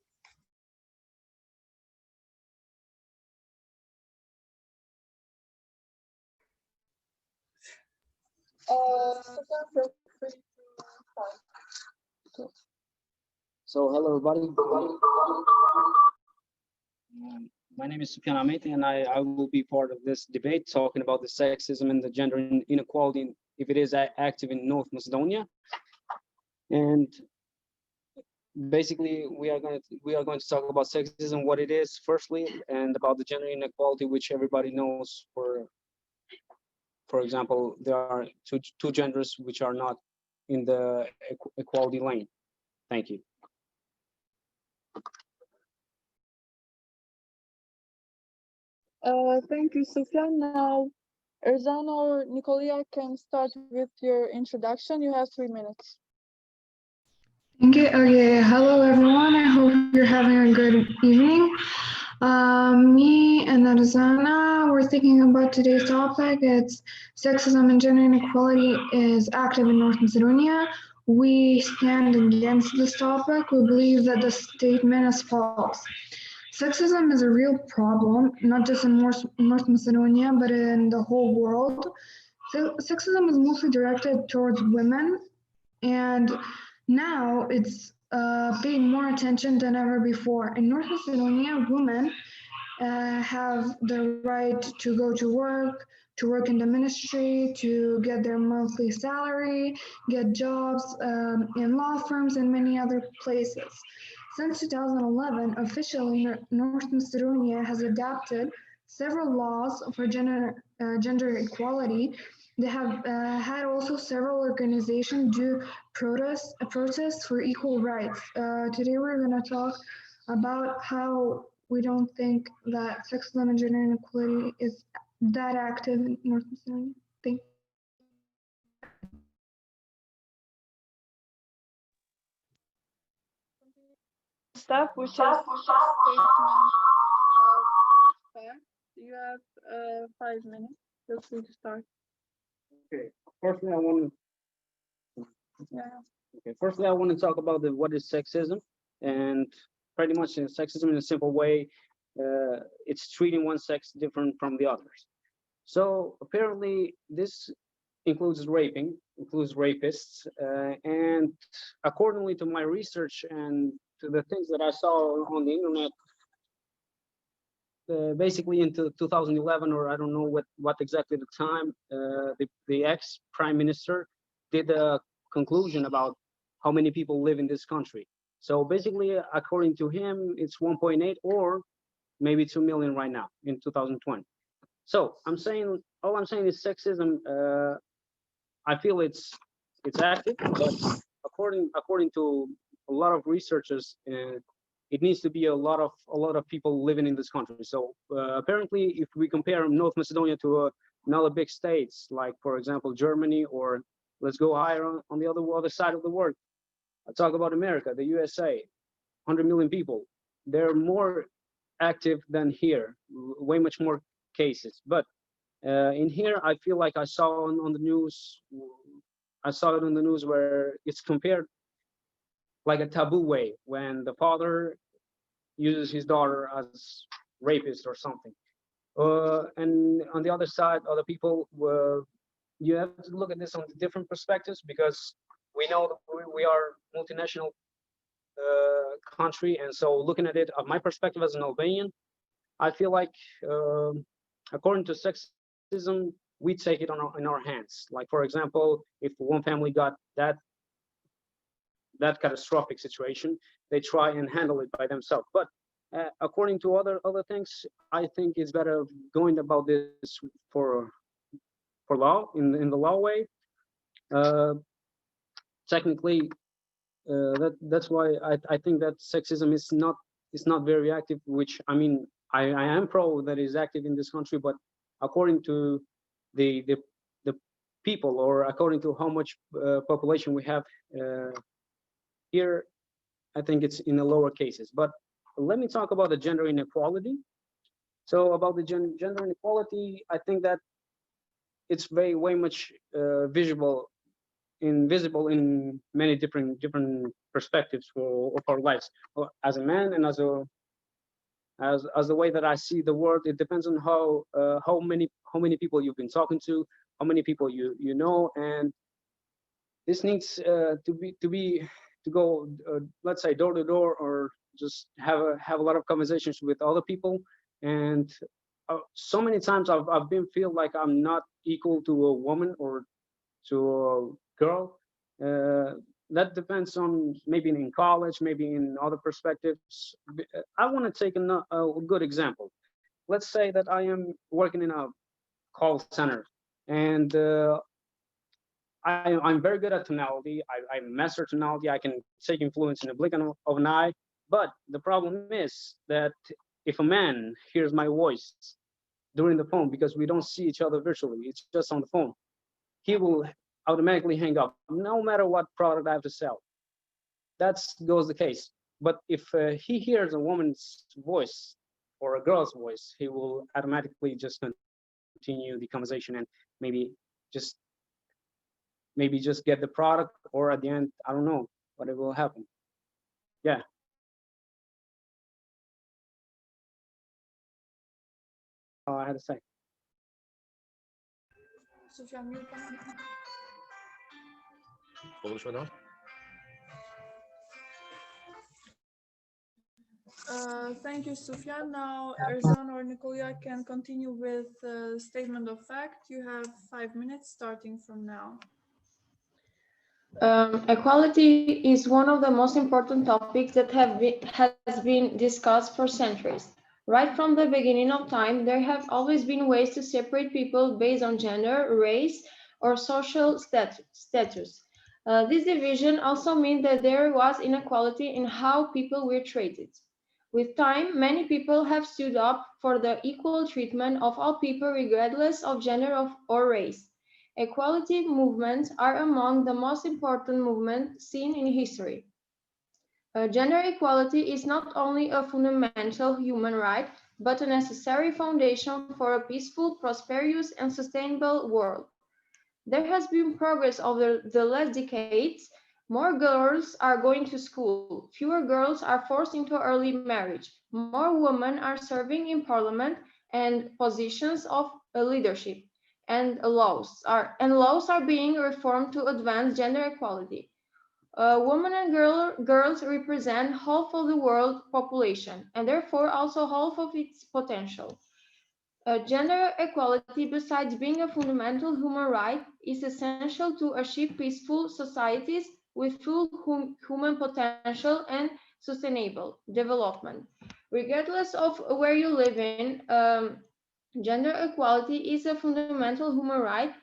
So hello everybody. My name is Sufyan Amit, and I will be part of this debate talking about the sexism and the gender inequality, if it is active in North Macedonia. And basically, we are going to talk about sexism, what it is, firstly, and about the gender inequality, which everybody knows. For example, there are two genders which are not in the equality lane. Thank you. Thank you, Sufyan. Now, Erzana or Nicolia can start with your introduction. You have 3 minutes. Okay, hello everyone. I hope you're having a good evening. Me and Arzana, we're thinking about today's topic. It's sexism and gender inequality is active in North Macedonia. We stand against this topic. We believe that the statement is false. Sexism is a real problem, not just in North Macedonia, but in the whole world. Sexism is mostly directed towards women, and now it's paying more attention than ever before. In North Macedonia, women have the right to go to work in the ministry, to get their monthly salary, get jobs in law firms and many other places. Since 2011, officially, North Macedonia has adopted several laws for gender equality. They have had also several organizations do protests for equal rights. Today we're going to talk about how we don't think that sexism and gender inequality is that active in North Macedonia. Thank you. Stuff which is statement of fact. You have 5 minutes. Feel free to start. Okay. Firstly, I want to talk about what is sexism, and pretty much sexism in a simple way. It's treating one sex different from the others. So apparently, this includes raping, includes rapists, and accordingly to my research and to the things that I saw on the internet, basically into 2011, or I don't know what exactly the time, the ex-prime minister did a conclusion about how many people live in this country. So basically, according to him, it's 1.8 or maybe 2 million right now in 2020. So all I'm saying is sexism. I feel it's active, but according to a lot of researchers, it needs to be a lot of people living in this country. So apparently, if we compare North Macedonia to another big states, like for example Germany, or let's go higher on the other side of the world. I talk about America, the USA, 100 million people. They're more active than here, way much more cases. But in here, I feel like I saw on the news. I saw it on the news where it's compared like a taboo way when the father uses his daughter as rapist or something. And on the other side, other people you have to look at this on different perspectives, because we know that we are multinational country, and so looking at it, my perspective as an Albanian, I feel like, according to sexism, we take it in our hands. Like, for example, if one family got that catastrophic situation, they try and handle it by themselves. But according to other things, I think it's better going about this for law, in the law way. Technically, that's why I think that sexism is not very active. Which, I mean, I am pro that is active in this country, but according to the people, or according to how much population we have here, I think it's in the lower cases. But let me talk about the gender inequality. So about the gender inequality, I think that it's way much invisible in many different perspectives of our lives. As a man, and as the way that I see the world, it depends on how many people you've been talking to, how many people you know, and this needs to go, let's say, door to door, or just have a lot of conversations with other people. And so many times I've been feel like I'm not equal to a woman or to a girl. That depends on maybe in college, maybe in other perspectives. I want to take a good example. Let's say that I am working in a call center, and I'm very good at tonality. I master tonality. I can take influence in a blink of an eye. But the problem is that if a man hears my voice during the phone, because we don't see each other virtually, it's just on the phone, he will automatically hang up, no matter what product I have to sell. That goes the case. But if he hears a woman's voice or a girl's voice, he will automatically just continue the conversation, and maybe just get the product, or at the end, I don't know what it will happen. Yeah. I had to say. Thank you, Sufyan. Now, Erzan or Nicolia can continue with statement of fact. You have 5 minutes starting from now. Equality is one of the most important topics that has been discussed for centuries. Right from the beginning of time, there have always been ways to separate people based on gender, race, or social status. This division also meant that there was inequality in how people were treated. With time, many people have stood up for the equal treatment of all people regardless of gender or race. Equality movements are among the most important movements seen in history. Gender equality is not only a fundamental human right, but a necessary foundation for a peaceful, prosperous, and sustainable world. There has been progress over the last decades. More girls are going to school, fewer girls are forced into early marriage, more women are serving in parliament and positions of leadership, and laws are being reformed to advance gender equality. Women and girls represent half of the world population, and therefore also half of its potential. Gender equality, besides being a fundamental human right, is essential to achieve peaceful societies with full human potential and sustainable development. Regardless of where you live in, gender equality is a fundamental human right.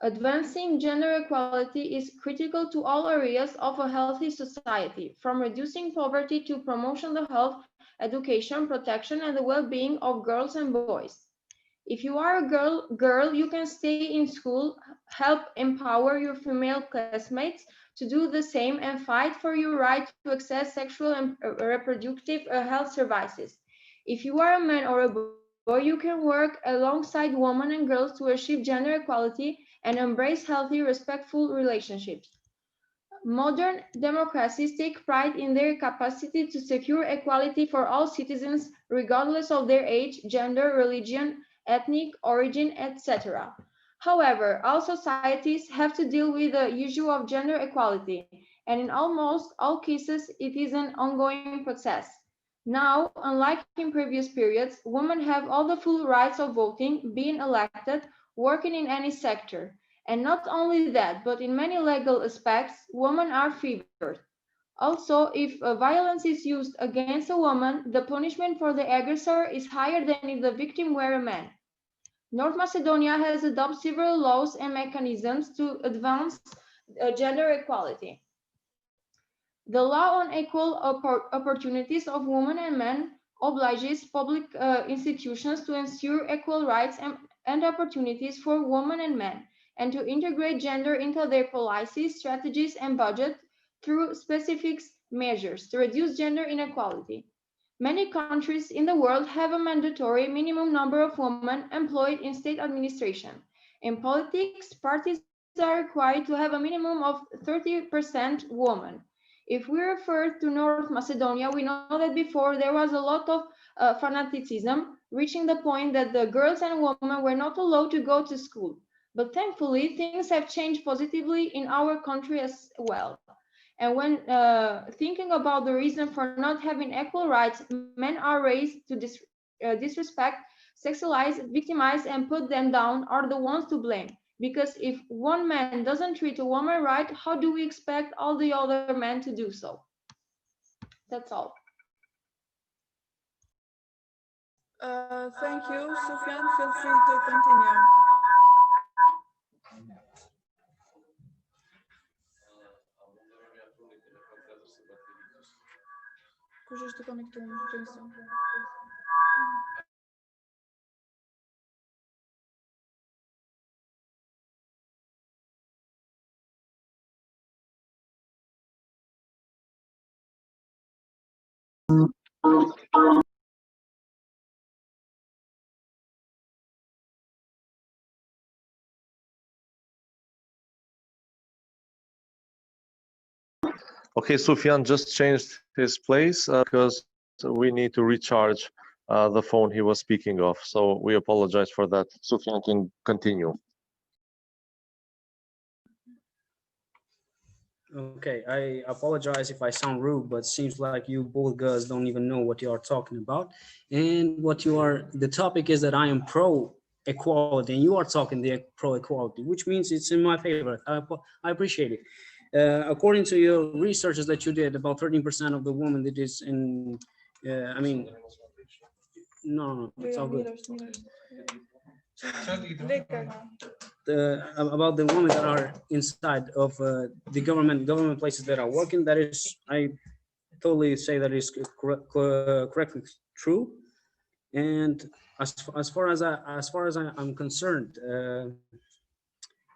Advancing gender equality is critical to all areas of a healthy society, from reducing poverty to promotion of health, education, protection, and the well-being of girls and boys. If you are a girl, you can stay in school, help empower your female classmates to do the same, and fight for your right to access sexual and reproductive health services. If you are a man or a boy, you can work alongside women and girls to achieve gender equality and embrace healthy, respectful relationships. Modern democracies take pride in their capacity to secure equality for all citizens, regardless of their age, gender, religion, ethnic origin, etc. However, all societies have to deal with the issue of gender equality, and in almost all cases, it is an ongoing process. Now, unlike in previous periods, women have all the full rights of voting, being elected, working in any sector. And not only that, but in many legal aspects, women are favored. Also, if violence is used against a woman, the punishment for the aggressor is higher than if the victim were a man. North Macedonia has adopted several laws and mechanisms to advance gender equality. The law on equal opportunities of women and men obliges public institutions to ensure equal rights and opportunities for women and men, and to integrate gender into their policies, strategies, and budget through specific measures to reduce gender inequality. Many countries in the world have a mandatory minimum number of women employed in state administration. In politics, parties are required to have a minimum of 30% women. If we refer to North Macedonia, we know that before there was a lot of fanaticism, reaching the point that the girls and women were not allowed to go to school. But thankfully, things have changed positively in our country as well. And when thinking about the reason for not having equal rights, men are raised to disrespect, sexualize, victimize, and put them down are the ones to blame. Because if one man doesn't treat a woman right, how do we expect all the other men to do so? That's all. Thank you, Sufyan. Feel free to continue. Corrige de conectou atenção. Okay, Sufyan just changed his place because we need to recharge the phone he was speaking of. So we apologize for that. Sufyan can continue. Okay, I apologize if I sound rude, but seems like you both girls don't even know what you are talking about. And what you are, the topic is that I am pro equality and you are talking the pro equality, which means it's in my favor. I appreciate it. According to your researches that you did, about 13% of the women that is in, I mean, no, it's all good. About the women that are inside of the government places that are working, that is, I totally say that is correctly true. And as far as I'm concerned,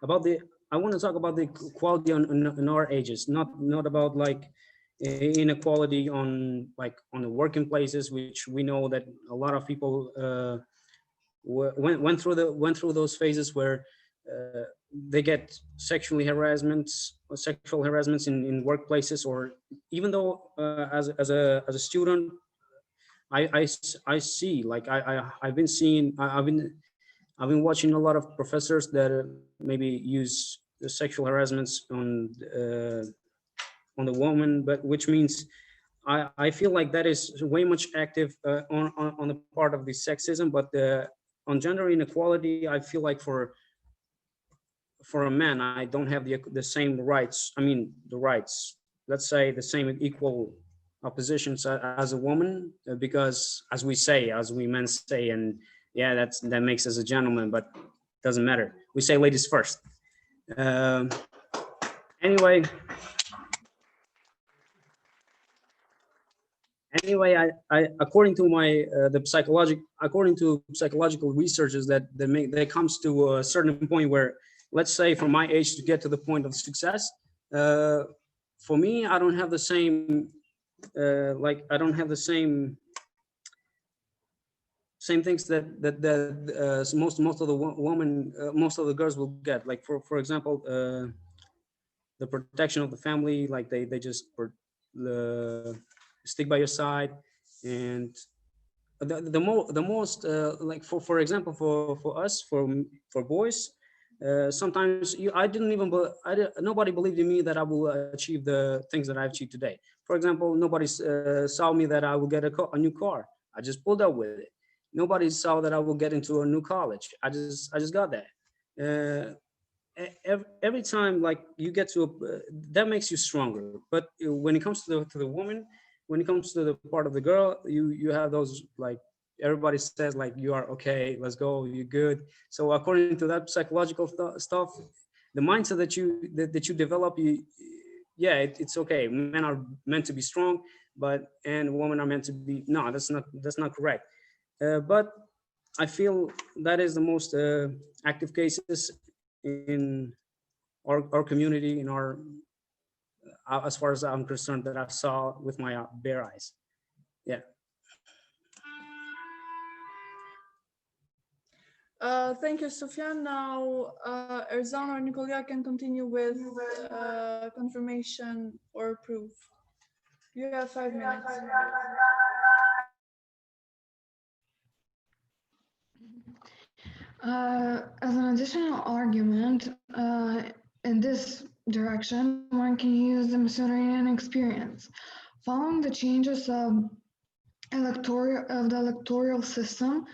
about the, I want to talk about the equality in our ages, not about like inequality on like on the working places, which we know that a lot of people went through those phases where they get sexual harassments in workplaces, or even though as a student, I see, like I've been seeing, I've been watching a lot of professors that maybe use the sexual harassments on the woman, but which means I feel like that is way much active on the part of the sexism, but on gender inequality, I feel like for a man, I don't have the same rights. I mean, the rights, let's say the same equal oppositions as a woman, because as we men say, and yeah, that makes us a gentleman, but doesn't matter. We say ladies first. Anyway, I according to my according to psychological researches that comes to a certain point where, let's say from my age to get to the point of success, for me, I don't have the same like I don't have the same things that most of the women, most of the girls will get. Like for example, the protection of the family, like they just stick by your side, and the most like for example for us for boys, Sometimes I didn't even, nobody believed in me that I will achieve the things that I achieved today. For example, nobody saw me that I will get a new car. I just pulled up with it. Nobody saw that I will get into a new college. I just got that. Every time, like, you get to that makes you stronger. But when it comes to the woman, when it comes to the part of the girl, you have those, like, everybody says like, you are okay, let's go, you're good. So according to that psychological stuff, the mindset that you develop, yeah, it's okay. Men are meant to be strong, but and women are meant to be, no, that's not correct. But I feel that is the most active cases in our community, in our as far as I'm concerned, that I saw with my bare eyes. Yeah. Thank you, Sufyan. Now, Erzan or Nicolia can continue with confirmation or proof. You have 5 minutes. As an additional argument, in this direction, one can use the Macedonian experience. Following the changes of the electoral system,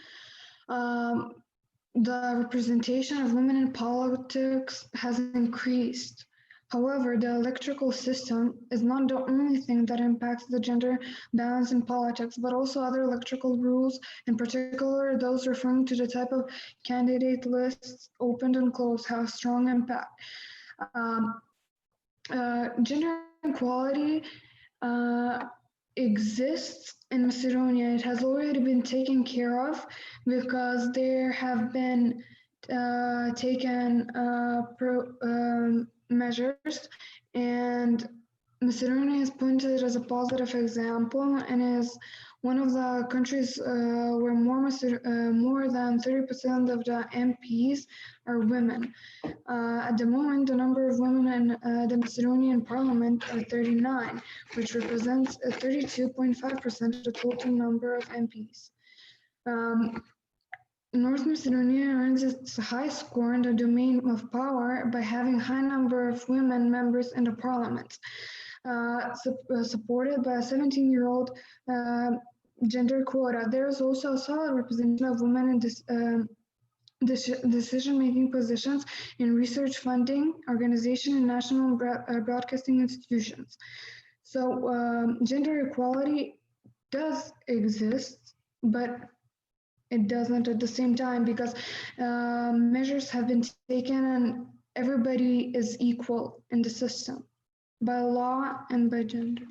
the representation of women in politics has increased. However, the electoral system is not the only thing that impacts the gender balance in politics, but also other electoral rules, in particular those referring to the type of candidate lists opened and closed, have strong impact. Gender equality exists in Macedonia. It has already been taken care of because there have been taken measures, and Macedonia is pointed as a positive example and is one of the countries where more than 30% of the MPs are women. At the moment, the number of women in the Macedonian parliament are 39, which represents 32.5% of the total number of MPs. North Macedonia earns its high score in the domain of power by having a high number of women members in the parliament, supported by a 17-year-old gender quota. There is also a solid representation of women in this decision-making positions in research funding, organization, and national broadcasting institutions. So gender equality does exist, but it doesn't at the same time, because measures have been taken and everybody is equal in the system by law and by gender.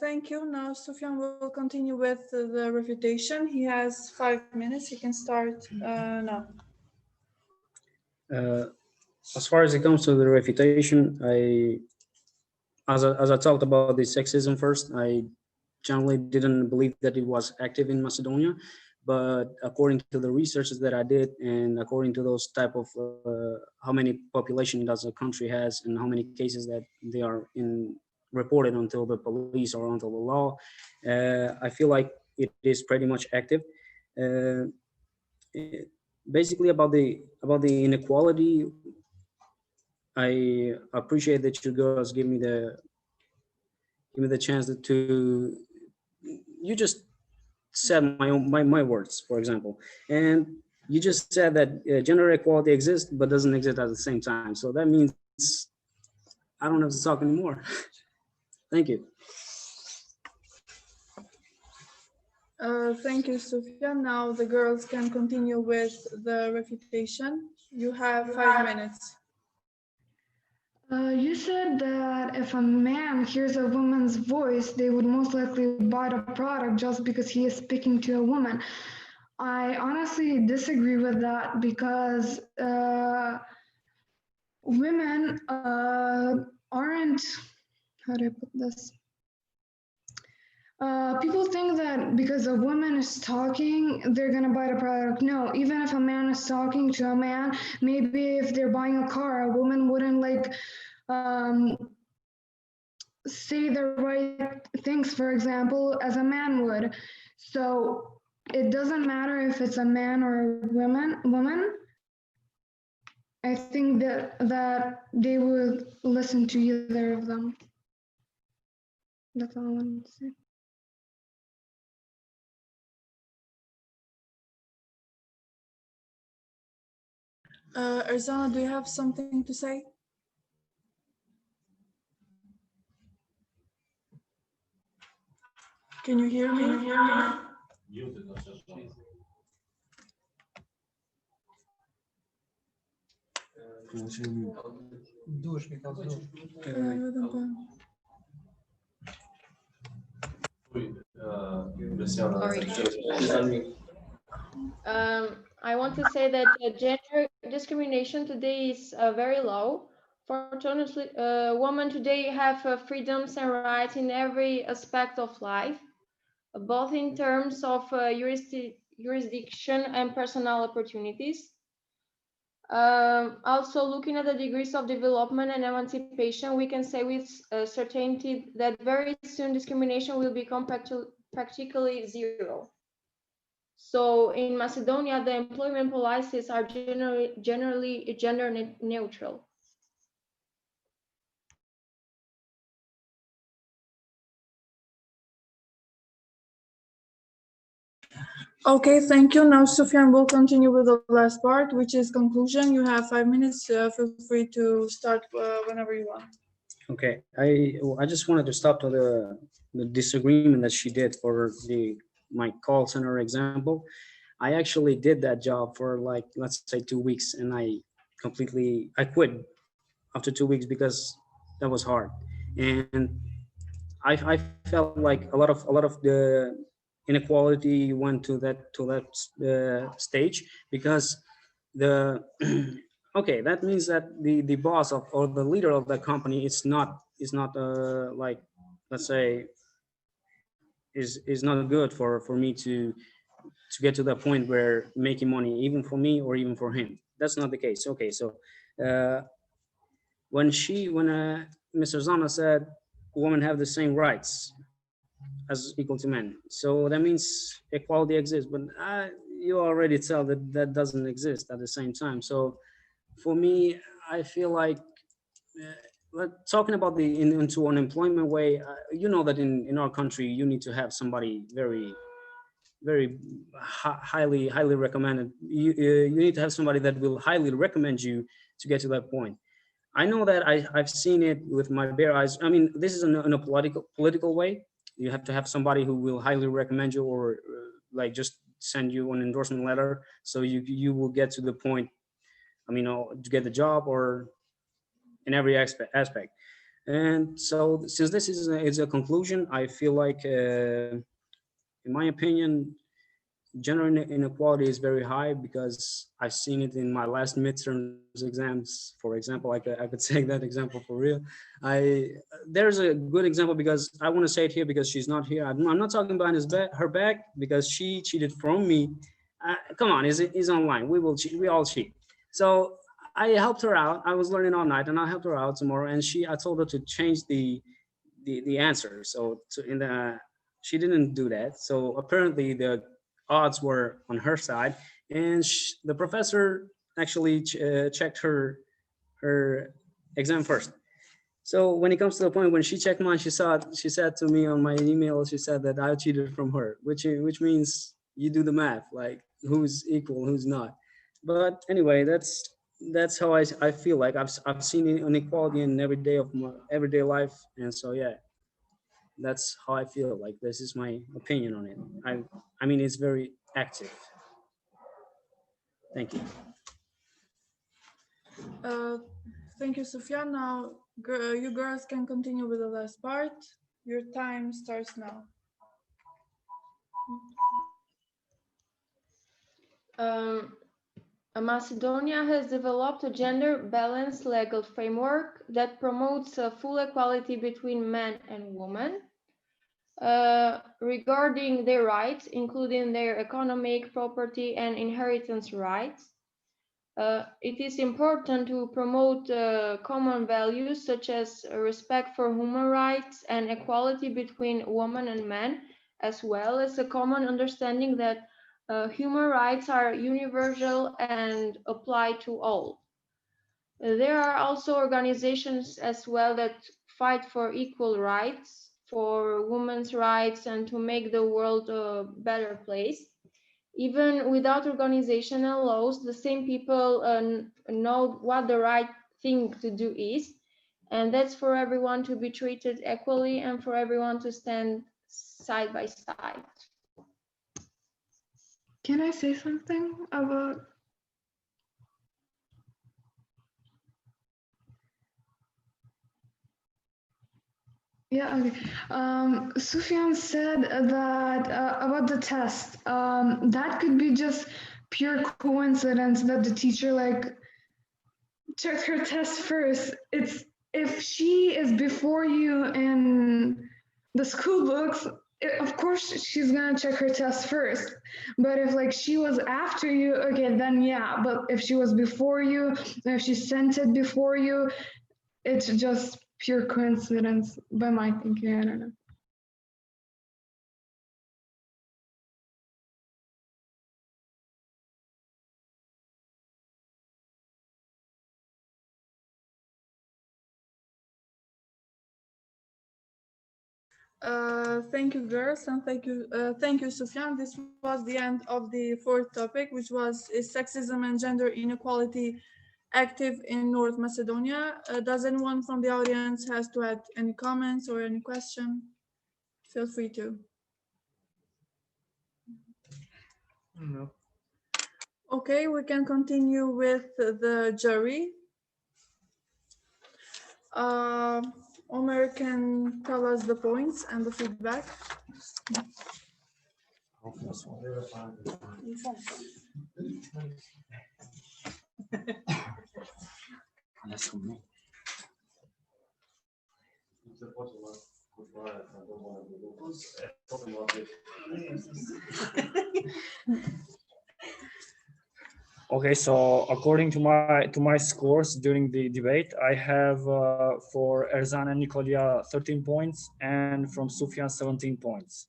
Thank you. Now, Sufyan will continue with the refutation. He has 5 minutes. He can start now. As far as it comes to the refutation, as I talked about the sexism first, I generally didn't believe that it was active in Macedonia, but according to the researches that I did, and according to those type of how many population does a country has, and how many cases that they are reported until the police or until the law, I feel like it is pretty much active. Basically, about the inequality, I appreciate that you girls give me the chance to you just said my words, for example, and you just said that gender equality exists but doesn't exist at the same time. So that means I don't have to talk anymore. Thank you. Thank you, Sufyan. Now the girls can continue with the refutation. You have 5 minutes. You said that if a man hears a woman's voice, they would most likely buy the product just because he is speaking to a woman. I honestly disagree with that, because women aren't, how do I put this? People think that because a woman is talking, they're gonna buy the product. No, even if a man is talking to a man, maybe if they're buying a car, a woman wouldn't like say the right things, for example, as a man would. So it doesn't matter if it's a man or a woman. I think that they would listen to either of them. That's all I wanted to say. Erzana, do you have something to say? Can you hear me? I want to say that gender discrimination today is very low. Fortunately, women today have freedoms and rights in every aspect of life, both in terms of jurisdiction and personal opportunities. Also, looking at the degrees of development and emancipation, we can say with certainty that very soon discrimination will become practically zero. So in Macedonia, the employment policies are generally gender neutral. Okay, thank you. Now, Sufyan will continue with the last part, which is conclusion. You have 5 minutes. Feel free to start whenever you want. Okay, I just wanted to stop to the disagreement that she did for my call center example. I actually did that job for like, let's say 2 weeks, and I quit after 2 weeks because that was hard. And I felt like a lot of the inequality went to that stage because the okay, that means that the boss of or the leader of the company is not like, let's say, is not good for me to get to that point where making money even for me or even for him. That's not the case. Okay, so uh, when Mr. Zana said women have the same rights as equal to men, so that means equality exists, but you already tell that that doesn't exist at the same time. So for me, I feel like talking about into an employment way, you know that in our country you need to have somebody very highly recommended. You need to have somebody that will highly recommend you to get to that point. I know that I've seen it with my bare eyes. I mean, this is in a political way. You have to have somebody who will highly recommend you, or like just send you an endorsement letter, so you will get to the point. I mean, to get the job or in every aspect. And so, since this is a conclusion, I feel like, in my opinion, gender inequality is very high because I've seen it in my last midterms exams. For example, I could take that example for real. There's a good example because I want to say it here because she's not here. I'm not talking behind her back because she cheated from me. Come on, is online. We will cheat. We all cheat. So I helped her out. I was learning all night, and I helped her out tomorrow. And I told her to change the answer. So she didn't do that. So apparently the odds were on her side, and the professor actually checked her exam first. So when it comes to the point when she checked mine, she said to me on my email, she said that I cheated from her, which means you do the math, like who's equal, who's not. But anyway, that's how I feel like I've seen inequality in every day of my everyday life, and so yeah, that's how I feel. Like this is my opinion on it. I mean, it's very active. Thank you. Thank you, Sufyan. Now, you girls can continue with the last part. Your time starts now. Macedonia has developed a gender-balanced legal framework that promotes full equality between men and women. regarding their rights, including their economic, property, and inheritance rights. It is important to promote common values such as respect for human rights and equality between women and men, as well as a common understanding that human rights are universal and apply to all. There are also organizations as well that fight for equal rights, for women's rights, and to make the world a better place. Even without organizational laws, the same people know what the right thing to do is, and that's for everyone to be treated equally and for everyone to stand side by side. Can I say something about? Yeah, okay. Sufyan said that about the test, that could be just pure coincidence that the teacher like checked her test first. It's if she is before you in the school books, of course she's gonna check her test first. But if like she was after you, okay, then yeah. But if she was before you, if she sent it before you, it's just pure coincidence by my thinking. I don't know. Thank you, girls, and thank you, Sufyan. This was the end of the fourth topic, which was is sexism and gender inequality active in North Macedonia. Does anyone from the audience has to add any comments or any question? Feel free to. No. Okay, we can continue with the jury. Omer can tell us the points and the feedback. Okay, so according to my scores during the debate, I have for Erzan and Nicolia 13 points and from Sufyan 17 points.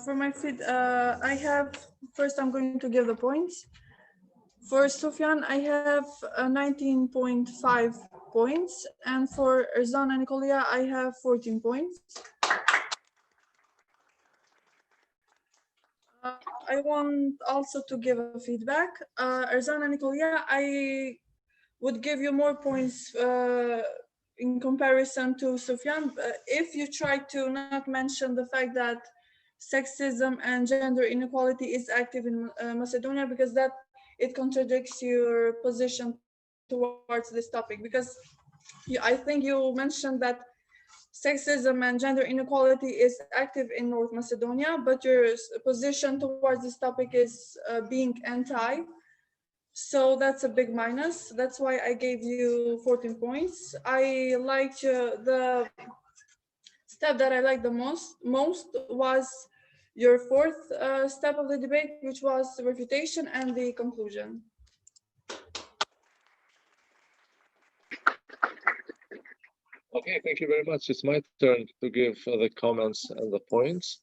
For my feed, I have first. I'm going to give the points. For Sufyan, I have 19.5 points, and for Erzan and Nicolia, I have 14 points. I want also to give a feedback. Erzan and Nicolia, I would give you more points in comparison to Sufyan if you try to not mention the fact that sexism and gender inequality is active in Macedonia, because that it contradicts your position towards this topic, because I think you mentioned that sexism and gender inequality is active in North Macedonia, but your position towards this topic is being anti. So that's a big minus. That's why I gave you 14 points. I liked the step that I liked the most was your fourth step of the debate, which was the refutation and the conclusion. Okay, thank you very much. It's my turn to give the comments and the points.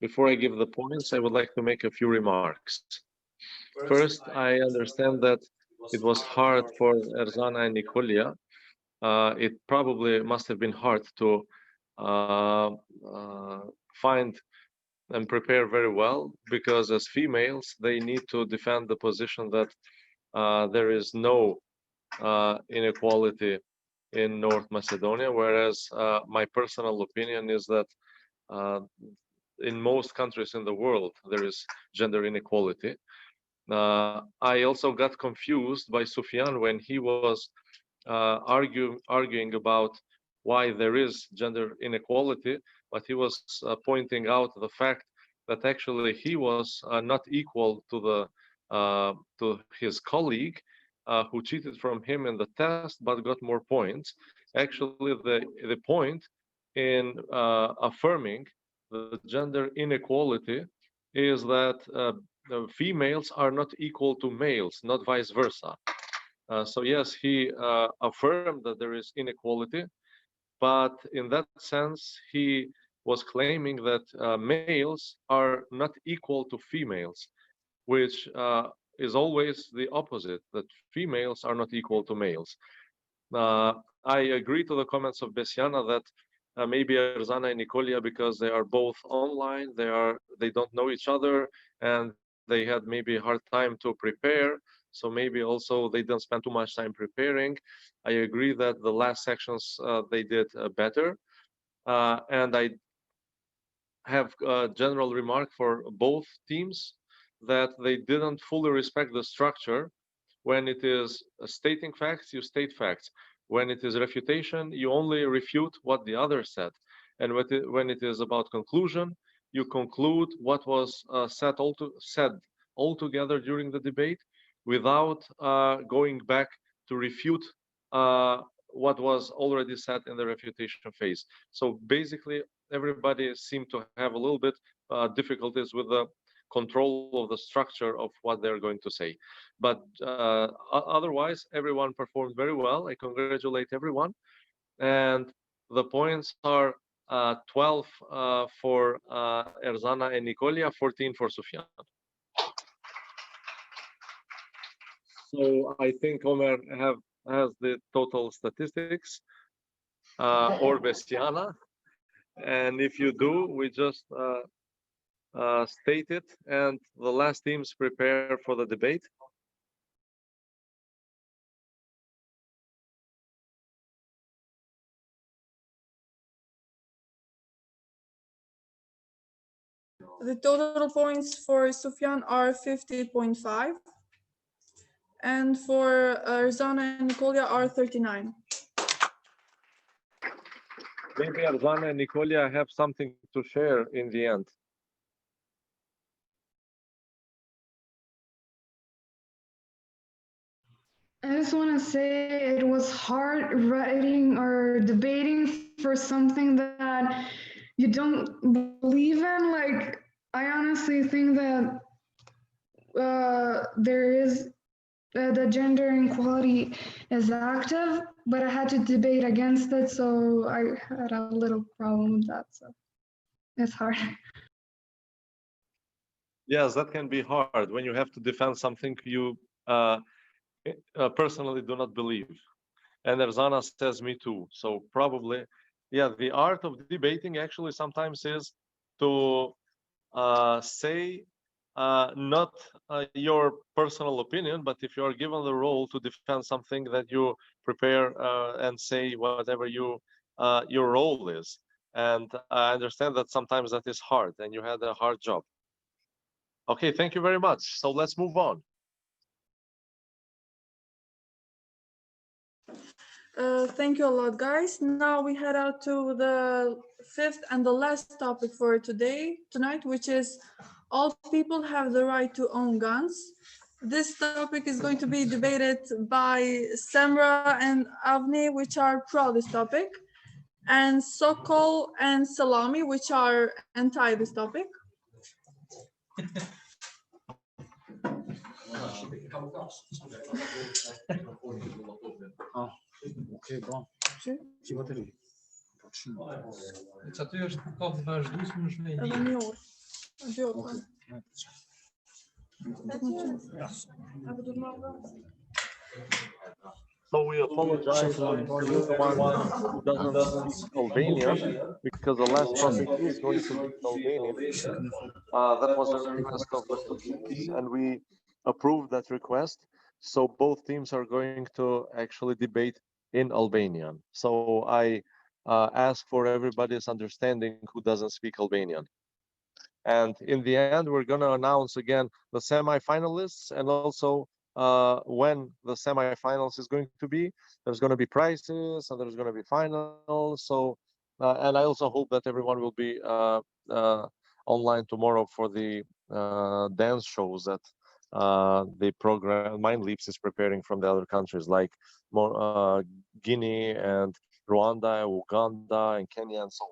Before I give the points, I would like to make a few remarks. First, I understand that it was hard for Erzana and Nicolia. It probably must have been hard to find and prepare very well, because as females, they need to defend the position that there is no inequality in North Macedonia, whereas my personal opinion is that in most countries in the world, there is gender inequality. I also got confused by Sufyan when he was arguing about why there is gender inequality, but he was pointing out the fact that actually he was not equal to his colleague, who cheated from him in the test but got more points. Actually, the point in affirming the gender inequality is that the females are not equal to males, not vice versa. So yes, he affirmed that there is inequality, but in that sense, he was claiming that males are not equal to females, which is always the opposite, that females are not equal to males. I agree to the comments of Besiana that maybe Erzana and Nicolia, because they are both online, they don't know each other, and they had maybe a hard time to prepare. So maybe also they didn't spend too much time preparing. I agree that the last sections they did better. And I have a general remark for both teams that they didn't fully respect the structure. When it is stating facts, you state facts. When it is refutation, you only refute what the other said. And when it is about conclusion, you conclude what was said altogether during the debate without going back to refute what was already said in the refutation phase. So basically, everybody seemed to have a little bit difficulties with the control of the structure of what they're going to say. But otherwise, everyone performed very well. I congratulate everyone. And the points are 12 for Erzana and Nicolia, 14 for Sufyan. So I think Omer has the total statistics, or Bestiana. And if you do, we just state it, and the last teams prepare for the debate. The total points for Sufyan are 50.5, and for Erzana and Nicolia are 39. Maybe Erzana and Nicolia have something to share in the end. I just want to say it was hard writing or debating for something that you don't believe in. Like, I honestly think that there is the gender inequality is active, but I had to debate against it, so I had a little problem with that. So it's hard. Yes, that can be hard when you have to defend something you personally do not believe. And Erzana says me too. So probably, yeah, the art of debating actually sometimes is to say not your personal opinion, but if you are given the role to defend something, that you prepare and say whatever your role is. And I understand that sometimes that is hard, and you had a hard job. Okay, thank you very much. So let's move on. Thank you a lot, guys. Now we head out to the fifth and the last topic for tonight, which is all people have the right to own guns. This topic is going to be debated by Samra and Avni, which are pro this topic, and Sokol and Salami, which are anti this topic. Okej, bra. Ciebie. Co ty już tylko wasz dus możemy So we apologize to everyone who doesn't speak Albanian, because the last topic is going to be in Albanian. That was a request of the two teams, and we approved that request. So both teams are going to actually debate in Albanian. So I ask for everybody's understanding who doesn't speak Albanian. And in the end, we're going to announce again the semi-finalists, and also when the semi-finals is going to be. There's going to be prizes, and there's going to be finals. So, and I also hope that everyone will be online tomorrow for the dance shows that the program MINDLEAPS is preparing from the other countries like Guinea and Rwanda, Uganda, and Kenya, and so on.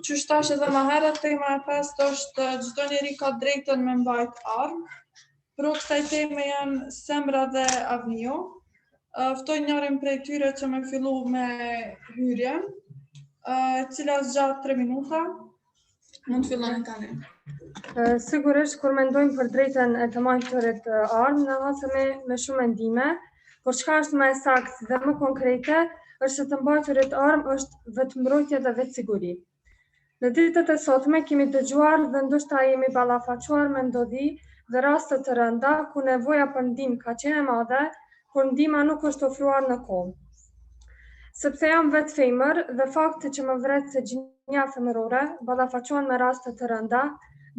Qysh tash edhe më herët, tema e pestë është çdo njeri ka drejtën me mbajt armë. Pro kësaj teme janë Semra dhe Avnio. Ftoj njërin prej tyre që me fillu me hyrjen, cila zgjat 3 minuta. Mund të filloni tani. Sigurisht, kur mendojmë për drejtën e të majtorit armë, në hasemi me shumë mendime, por çka është më e saktë dhe më konkrete, është se të mbajturit armë është vetëmbrojtje dhe vetësiguri. Në ditët e sotme kemi dëgjuar dhe ndoshta jemi ballafaquar me ndodhi dhe raste të rënda ku nevoja për ndihmë ka qenë e madhe, por ndihma nuk është ofruar në kohë. Sepse jam vetë femër dhe fakti që më vret se gjinja femërore ballafaqohen me raste të rënda,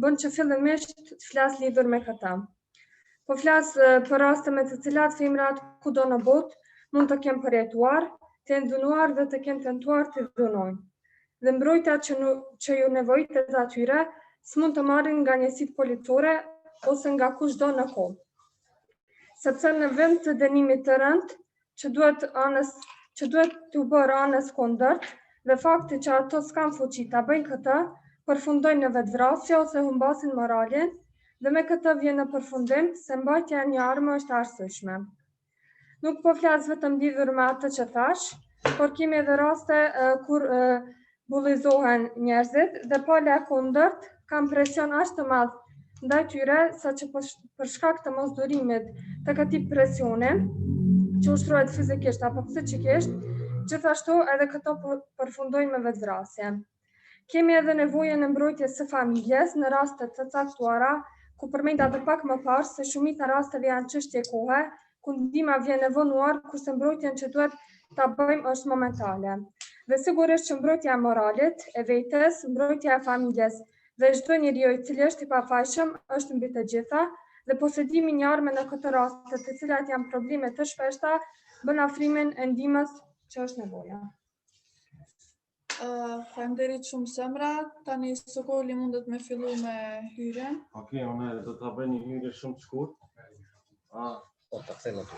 bën që fillimisht të flas lidhur me këta. Po flas për raste me të cilat femrat kudo në botë mund të kenë përjetuar, të jenë dhunuar dhe të kenë tentuar të dhunojnë. Dhe mbrojtja që ju nevojitet atyre s'mund të marrin nga njësitë policore ose nga kushdo në kohë. Sepse në vend të dënimit të rënd që duhet t'u bërë anës kundërt dhe fakti që ato s'kan fuqi ta bëjnë këtë, përfundojnë në vetvrasje ose humbasin moralin dhe me këtë vjen në përfundim se mbajtja e një armë është arsyeshme. Nuk po flas vetëm lidhur me atë që thash, por kemi edhe raste kur bullizohen njerëzit dhe pala e kundërt kanë presion aq të madh ndaj tyre sa që për shkak të mosdurimit të këtij presioni që ushtrohet fizikisht apo psikikisht, gjithashtu edhe këto përfundojnë me vetvrasje. Kemi edhe nevojën e mbrojtjes së familjes në raste të caktuara, ku përmenda edhe pak më parë se shumica rasteve janë çështje kohe, ku ndihma vjen e vonuar, kurse mbrojtjen që duhet ta bëjmë është momentale. Dhe sigurisht që mbrojtja e moralit, e vetes, mbrojtja e familjes dhe çdo njeriu i cili është i pafajshëm është mbi të gjitha dhe posedimi një arme në këtë raste të cilat janë probleme të shpeshta bën afrimin e ndihmës që është nevoja. Faleminderit shumë Semra, tani Sokoli mundet me fillu me hyrjen. Okej, unë do ta bëj një hyrje shumë të shkurtë. Po ta them aty.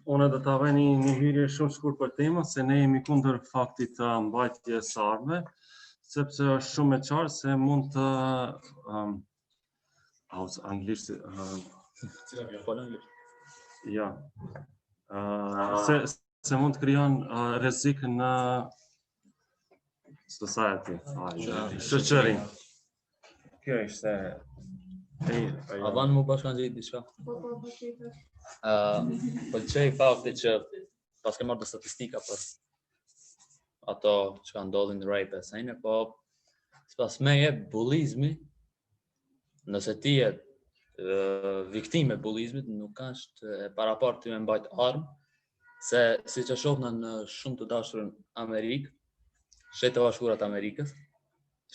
Unë do ta bëj një hyrje shumë të shkurtë për temën, se ne jemi kundër faktit të mbajtjes së armëve, sepse është shumë e qartë se mund të anglisht ja. Se mund të krijon rrezik në society, shoqërinë. Kjo ishte A ban mu bashkangjitë diçka? Pëlqej fakti që pas ke marrë të statistika për ato që ndodhin rape e sejne, po sipas meje bullizmi, nëse ti je viktime e bullizmit, nuk është e parapartë ty me mbajt armë, se siç e shohna në shumë të dashurën Amerikë, Shtetet e Bashkuara të Amerikës,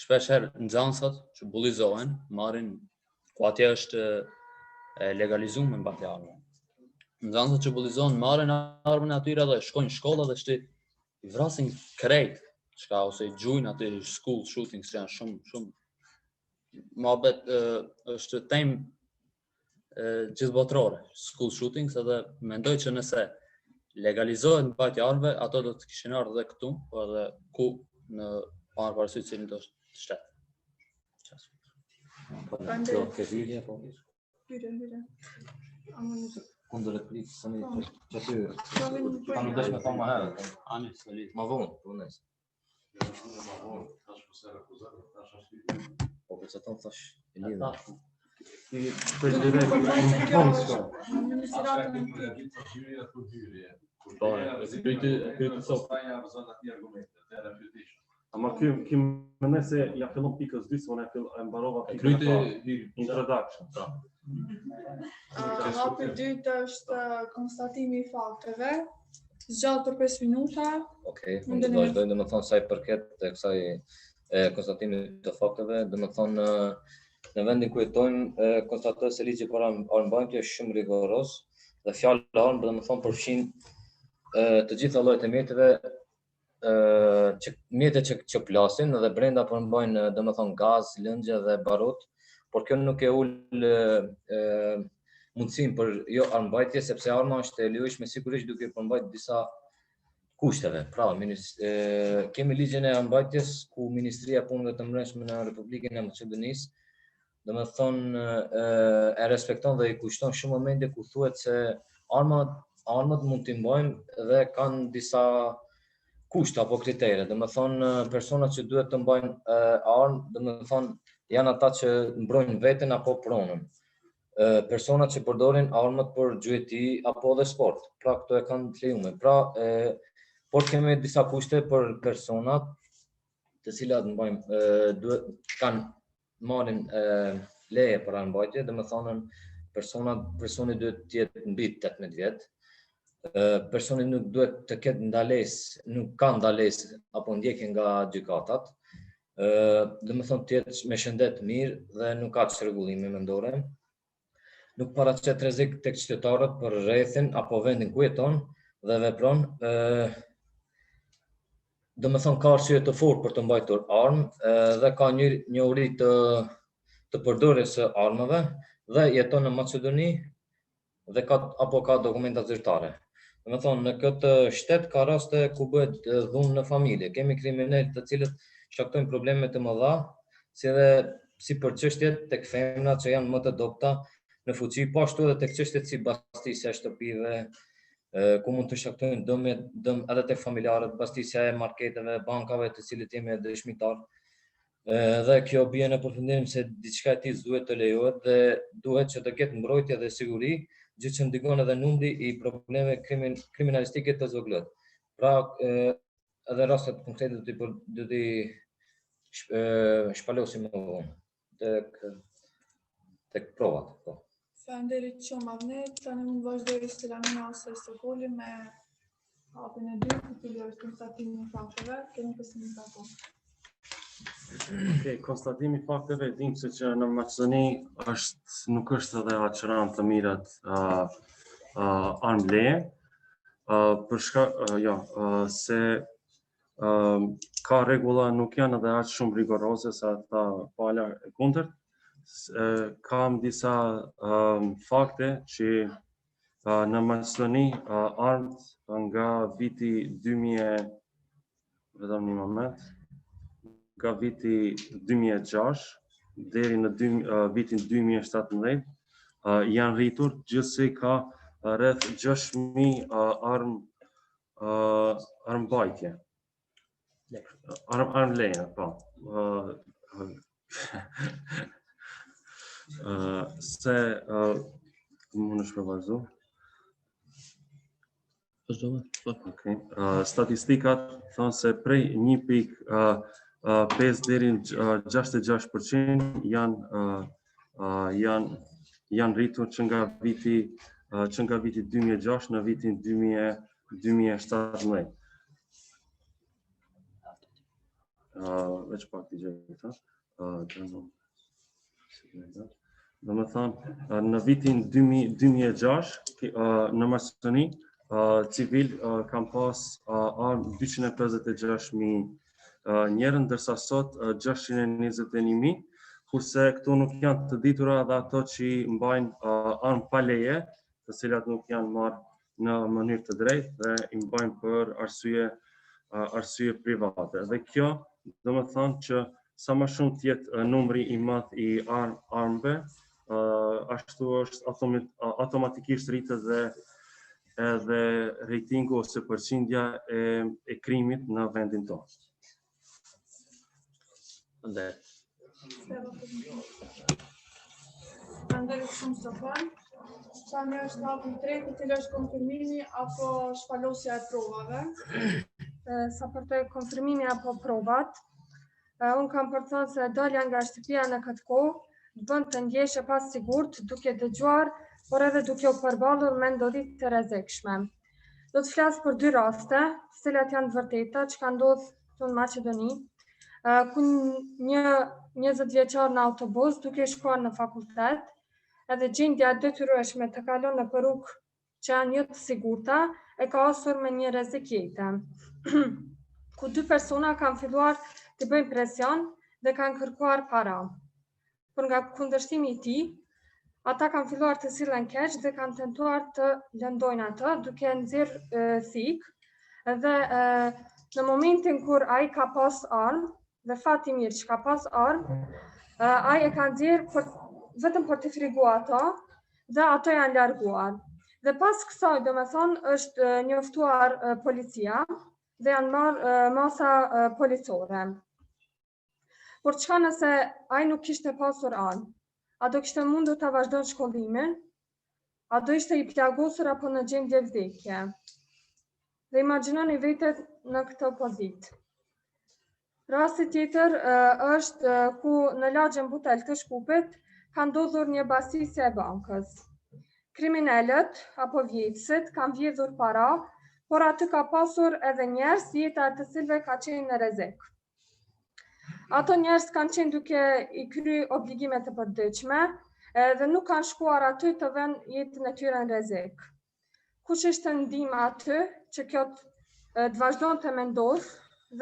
shpesh herë nxënësat që bullizohen marrin ku atje është legalizuar me mbajtja e armëve. Nxënësat që bullizohen marrin armën e atyre dhe shkojnë në shkolla dhe i vrasin krejt, çka ose i gjujnë aty school shootings që janë shumë mohabet është temë gjithbotërore, school shootings, edhe mendoj që nëse legalizohet mbajtja e armëve, ato do të kishin ardhur edhe këtu, po edhe ku në parasysh cilin do të shtet. Kundër e prit, që aty kam dashur me thonë më herët. Më vonë, punës. Po pse ta thash e lidha. Po, pyeti Sofi. Ama ky mendoj se ja fillon pikës 2, se unë e mbarova pikën e parë. Introduction. Hapi i dytë është konstatimi i fakteve. Zgjat për 5 minuta. Okej, unë do të vazhdoj, domethënë sa i përket kësaj konstatimit të fakteve, domethënë në vendin ku jetojmë, konstatoj se ligji para armbajtjes është shumë rigoroz dhe fjala armë domethënë përfshin të gjitha llojet e mjeteve mjetet që plasin dhe brenda përmbajnë domethënë gaz, lëndje dhe barut, por kjo nuk e ul mundësinë për jo armbajtje, sepse arma është e lejueshme sigurisht duke përmbajtur disa kushteve. Pra, kemi ligjin e armbajtjes ku Ministria e Punëve të Brendshme në Republikën e Maqedonisë, domethënë e respekton dhe i kushton shumë momente ku thuhet se armët mund t'i mbajnë dhe kanë disa kushte apo kritere. Domethënë personat që duhet të mbajnë armë, domethënë janë ata që mbrojnë veten apo pronën. Personat që përdorin armët për gjueti apo dhe sport. Pra këto e kanë të lejuar. Pra, por kemi disa kushte për personat të cilat mbajnë kanë marrin leje për armbajtje, domethënë personi duhet të jetë mbi 18 vjet. Personi nuk duhet të ketë ndalesë, nuk ka ndalesë apo ndjekje nga gjykatat. Domethënë të jetë me shëndet mirë dhe nuk ka çrregullime mendore. Nuk paraqet rrezik tek qytetarët për rrethin apo vendin ku jeton dhe vepron. Domethënë ka arsye të fortë për të mbajtur armë dhe ka njohuri të përdorjes së armëve dhe jeton në Maqedoni dhe ka dokumenta zyrtare. Domethënë në këtë shtet ka raste ku bëhet dhunë në familje. Kemi kriminalë të cilët shkaktojnë probleme të mëdha, si për çështjet tek femrat që janë më të dobta në fuqi, po ashtu edhe tek çështjet si bastisja e shtëpive, ku mund të shkaktojnë dëm edhe tek familjarët, bastisja e marketeve, bankave të cilët jemi dëshmitar. Dhe kjo bie në përfundim se diçka e tillë duhet të lejohet dhe duhet që të ketë mbrojtje dhe siguri, gjë që ndikon edhe numri i problemeve kriminalistike të zoglohet. Pra, edhe rastet konkrete do t'i shpalosim më vonë tek provat. Faleminderit shumë Avnet. Tani mund vazhdoj Selamina ose Sokoli me hapin e dytë, i cili është konstatimi i fakteve. Kemi 5 minuta po. Konstatimi i fakteve dim se që në Maqedoni nuk është edhe aq rënd të mirat armë leje, për shkak se ka rregulla nuk janë edhe aq shumë rigoroze sa ata pala e kundërt. Kam disa fakte që në Maqedoni armët nga viti 2000, vetëm një moment, nga viti 2006 deri në vitin 2017 janë rritur, gjithsej ka rreth 6.000 armbajtje. Armë leje, po. Se mund është me vazhdu. Statistikat thonë se prej 1.5 deri në 66% janë rritur që nga viti 2006 në vitin 2017. Veç pak t'i gjejtë. Domethënë, në vitin 2006 në Maqedoni civil kam pas armë 256.000 njerën, ndërsa sot 621.000, kurse këto nuk janë të ditura dhe ato që mbajnë armë pa leje, të cilat nuk janë marrë në mënyrë të drejtë dhe i mbajnë për arsye private. Dhe kjo domethënë që sa më shumë të jetë numri i madh i armëve, ashtu është automatikisht rritet edhe rejtingu ose përqindja e krimit në vendin tonë. Faleminderit shumë Sofan. Tani është hapur i tretë, i cili është konfirmimi apo shpalosja e provave. Sa për të konfirmimi apo provat, unë kam përthënë se dalja nga shtëpia në këtë kohë të bën të ndjesh e pas sigurt, duke dëgjuar, por edhe duke u përballur me ndodhit të rrezikshme. Do të flas për 2 raste, të cilat janë të vërteta, që ka ndodhur këtu në Maqedoni, ku një 20 vjeçar në autobus duke shkuar në fakultet, edhe gjendja detyrueshme të kalon në për rrugë që janë jo të sigurta, e ka osur me një rrezik jete. Ku 2 persona kanë filluar të bëjnë presion dhe kanë kërkuar para. Por nga kundërshtimi i tij, ata kanë filluar të sillen keq dhe kanë tentuar të lëndojnë atë duke nxjerrë thikë dhe në momentin kur ai ka pas armë dhe fati mirë që ka pas armë, ai e ka nxjerrë vetëm për të friguar ato dhe ato janë larguar. Dhe pas kësaj, domethënë, është njoftuar policia dhe janë marrë masa policore. Por çka nëse ai nuk kishte pasur armë? A do kishte mundur ta vazhdon shkollimin? A do ishte i plagosur apo në gjendje vdekje? Dhe imagjinoni vetet në këtë pozitë. Rasti tjetër është ku në lagjën Butel të Shkupit ka ndodhur një basisje e bankës. Kriminalët apo vjedhësit kanë vjedhur para, por aty ka pasur edhe njerëz jeta e të cilëve ka qenë në rrezik. Ato njerëz kanë qenë duke i kryer obligimet e përditshme dhe nuk kanë shkuar aty të vënë jetën e tyre në rrezik. Kush ishte ndihma aty që kjo të vazhdonte me ndodhë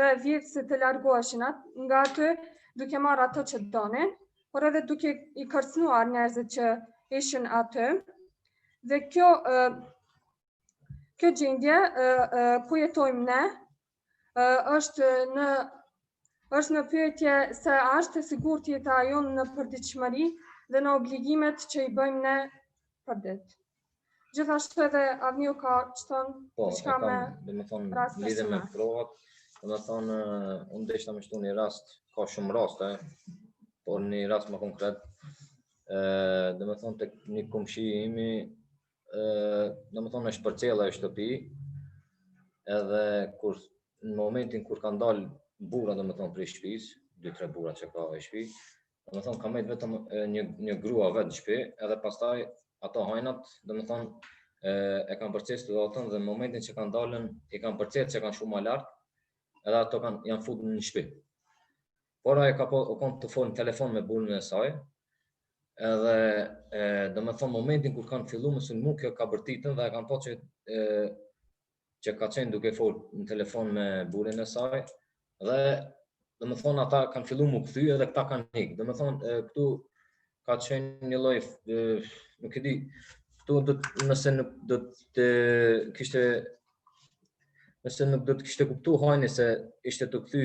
dhe vjedhësit të largoheshin nga aty duke marrë ato që donin, por edhe duke i kërcënuar njerëzit që ishin aty. Dhe kjo gjendje ku jetojmë ne është në pyetje se a është e sigurt jeta jonë në përditshmëri dhe në obligimet që i bëjmë ne për ditë. Gjithashtu edhe Avniu ka diçka me rast lidhe me provat, domethënë unë desha më shtu një rast, ka shumë raste, por një rast më konkret, domethënë tek një komshi imi, domethënë është përcjella e shtëpi, edhe kur në momentin kur kanë dalë burra domethënë prej shtëpisë, 2-3 burra që ka e shtëpi, domethënë ka mbajtur vetëm një grua vetë në shtëpi, edhe pastaj ato hajnat, domethënë e kanë përcjellë situatën dhe në momentin që kanë dalën, i kanë përcjellë që kanë shumë më lart, edhe ato janë futur në shtëpi. Por ai ka konë të folë në telefon me burrin e saj, edhe domethënë momentin kur kanë filluar me sulmu, kjo ka bërtitën dhe kanë pasur që ka qenë duke folë në telefon me burrin e saj, dhe domethënë ata kanë filluar mu kthy edhe këta kanë ikë. Domethënë këtu ka qenë një lloj, nuk e di, këtu nëse nuk do të kishte kuptuar hajni se ishte të kthy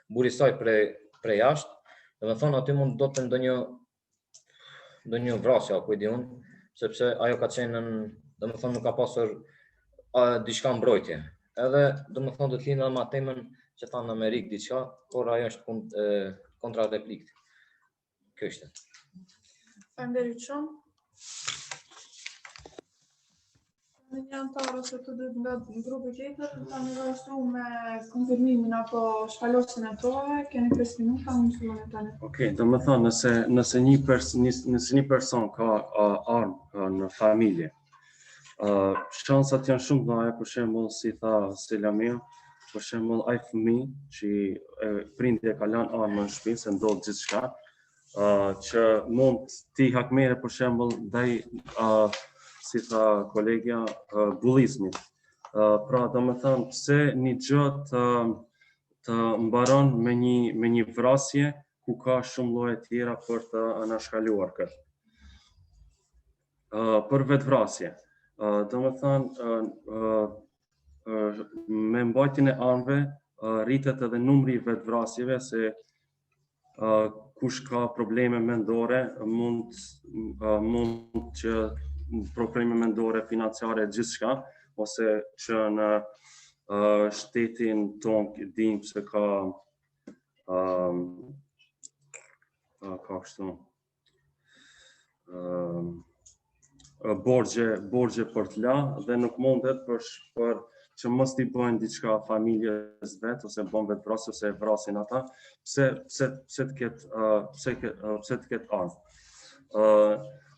burri i saj prej jashtë, domethënë aty mund do të ndonjë vrasje apo e di unë, sepse ajo ka qenë domethënë nuk ka pasur diçka mbrojtje. Edhe domethënë do të linë me temën që thanë në Amerikë diçka, por ajo është kontra replikë. Kjo është. Faleminderit shumë. Në një antar ose të dy nga grupi tjetër, tani vazhdu me konfirmimin apo shpalosjen e provave, keni 5 minuta, unë fillon tani. Okej, domethënë nëse një person ka armë në familje, shansat janë shumë të mëdha, për shembull, si tha Selamia, për shembull ai fëmijë që prindi e ka lënë armën në shtëpi, se ndodh gjithçka, që mund t'i hakmere për shembull ndaj si tha kolegja, bullizmit. Pra domethënë pse një gjë të mbaron me një vrasje ku ka shumë lloje tjera për të anashkaluar këtë. Për vetvrasje, domethënë me mbajtjen e armëve rritet edhe numri i vetvrasjeve, se kush ka probleme mendore mund që probleme mendore, financiare, gjithçka, ose që në shtetin tonë dim se ka kështu borxhe për të la dhe nuk mundet për që mos t'i bëjnë diçka familjes vet ose bën vetvrasje ose e vrasin ata, pse të ketë armë.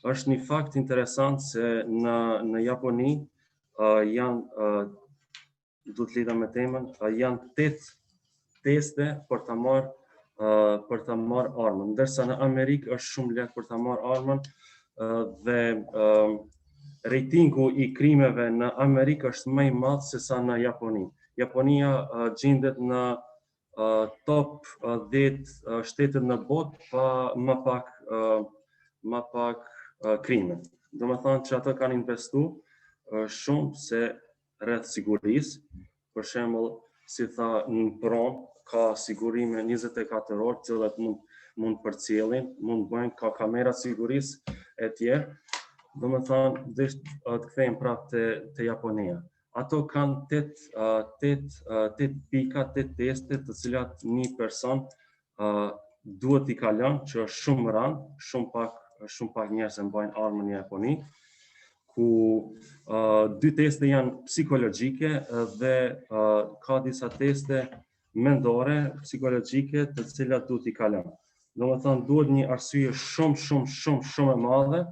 Është një fakt interesant se në Japoni janë du të lidha me temën, janë 8 teste për ta marrë armën, ndërsa në Amerikë është shumë lehtë për ta marrë armën dhe rejtingu i krimeve në Amerikë është më i madh se sa në Japoni. Japonia gjendet në top 10 shtetet në botë pa më pak krime. Do të thonë që ato kanë investu shumë se rreth sigurisë. Për shembull, si tha në pronë, ka sigurime 24 orë, të cilat mund përcjellin, mund bëjnë, ka kamera sigurisë e tjerë. Do të thonë, të kthejmë prapë te Japonia. Ato kanë 8 pika, 8 teste të cilat një person duhet i kalon, që është shumë rënd, shumë pak njerëz e mbajnë armën në Japoni, ku 2 teste janë psikologjike dhe ka disa teste mendore, psikologjike, të cilat duhet i kalon. Do të thonë, duhet një arsye shumë e madhe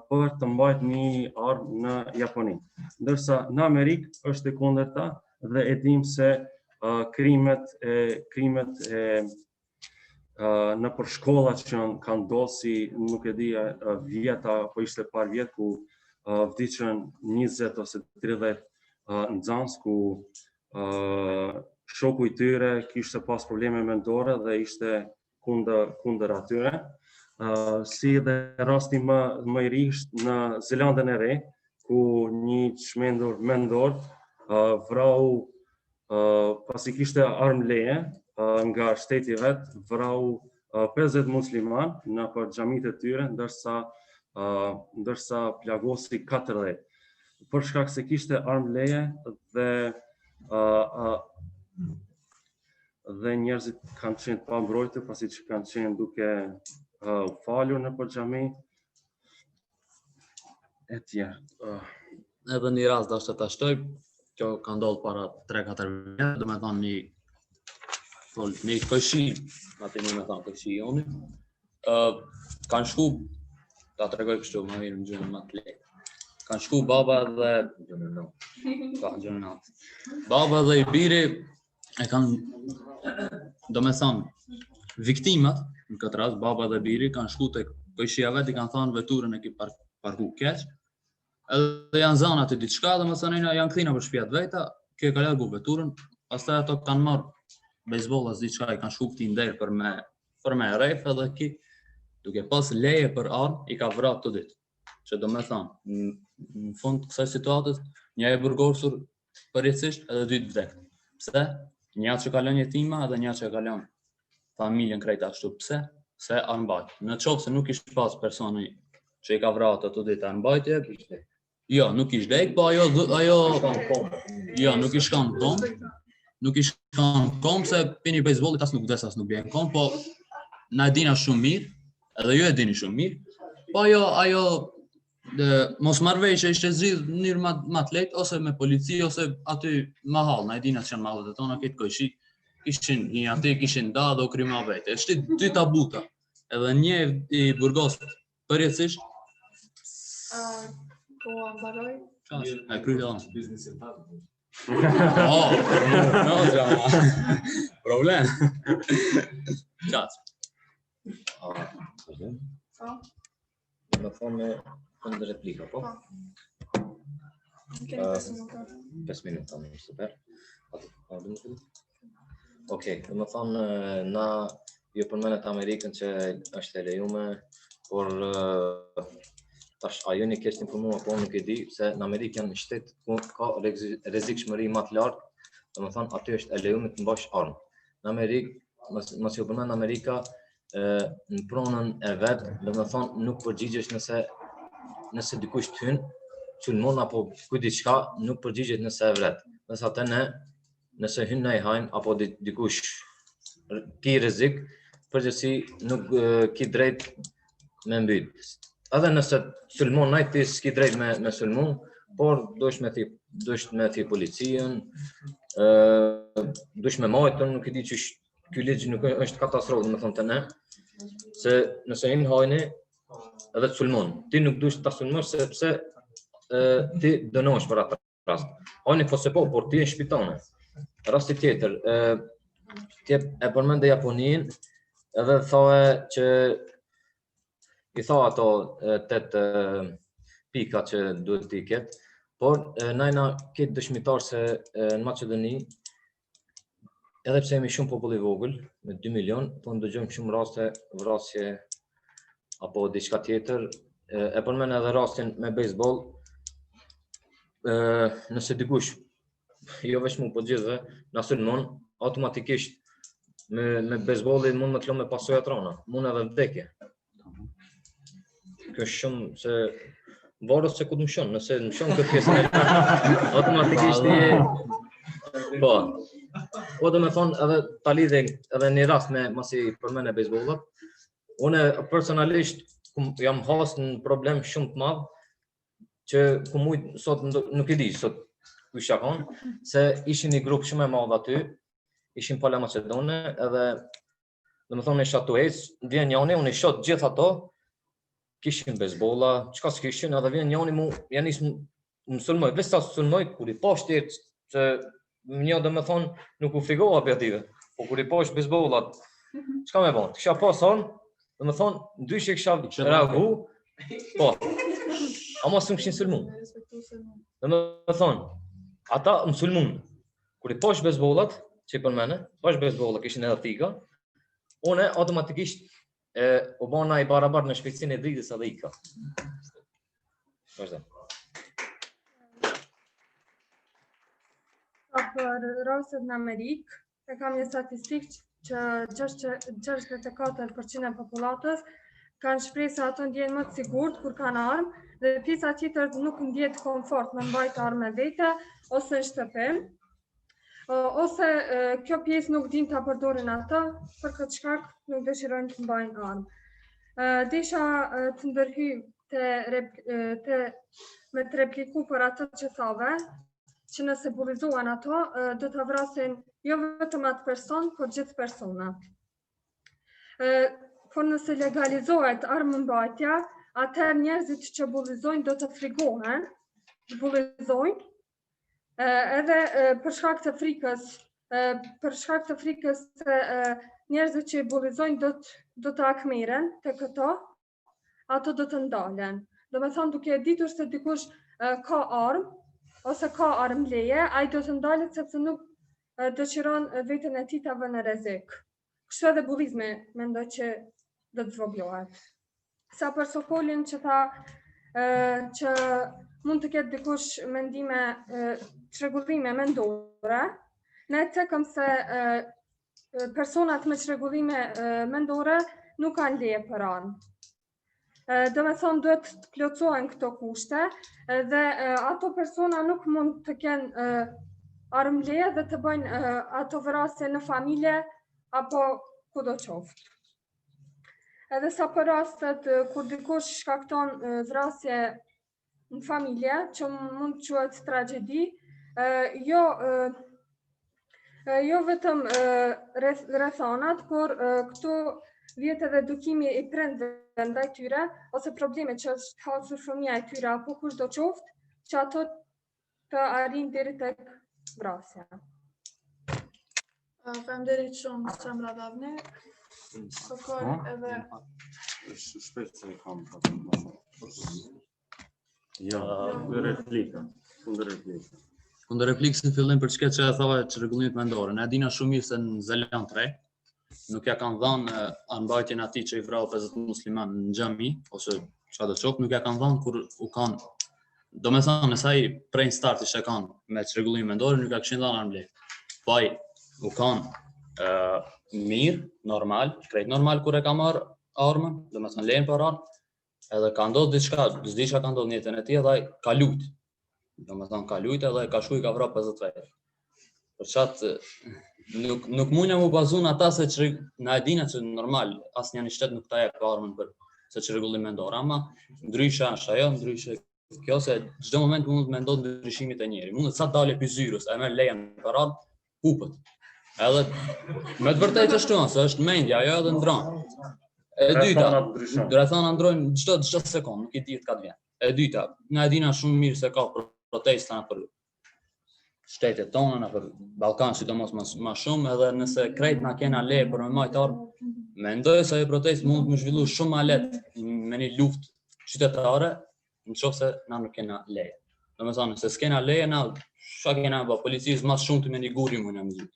për të mbajtur një armë në Japoni. Ndërsa në Amerikë është e kundërta dhe e dim se krimet në për shkollat që kanë ndodhur si nuk e di vjeta apo ishte par vjet ku vdiqën 20 ose 30 nxënës ku shoku i tyre kishte pas probleme mendore dhe ishte kundër atyre. Si dhe rasti më i ri në Zelandën e Re, ku një çmendur mendor vrau pasi kishte armë leje nga shteti vet, vrau 50 musliman në për xhamitë e tyre, ndërsa plagosi 40. Për shkak se kishte armë leje dhe njerëzit kanë qenë pa mbrojtur pasi që kanë qenë duke falur në për xhami e tjerë. Edhe një rast dashur ta shtoj, kjo ka ndodhur para 3-4 vjetë, do të thonë një këshi, atë më thonë këshi joni, kanë shku, ta tregoj kështu më mirë në gjënë më të lehtë. Kanë shku baba dhe baba dhe i biri e kanë, do me thonë, viktimat, në këtë rast, baba dhe biri kanë shku të këshia vet, i kanë thonë veturën e ki parku keq, edhe janë zanë aty diçka, dhe më thonë janë kthina për shtëpiat veta, kjo ka largu veturën, pastaj ato kanë marrë bejsbollas diçka, i kanë shku këtij nder për me rref, edhe ki duke pas leje për armë, i ka vrarë të ditë. Që do me thonë, në fund kësaj situatës, një e burgosur përjetësisht edhe 2 vdek. Pse? Një që ka lënë jetima edhe një që ka lënë familjen krejt ashtu. Pse? Se armbajt. Në qoftë se nuk ishte pas personi që i ka vrarë të ditë armbajtje, jo, nuk ishte lek, po ajo nuk ishte kanë kom, nuk ishte kanë kom, se pini bejsbollit as nuk vdes as nuk bjen kom, po na e dina shumë mirë, edhe ju e dini shumë mirë, po ajo mos marrëveshje ishte zgjidhur në mënyrë më të lehtë ose me polici ose aty më hall, na e dina që janë mallet e tona këtë këshi, kishin da dhe u krima vete. Ishte 2 tabuta, edhe një i burgosur përjetësisht. Po mbaroj. E kryjë no, problem. Më thonë në replika, po? 5 minuta, më super. Okej, më thonë, na ju përmenet Amerikën që është e lejume, por tash ajo një keq informuar, po nuk e di, se në Amerikë janë shtet ku ka rrezikshmëri më të lartë, domethënë aty është e lejuar të mbash armë. Në Amerikë, mos ju përmend Amerika, në pronën e vet, domethënë nuk përgjigjesh nëse dikush të hyn, sulmon apo kujt diçka, nuk përgjigjet nëse e vret. Nëse atë nëse hyn në hajn apo dikush ki rrezik, përgjithësi nuk ki drejt me mbyt. edhe nëse sulmon ai ti s'ki drejt me sulmu, por dush me thi policien, dush me majtën, nuk e di që ky ligj nuk është katastrofë, më thonë të ne, se nëse hin hajni edhe të sulmon, ti nuk dush ta sulmosh sepse ti dënohesh për atë rast. Hajni po se po, por ti je shpitane. Rasti tjetër, ti e përmende Japoninë, edhe thoe që i tha ato 8 pika që duhet t'i ketë, por najna ketë dëshmitar se në Maqedoni, edhe pse jemi shumë popull i vogël, me 2 milion, po ndëgjojmë shumë raste vrasje apo diçka tjetër. E përmend edhe rastin me baseball, nëse dikush, jo vetëm mu, po gjithëve, na sulmon, automatikisht me baseballin mund me t'lëmë me pasoja trona, mund edhe vdekje. Kjo është shumë se varet se ku të mshon, nëse mshon këtë pjesën e automatikisht po. Po do me thonë edhe ta lidhe edhe një rast me masi përmend e baseballot. Unë personalisht jam has në problem shumë të madh që ku mujt sot nuk e di sot ku isha kon, se ishin një grup shumë e madh aty, ishin pala Macedone, edhe do me thonë isha tues, vjen njani, unë i shot gjithë ato, kishin baseballa, çka s'kishin, edhe vjen njani mu, janë isë më sulmoj, veç sa sulmoj, kur i pash tjetë, se një do me thonë nuk u frigova për ative, po kur i pash baseballat, çka me bon, kisha pas hanë, do me thonë, ndryshe kisha reagu, po, ama s'm kishin sulmu. Do me thonë, ata më sulmun, kur i pash baseballat, që i përmene, pash baseballat kishin edhe tika, une automatikisht u bona i barabar në shpejtësinë e dritës edhe ika. Vazhdo. Për rastet në Amerikë, e kam një statistikë që 64% e popullatës kanë shprehë se ato ndjehen më të sigurt kur kanë armë, dhe pjesa tjetër nuk ndjet komfort me mbajt armë vete ose në shtëpi. Ose kjo pjesë nuk din ta përdorin ata, për këtë shkak nuk dëshirojnë të mbajnë armë. Desha të ndërhyj me të repliku për ato që thave, që nëse bullizohen ato, do të vrasin jo vetëm atë person, por gjithë personat. Por nëse legalizohet armëmbajtja, atëherë njerëzit që bullizojnë do të frigohen, bullizojnë, edhe për shkak të frikës se njerëzit që bullizojnë do të akmeren të këto, ato do të ndalen. Do me thonë duke ditur se dikush ka armë, ose ka armë leje, ai do të ndalet sepse nuk dëshiron veten e tij ta vënë në rrezik. Kështu edhe bullizmi mendoj që do të zvoglohet. Sa për Sokolin që tha që mund të ketë dikush mendime çrregullime mendore, ne cekëm se personat me çrregullime mendore nuk kanë leje për armë. Do me thonë duhet të plotësohen këto kushte dhe ato persona nuk mund të kenë armë leje dhe të bëjnë ato vrasje në familje apo kudo qoftë. Edhe sa për rastet kur dikush shkakton vrasje në familje, që mund të quhet tragjedi, jo vetëm rrethonat, por këtu vjet edhe edukimi i prindërve ndaj tyre, ose probleme që është hasur fëmia e tyre apo kushdo qoftë, që ato të arrijnë deri tek vrasja. Faleminderit shumë Samra Davne. Sokol edhe shpejt se kam replika. Kundër replikës në fillim për çka që e thava çrregullimet mendore. Ne dina shumë mirë se në Zelan 3 nuk ja kanë dhënë anëmbajtjen atij që i vrau 50 musliman në xhami ose çfarë do të thotë, nuk ja kanë dhënë kur u kanë. Domethënë nëse ai prej starti që kanë me çrregullime mendore nuk ja kishin dhënë armë leje. Po ai u kanë mirë, normal, krejt normal kur e ka marrë armën, domethënë lejen për armë, edhe ka ndodhur diçka, s'di çka ka ndodhur në jetën e tij dhe ai ka lut. Domethënë ka lut edhe ka shkuj ka vrarë 50 vetë. Për çat nuk mundem u bazon ata se na e dinë që normal asnjë në shtet nuk ta jep armën për se që rregullim mendor, ama ndryshe është ajo, ndryshe kjo se çdo moment mund të mendon ndryshimet e njëri. Mund të sa dalë pi zyrës, e merr lejen për radhë, hupet. Edhe me të vërtetë ashtu, se është mendja, ajo edhe ndron. E dyta, rrethana ndrojnë çdo sekond, nuk i di ka të vjen. E dyta, na e dina shumë mirë se ka protesta për shtetet tona, për Ballkan sidomos më shumë, edhe nëse krejt na kena leje për me majt ardhmë, mendoj se ajo protestë mund të më zhvillu shumë ma lehtë me një luftë qytetare, nëse na nuk kena leje. Domethënë, se s'kena leje, na çka kena bë, policisë më shumë të me një guri mund na mëzit.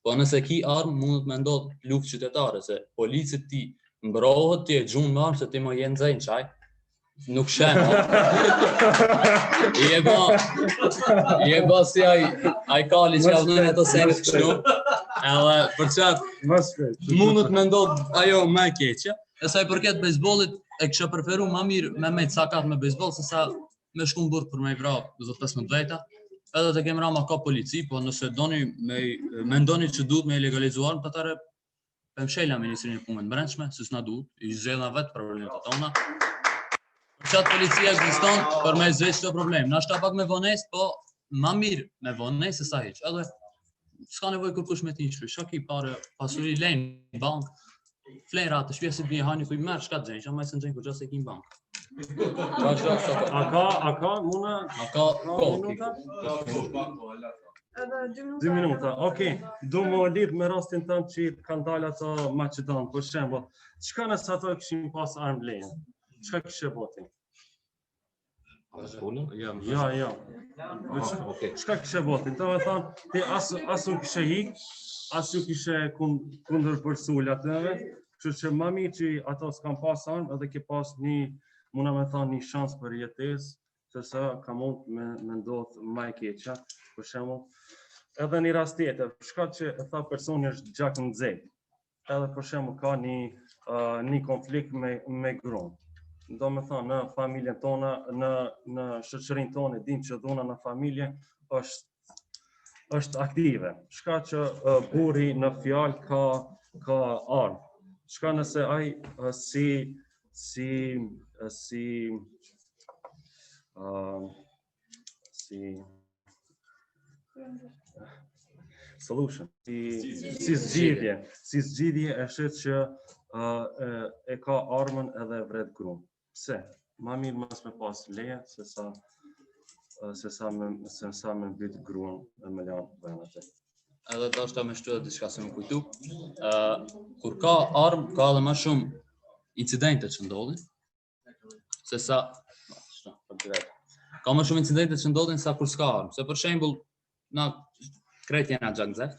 Po nëse ki armë, mund të me ndodhë luftë qytetare, se policët ti mbrohet, ti e gjunë me armë, se ti më jenë zëjnë qaj, nuk shenë. I e ba si aj kali që avnën e të senit kështu, edhe për qatë mundët me ndodhë ajo me keqja, e sa i përket bejsbolit, e kësha preferu ma mirë me mejtë sakat me bejsbol, se sa me shku në burg për me i vra 15 vejta, edhe të kemë rama ka polici, po nëse doni me ndoni që duhet me legalizuar, për tëre për mshela Ministrinë e Punëve të Brendshme, se s'na duhet, i zxedha vetë problemet të tona. Qatë policia ekziston për me zveç të problem. Na shta pak me vones, po ma mirë me vones se sa heq. Edhe s'ka nevoj kërkush me ti një shpy. Shaki pare pasuri lejnë bank, flejnë ratë, shpje si bje hani ku i merë, shka të gjenjë, që ma i së në gjenjë ku gjasë e ki në bank. A ka muna? A ka minuta? 2 minuta, okej. Du më lidh me rastin tënë që kanë dalë ato Maqedonë, për shembull. Çka nëse ato kishin pas armë lejen? Çka kishe bëti? Ja. Çka kishe bëti? Do të thonë, ti as nuk kishe hik, as nuk kishe kundër përsul atëve, kështu që më mirë që ato s'kan pas armë edhe ke pas muna me thonë një shans për jetesë, se ka mund me ndodhë më e keqja, për shembull. Edhe një rast tjetër, shkak që e tha personi është gjak në nxehtë, edhe për shembull ka një konflikt me gruan. Do me thonë, në familjen tona, në shoqërinë tonë, dim që dhuna në familje është aktive. Shkak që burri në fjalë ka armë. Shkak nëse ai solution, si zgjidhje e shet që e ka armën edhe vret gruan. Pse? Ma mirë mos me pas leje se sa me mbyt gruan e me lanë bëjnë atë. Edhe ta është ta me shtu edhe diçka se më kujtu. Kur ka armë, ka edhe më shumë incidente që ndodhin, se sa... Ka më shumë incidente që ndodhin sa kur s'ka armë. Se për shembull, na krejt jena gjak nxehtë,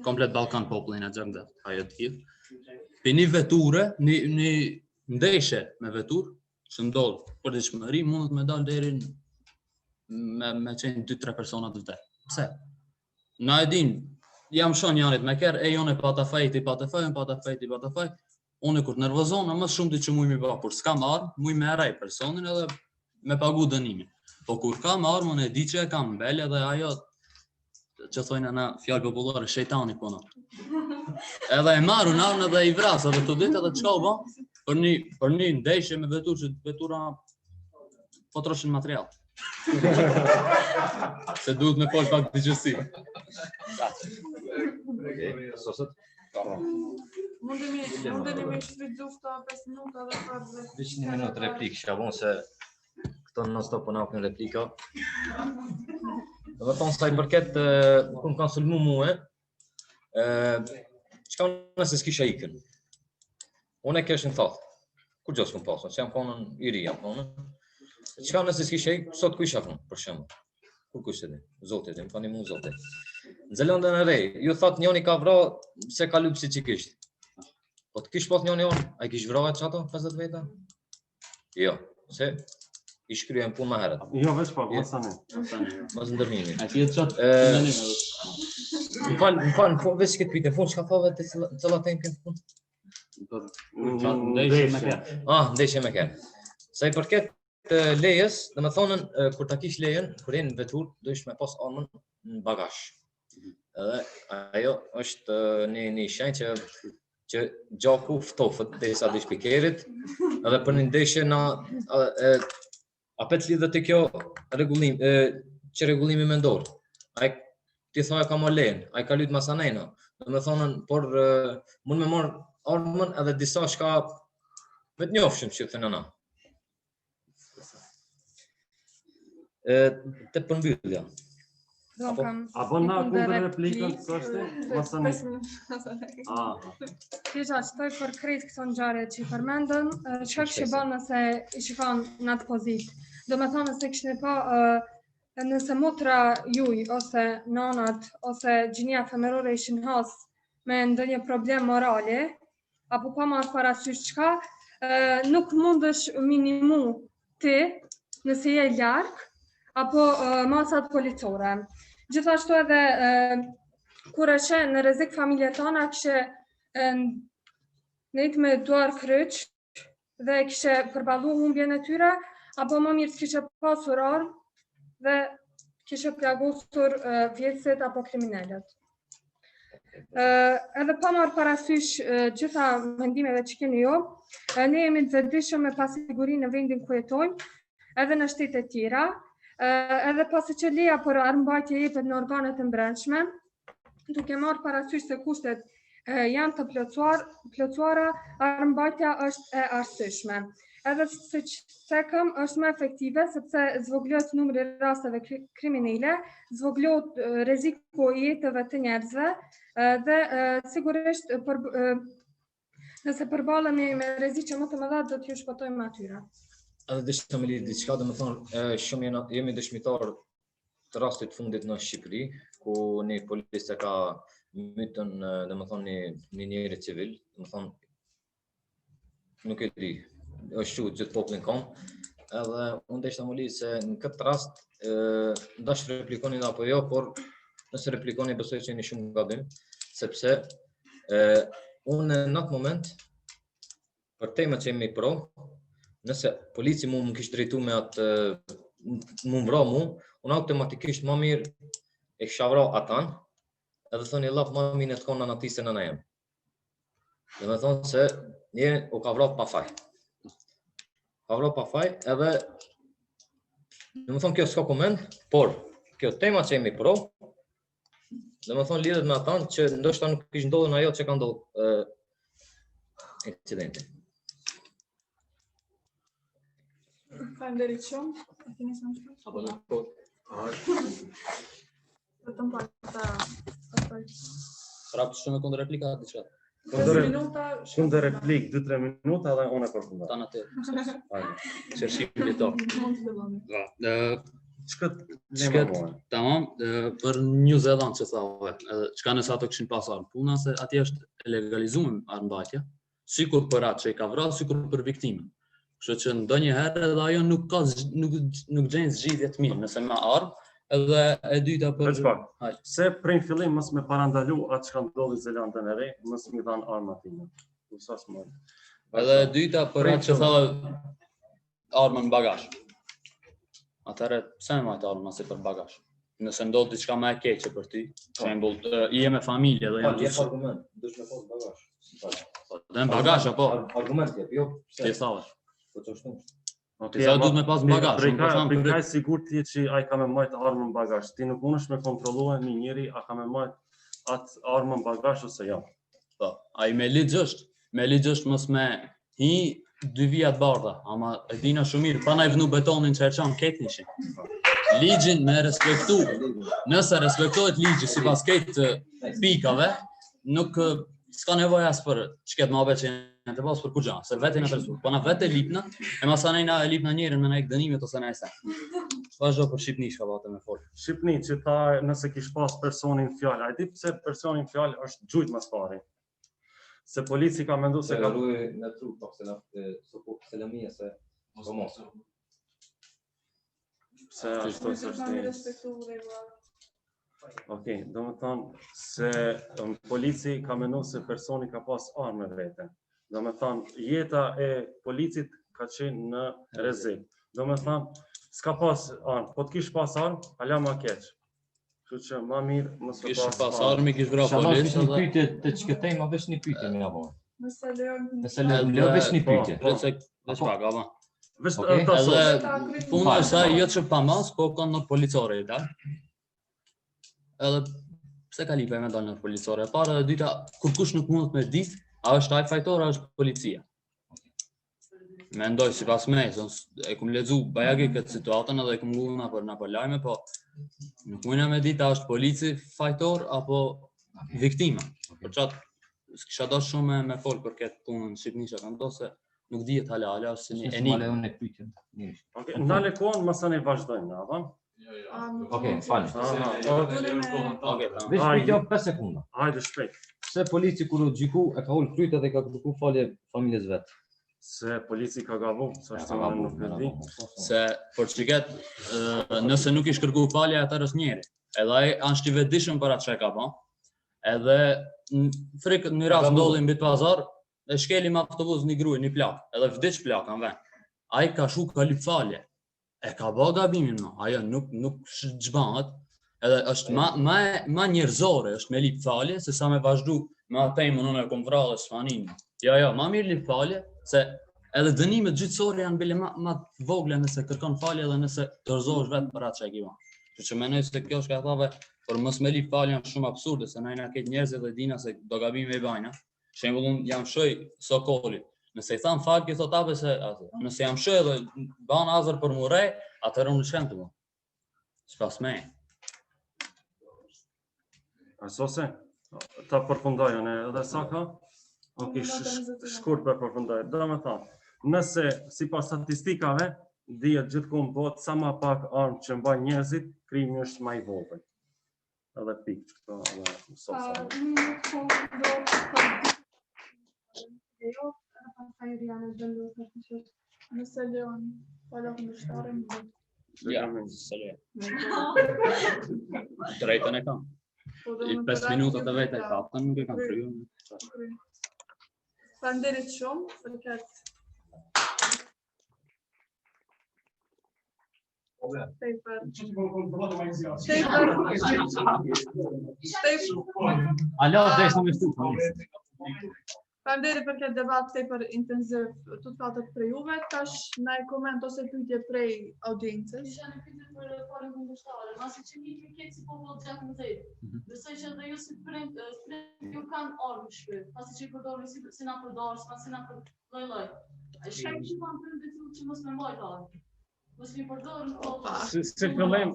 komplet Ballkan popull jena gjak nxehtë, ajo të gjithë. Për një veture, një ndeshje me vetur, që ndodh për dëshmëri, mundet me dalë deri me qenë 2-3 persona të vdekur. Pse? Na e din, jam shon janit me kerë, e jone pata fajt, unë kur të nervozona, më shumë të që muj mi ba, kur s'kam armë, muj me erej personin edhe me pagu dënimin. Po kur kam armë, unë e di që e kam mbele dhe ajo, që thojnë na fjallë popullore, shejtani po na. Edhe e marru në armë edhe i vrasë, edhe të ditë edhe qka u ba, për një ndeshje me vetur që vetura potroshin material. Se duhet me pol pak dëgjësi. Mundeni me shfrytzu këto 5 minuta dhe farë. Veç një minutë replikë, shabon se këto në stop për napin replika. Dhe tonë sa i përket, kur më kanë sulmu muë, qka nëse s'kisha ikën? Unë e keshin thotë, kur gjosë këmë pasën, që jam konën i ri, jam konën. Qka nëse s'kisha ikë, sot ku isha këmë, për shemë? Kur kushtë edhe? Zotit, më kanë i mu zotit. Në Zelandën e Rej, ju thotë njoni ka vra se ka lupë si që kishtë. Po të kishë pas njoni onë, a i kishë vra e që ato, 50 veta? Jo, se i shkryen punë ma heret. Jo, veç pak, masani. Mas ndërnimi. A ti e të qatë Më falë, veç këtë pite, që ka thove të cëllat e në këtë punë? Ndeshje me kërë. Sa i përket lejes, dhe me thonën, kur ta kish lejen, kur e në vetur, do ishme pas armën në bagash. Edhe ajo është një shenjë që gjaku ftofët derisa dish pikerit, edhe për një ndeshje na apet lidhet te kjo rregullim, që rregullimi mendor. Ai ti thoya ka molen, ai ka lut masanena. Domethënë, por mund me marr armën edhe disa shka vetë njofshim që thënë ana. Të përmbyllja. A bën na kundër replikën çështë? Masani. Kisha qëtoj për krejt këto ngjarje që i përmendëm, çka kishte bën nëse i shikon në atë pozitë. Do me thonë nëse kishte pa nëse motra juj ose nanat ose gjinia femërore ishin has me ndonjë problem morale, apo pa marrë parasysh çka, nuk mundesh minimu ti nëse je larg apo masat policore. Gjithashtu edhe kur e she në rrezik familjen tona kishe nejt me duar kryq dhe kishe përballu humbjen e tyre, apo më mirë s'kishe pasur armë dhe kishe plagosur vjetësit apo kriminalet. Edhe pa marrë parasysh gjitha mendimeve që keni ju, ne jemi të vetëdijshëm me pasigurinë në vendin ku jetojmë, edhe në shtete tjera, edhe pasi që leja për armbajtje jepet në organet e mbrëmshme, duke marrë parasysh se kushtet janë të plotësuara, armbajtja është e arsyeshme. Edhe siç thekëm, është më efektive sepse zvoglohet numri i rasteve kriminale, zvoglohet rreziku i jetëve të njerëzve dhe sigurisht nëse përballemi me rreziqe më të mëdha do t'ju shpëtojmë atyre. Edhe dishta me lidh diçka, domethënë shumë jemi dëshmitar të rastit fundit në Shqipëri, ku një policë ka mytën domethënë një njeri civil, domethënë nuk e di, është qut gjithë popullin kom, edhe unë deshta më lidh se në këtë rast ndash replikoni apo jo, por nëse replikoni besoj që jeni shumë gabim, sepse unë në atë moment për temat që jemi pro, nëse polici mu më kishtë drejtu me atë, mu vra mu, unë automatikisht ma mirë e kisha vra atan, edhe thënë i lap ma mirë në të kona në ati se nëna jem. Dhe me thonë se një u ka vra pa faj. Ka vra pa faj, edhe dhe me thonë kjo s'ka koment, por kjo tema që jemi pro, dhe me thonë lidhet me atan që ndoshta nuk kishtë ndodhën ajo që ka ndodhë incidenti. Faleminderit shumë. Keni sa më shpejt? Apo në kohë. Vetëm pa ta. Prapë shumë kundër replika diçka. Kundër replik 2-3 minuta dhe unë e përfundoj. Tan atë. Çershim le to. Tamam, për New Zealand që thave, çka nëse ato kishin pasur puna se atje është legalizuar armbajtja, sikur për atë që i ka vrarë, sikur për viktimën. Kështu që ndonjëherë edhe ajo nuk gjen zgjidhje të mirë, nëse me armë, edhe e dyta për se prej fillim mos me parandalu atë çka ndodhi në Zelandën e Re, mos më dhan armë aty. Edhe e dyta për atë që thave armën në bagazh. Atëherë pse më majtë armën si për bagazh? Nëse ndodh diçka më e keqe për ty, për shembull, je me familje dhe janë Jep argument, duhet me pas bagazh. Dhe në bagazh apo? Argument jep, jo. Ti thash. Po çështën. Ti sa duhet me pas në bagazh. Për kaj sigurt ti që ai ka me majt armën në bagazh. Ti nuk mundesh me kontrollue një njeri a ka me majt atë armën në bagazh ose jo. Po, ai me ligj është. Me ligj është mos me hi 2 vija të bardha, ama e dina shumë mirë, pa na i vënu betonin që e çan ketnishin. Ligjin me respektu. Nëse respektohet ligji sipas këtë pikave, nuk s'ka nevojë as për çket mëve që janë të pas për kujna, se vetë na përsu. Po na vetë lipna, e masanai na lipna njërin me na dënimet ose na sa. Vazhdo për Shqipni shka vate me fol. Shqipni që ta nëse kish pas personin fjalë, a di pse personin fjalë është gjujt më pari? Se polici ka menduar se ka rrugë në trup, po se na sopo selamia se mos. Se ashtu është. Okej, do të thonë se polici ka menduar se personi ka pas armë vete. Do të thonë jeta e policit ka qenë në rrezik. Do të thonë s'ka pas armë, po të kish pas armë, ala më keq. Kështu që më mirë mos e pas armë, kish vra policë. Pyetje të çkëtej, më vesh një pyetje më apo. Nëse lejon. Nëse leo veç një pyetje. Veç pak, apo. Okej. Edhe puna është se jo që pa mas, po kanë në policore i dal. Edhe pse ka lipe me dalë në policore. E para dhe dyta, kur kush nuk mund me ditë, a është ai fajtor, a është policia. Mendoj sipas me, e kum lexu bajagi këtë situatën edhe e kum nguluna për na për lajme, po nuk mundna me ditë a është polici fajtor apo viktima. Për çat s'kisha dashur shumë me fol për këtë punën në Shqipëri që kanë ndosë, nuk dihet hala është si një enigmë. Okej, ndale kohën, mësa ne vazhdojmë, apo? Okej, fal. Okej. Veç pyetje 5 sekonda. Hajde shpejt. Se polici kur u gjyku e ka ul kryt edhe ka kërku falje familjes vet. Se polici ka gabu, s'është nuk e di. Se për çiket, nëse nuk ish kërku falje atëherë është njeri. Edhe ai është i vetëdijshëm për atë çka ka bën. Edhe frikë në rast ndodhi mbi pazar, e shkeli me autobus një gruaj, një plak, edhe vdiq plaka në vend. Ai ka shu ka lyp falje. E ka bë gabimin më. Ajo nuk ç'bëhet. Edhe është ma njerëzore është me lip falje se sa me vazhdu me atë temën unë e kom vrarë s'fanin. Jo, ma mirë lip falje se edhe dënimet gjyqësore janë bile ma vogla nëse kërkon falje dhe nëse dorëzohesh vetë për atë çka ke bën. Kështu që mendoj se kjo është ka thave për mos me lip falje është shumë absurde se na këtë njerëzit dhe dina se do gabime i bajna. Shembull jam shoj Sokoli. Nëse i tham fal, ki thot apo se atë. Nëse jam shoj dhe ban azër për murrej, atëherë unë ç'kam të bëj. S'pas me. Sose, ta përfundojën edhe sa ka? Ok, shkurt për përfundoj. Do me thonë, nëse si pas statistikave, dihet gjithkunë botë sa ma pak armë që mbajnë njerëzit, krimi është ma i vogël. Edhe pikë këto edhe sosa. Nëse lejon falë kundërshtarin. Ja, se le. Drejtën e kam. I 5 minutat e vetë e kapën, nuk e kam kryer. Faleminderit shumë për këtë. Alo, desha me shtu. Faleminderit për këtë debat tepër intenziv të fatet për juve. Tash na e koment ose pyetje prej audiencës. Isha në pyetje për falën kundërshtare, masi që një këtë si popull gjatë në zetë. Besoj që edhe ju si prind ju kanë armë në shpirt, pasi që i përdorni si na përdorës, pasi na lloj-lloj. Shka që kanë prindet që mos me mbajt armë. Mos mi përdorën kohë. Si fillim,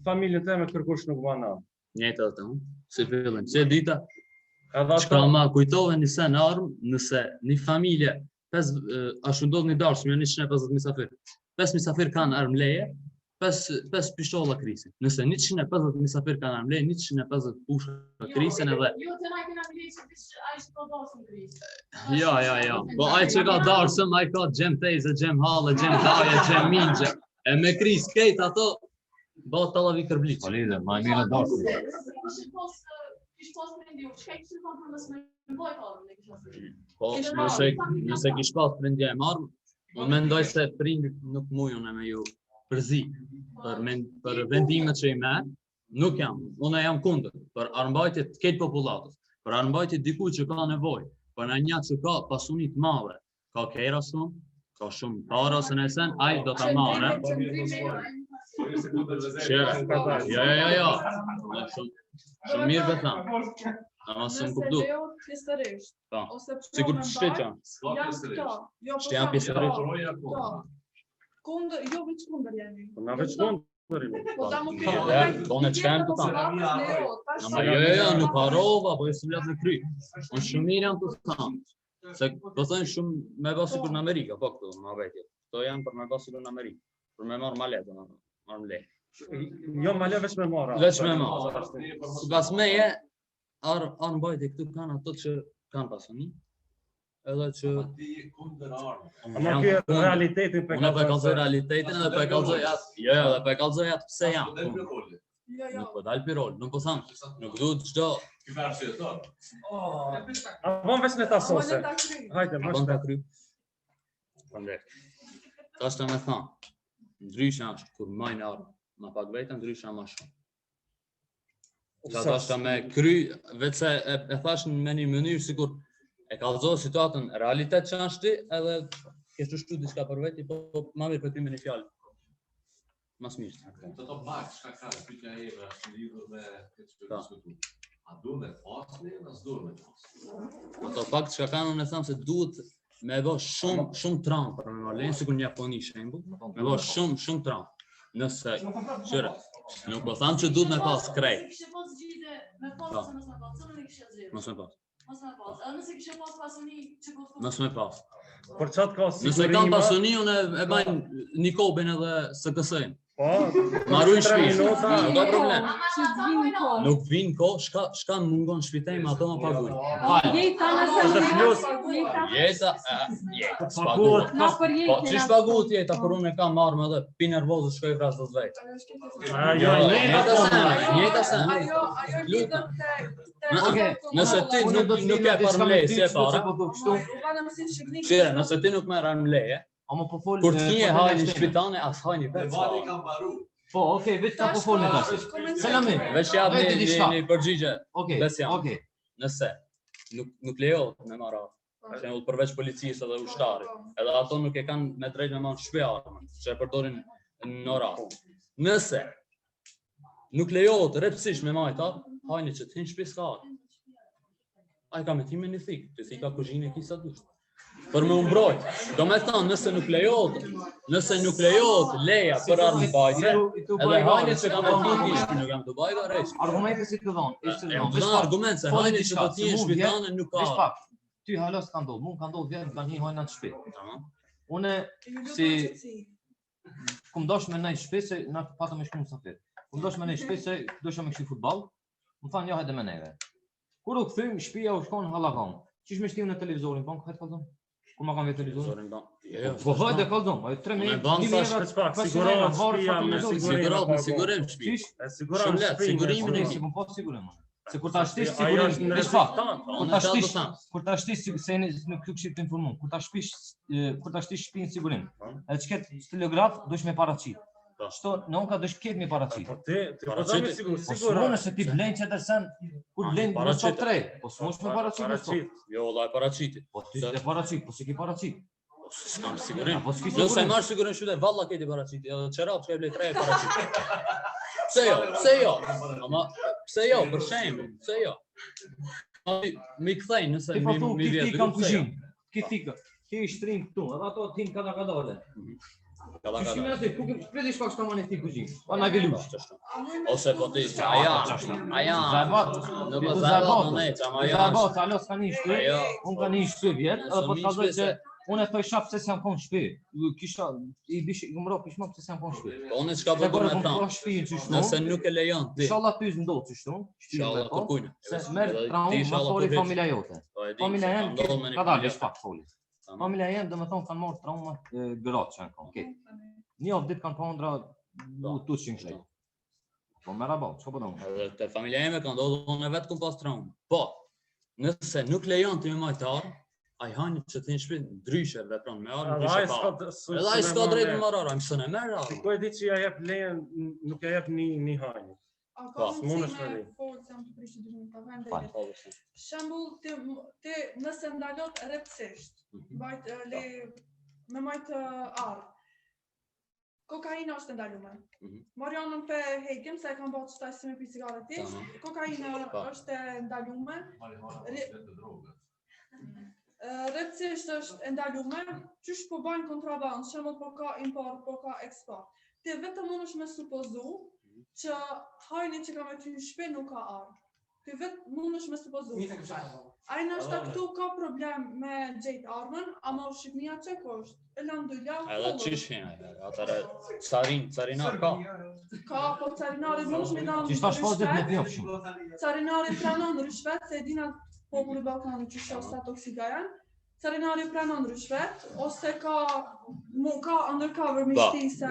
familjen time kërkush nuk bana. Njëjtë edhe unë. Si fillim, se dita çka ma kujtove një sen armë, nëse një familje, ashtu ndodh një darshme, 150 misafir. 5 misafir kanë armë leje, 5 pisholla krisin. Nëse 150 misafir kanë armë leje, 150 pushka krisin edhe... Jo, të na kena leje që ai që po dorësën krisin. Jo. Po ai që ka darësëm, ai ka gjem tejze, gjem hale, gjem taje, gjem mingje. E me kris kejt ato, bëhet tallavi kërbliq. Po lidhe, ma e mirë darësëm. Kish pas prindi, çka kishte thënë për mos me mbajt armën e kisha thënë. Po, nëse kish pas prindja e marrë, unë mendoj se prindit nuk mujën e me ju përzi për vendimet që i merr, nuk jam. Unë jam kundër për armbajtje të këtë popullatës, për armbajtje dikuj që ka nevojë, për në një që ka pasuni të madhe, ka kera shumë, ka shumë para ose nësen, ai do ta marrë. Jo. Shumë mirë për thamë. Ama së më kuptu. Pa, sigur të shtetja. Shtja pjesërisht. Jo veç kundër jemi. Na veç kundër jemi. Po në qëka jam të thamë. Ama jo, nuk harova, po e së vlet në kry. Unë shumë mirë jam të thamë. Se po thënë shumë me basikur në Amerika, po këtu, më vetje. Këto janë për me basikur në Amerika. Për me marrë malet, marrë le. Jo, malet veç me marrë. Veç me marrë. Sipas meje, arë mbajtje këtu kanë ato që kanë pasuni. Edhe që... Ama kjo realitetin për unë për kalzoj realitetin edhe për kalzoj atë. Jo, edhe për kalzoj atë pse jam. Nuk po dalë pirol, nuk po thamë. Nuk duhet qdo... A bon veç në ta sose. Hajde, më shpe. Kry. Pandek. Ta është të me thamë. Ndrysha është kur majnë arë ma pak vetën, ndrysha ma shumë. Ta është të me kry, veç se e thashën me një mënyrë sikur e kallëzoj situatën realitet që është ti, edhe ke shtu diçka për veti, po ma mirë për krimin e fjalë. Mas mirë. Të pak, çka ka pyetja ime është lidhur me këtë që diskutuar. A duhet me pasni, a s'duhet me pasni? Ato pak çka kanë unë them se duhet me bë shumë tram për me marrë, sikur në Japoni shembull, me bë shumë tram. Nëse qyre, nuk po tham që duhet me pas krejt. Mos me pas. Nëse kishe pas pasuni që po thonë. Mos me pas. Për çat ka sigurime. Nëse kam pasuni unë e bajnë Nikobin edhe SKS-n. Po, marrujnë shtëpi. Nuk ka problem. Nuk Nuk vinë ko, shka mungon shtëpitem ato më paguajnë. Jeta, spaguat. Po çish paguat jeta, por unë kam marrë edhe pi nervozë shkoj vras do vet. Jeta sa. Nëse ti nuk e parmlej si e para. Qire, nëse ti nuk merr armleje, kur ti e hajnë në shpitane, as hajnë i vetë. Po, okej, vetë ka po folni tash. Selami. Veç jap një përgjigje. Okej. Nëse nuk lejohet me marrë armë, për shembull përveç policisë edhe ushtarit, edhe ato nuk e kanë me drejtë me marrë shtëpi armën, që e përdorin në orat. Nëse nuk lejohet rreptësisht me majta, hajni që të hinë shtëpi s'ka armë. Ai ka me ti me një thikë, të thika kuzhinë e kisa dush. Për me umbrojt, do me thonë nëse nuk lejohet leja për armë bajtje, edhe hajni që ka me ti në shpi, nuk jam të bajga rejsh. Argumente si të dhonë, argument se hajni që të ti në shpitane nuk ka armë. Ty halos ka ndodhë, mund ka ndodhë vjetë nga një hajnë në shpi. Une si kum dosh me nej shpi, se na patëm e shku në safir. Kum dosh me nej shpi se dosha me kështu futbol, më thanë ja hajde me neve. Kur u këthym, shpia u shkon halakon. Qish me shtiu në televizorin, bank, hajtë kalzon? Kur ma kam vjetë televizorin? Po hajde kalzon, hajtë 3 me sigurim shpi. Shumë letë, sigurimin e ki. Se kur ta shtish se nuk këshit të informon, kur ta shtish shpinë sigurim, edhe që ketë stilograf, dush me paracit. Shto, në unë ka dush ketë me paracit. Po të me sigur. Po s'monë se ti blenë që tërsen, kur blenë në stop 3, po s'mosh me paracit në stop. Jo, la e paracitit. Po ti s'ke paracit, po s'ke paracit. S'kam sigurim. Nëse e marrë sigurim shute, valla keti paraciti, edhe qërap që e blej 3 paraciti. Pse jo? Ama, pse jo, për shembull, pse jo? Mi kthejnë nëse mi vjetë. Ti kam kuzhinë, ki thika, ki i shtrim këtu, edhe ato tim kada kadale. Shime aty, shpreti shpak shka mani ti kuzhinë, pa na gëllush. Ose po ti, aja, në më zabat, në neqa, ma janë. Zabat, alo s'ka një shpi, unë ka një shpi vjetë, edhe po të kazoj që unë e thoj shap se s'jam kon shpi. Kisha, i bish i gëmro pishma pëse s'jam kon shpi. Unë që ka përdo me tanë, nëse nuk e lejon ti. Inshallah ty s'ndodh që shtu, Inshallah kërkujnë. Se merë traumë ma sori familja jote. Familja jenë, ka dalë shpak foli. Familja jenë, dhe me thonë, kanë morë trauma gratë që kanë kanë. Një of ditë kanë pandra u të që në shlejtë. Po me rabat, që po dëmë? Edhe të familja jeme kanë dohë, unë e vetë këmë pas traumë. Po, nëse nuk lejon të me majtarë, a i hajnë që të një shpinë ndryshe vepron me arë, ndryshe pa. Edhe a i s'ka drejtë me mararë, a i mësën e merë arë. Ko e di që ja jep lejen, nuk ja jep një hajnë. Ka mundësi me forë, jam të prishtë dy minuta, vende. Shembull, ti nëse ndalot rreptësisht, me majtë arë, kokaina është ndalume. Marianën pe hekim, se e kam bërë qëtaj si me pi cigaretisht, kokaina është ndalume. Rreptësisht është ndalume, qysh po bajnë kontraband, shembull po ka import, po ka export. Ti vetëm mund është me supozu që hajni që ka me ty në shpi nuk ka arë. Ti vetë mund është me supozu. Ajna është ta këtu ka problem me gjejt armën, ama u Shqipnia që kështë? Elhamdulillah. Edhe qishin, atëre carinar ka. Ka, po carinari mund është me danë Qishta shfazit me pjofshim? Carinari pranon rishvet, se edina populli Balkani që shosta toksika janë. Carinari pranon rishvet, ose ka undercover mishtise.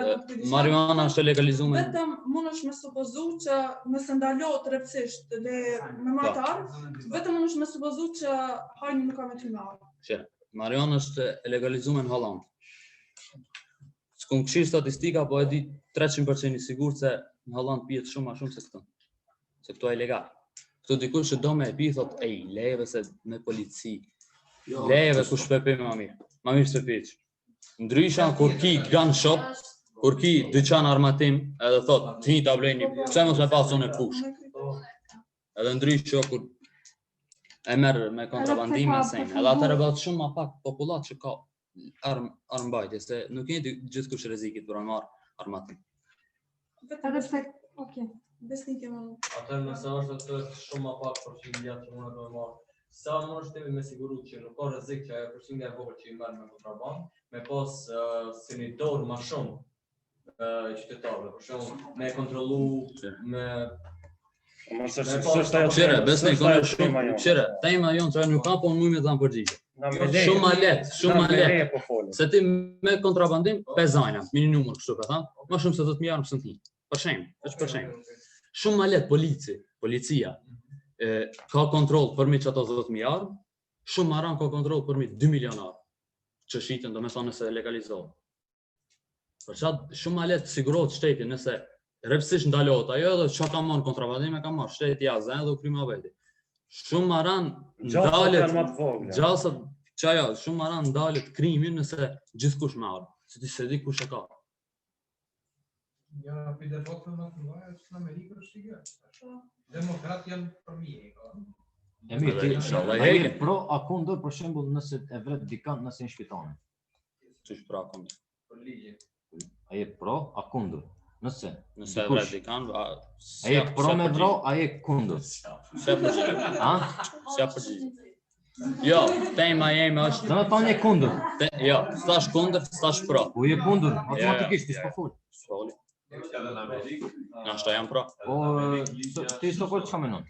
Marijuana është legalizume. Vetëm mund është me supozu që nëse ndalot rreptësisht dhe me majtar, vetëm mund është me supozu që hajni nuk ka me ty me arë. Marijuana është legalizume në Holland. S'kum këshirë statistika, po e di 300% i sigur se në Holland pijet shumë ma shumë se këto. Se këto e legal. Këto dikush që do me e pi, thot, ej, leve se me polici. Lejeve ku shpepim ma mirë se piq. Ndrysha kur ki gun shop, kur ki dyqan armatim, edhe thot, ti ta blejni, pse mos me pas unë pushk. Edhe ndrysha kur e merr me kontrabandim e sejnë. Edhe atëherë bëhet shumë ma pak popullat që ka armbajtje, se nuk jeni gjithkush rrezikit për marr armatim. Edhe pse, okay. Besnike më. Atëherë nëse është të shumë ma pak përqindja që unë do e marr. Sa më është temi me siguru që nuk ka rrezik që ajo përqindja e vogël që i merr me kontraband, me pas si një dorë ma shumë qytetarëve, për shembull, me kontrollu, me Qire, besnik, qire, tema jonë që nuk ka po në mujme të dhamë përgjigje. Shumë ma let. Se ti me kontrabandim, pezajna, mini numër kështu për thamë, ma shumë se 10.000 pësën ti. Për shemë. Shumë ma let policia ka kontrol përmi që ato 10.000, shumë maran ka kontrol përmi 2 milionar që shiten do me thonë nëse legalizohet. Për qatë shumë ma let sigurohet shteti nëse repsisht ndalohet ajo edhe që ka marrë kontrabandim e ka marrë shteti jazen edhe u krima veti. Shumë maran ndalet krimin nëse gjithkush marrë, se ti se di kush e ka. Ja, për defatë në të mëdha që në Amerikë është gjë. Demokrat janë për mirë. E mirë, ti je pro a kundër për shembull nëse e vret dikant nëse në shpitale. Çish pra kundër? Për ligje. A je pro a kundër? Nëse e vret dikant, a je pro me vro, a je kundër? Se përgjigje. Ha? Se përgjigje. Jo, tema jeme është... Do të thonë je kundër. Jo, s'tash kundër, s'tash pro. Po je kundër, automatikisht ti s'po fol. S'foli. Nashta jam pro. Po ti s'po fol çfarë mendon?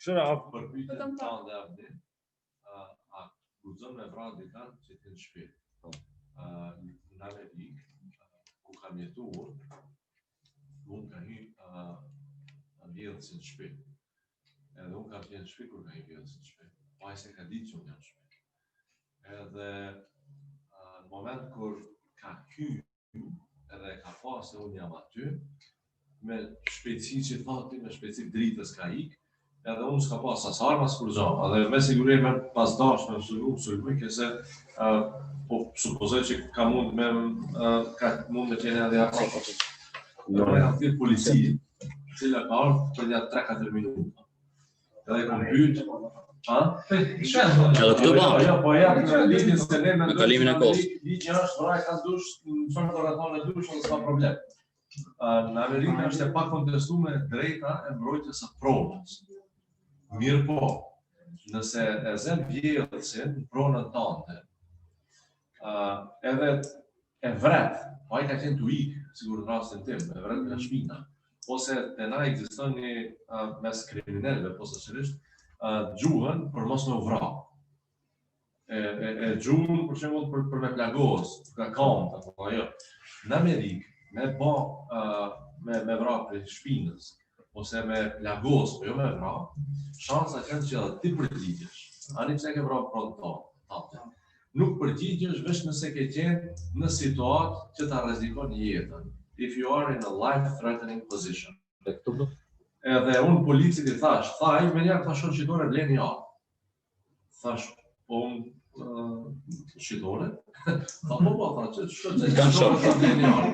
Shëra për pyetjen tonë dhe avdi, a guxon me vrarë dikant që ti në shtëpi. Në Amerikë, ku kam jetuar, unë ka hy vjedhës në shtëpi. Edhe unë kam qenë në shtëpi kur ka hy vjedhës në shtëpi. Po ai se ka ditë që unë jam në shtëpi. Edhe në moment kur ka hy edhe ka pa se unë jam aty, me shpejtësi që thati, me shpejtësi dritës ka ikë, edhe unë s'ka pas as arma s'kur gjo, edhe me sigurie me pas dash me sulmuj, këse po supozoj që ka mund me qene edhe apropo. Dhe me ka thirë polici, cila ka ardhë për një 3-4 minuta. Edhe kom pyet, edhe këtu ba? Po ja, lidin se ne me kalimin e kohës. Lidin është, vraj ka dush, në qënë koraton e dush, edhe s'ka problem. Në Amerikë është e pa kontestume drejta e mbrojtjes së pronës. Mirë po, nëse e zem vjedhësin në pronën tante, edhe e vret, po ai ka qenë të ikë, sigur në rastin tim, e vret nga shpina, ose të na ekziston një mes kriminelve, posaçërisht, gjuhën për mos me u vra. E gjuhën, për shembull, për me plagos, ka kont, apo ajo. Në Amerikë, me vra për shpinës, ose me plagos, po jo me vra, shansa kanë që edhe ti përgjigjesh. Ani pse ke vra pronë tonë. Nuk përgjigjesh veç nëse ke qenë në situatë që ta rrezikon jetën. If you are in a life-threatening position. Edhe unë policit i thash, thaj, me njerë thash shqitore bleni jarë. Thash, po unë shqitore? Tha, po, thash, që shqitore bleni jarë.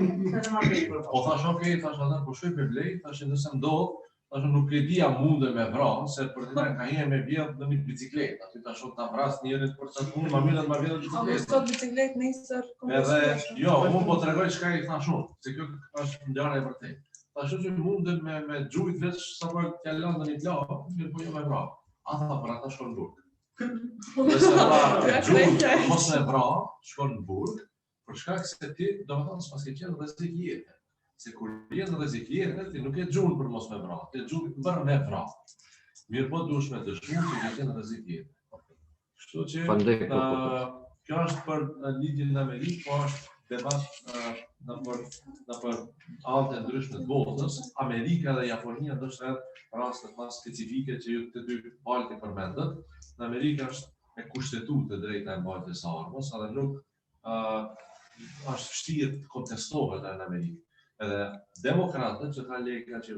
Po thash, okej, thash, atër, po shkoj për blej, thash, nëse mdohë, thash, nuk e dia munde me vra, se për dina ka hije me vjedh në një bicikletë. Aty thash, ta vras njerit për qatë punë, ma mirë ma vjedh në bicikletë. Sot bicikletë nesër. Edhe, jo, unë po të regoj shka i thash unë, se kjo është ndjarë e vërtej. Thash që mundën me gjujt veç sa për t'ja lënë në një plavë, mirë po jo me vra. A tha, për ata shkon në burg. Nëse tha, gjujt mos me vra, shkon në burg, për shkak se ti, do me thonë, s'pas ke qenë rrezik jetë. Se kur jenë rrezik jetë, ti nuk e gjujt për mos me vra, ti e gjujt për me vra. Mirë po dush me dëshmu që ke qenë rrezik jetë. Kështu që, kjo është për ligjin në Amerikë, po është debat në për alte ndryshme të botës. Amerika dhe Japonia ndoshta rastet më specifike që ju të dy palët i përmendët. Në Amerikë është e kushtetuar të drejta e mbajtjes së armës, edhe nuk është vështirë të kontestohet në Amerikë. Edhe demokratët që kanë lega që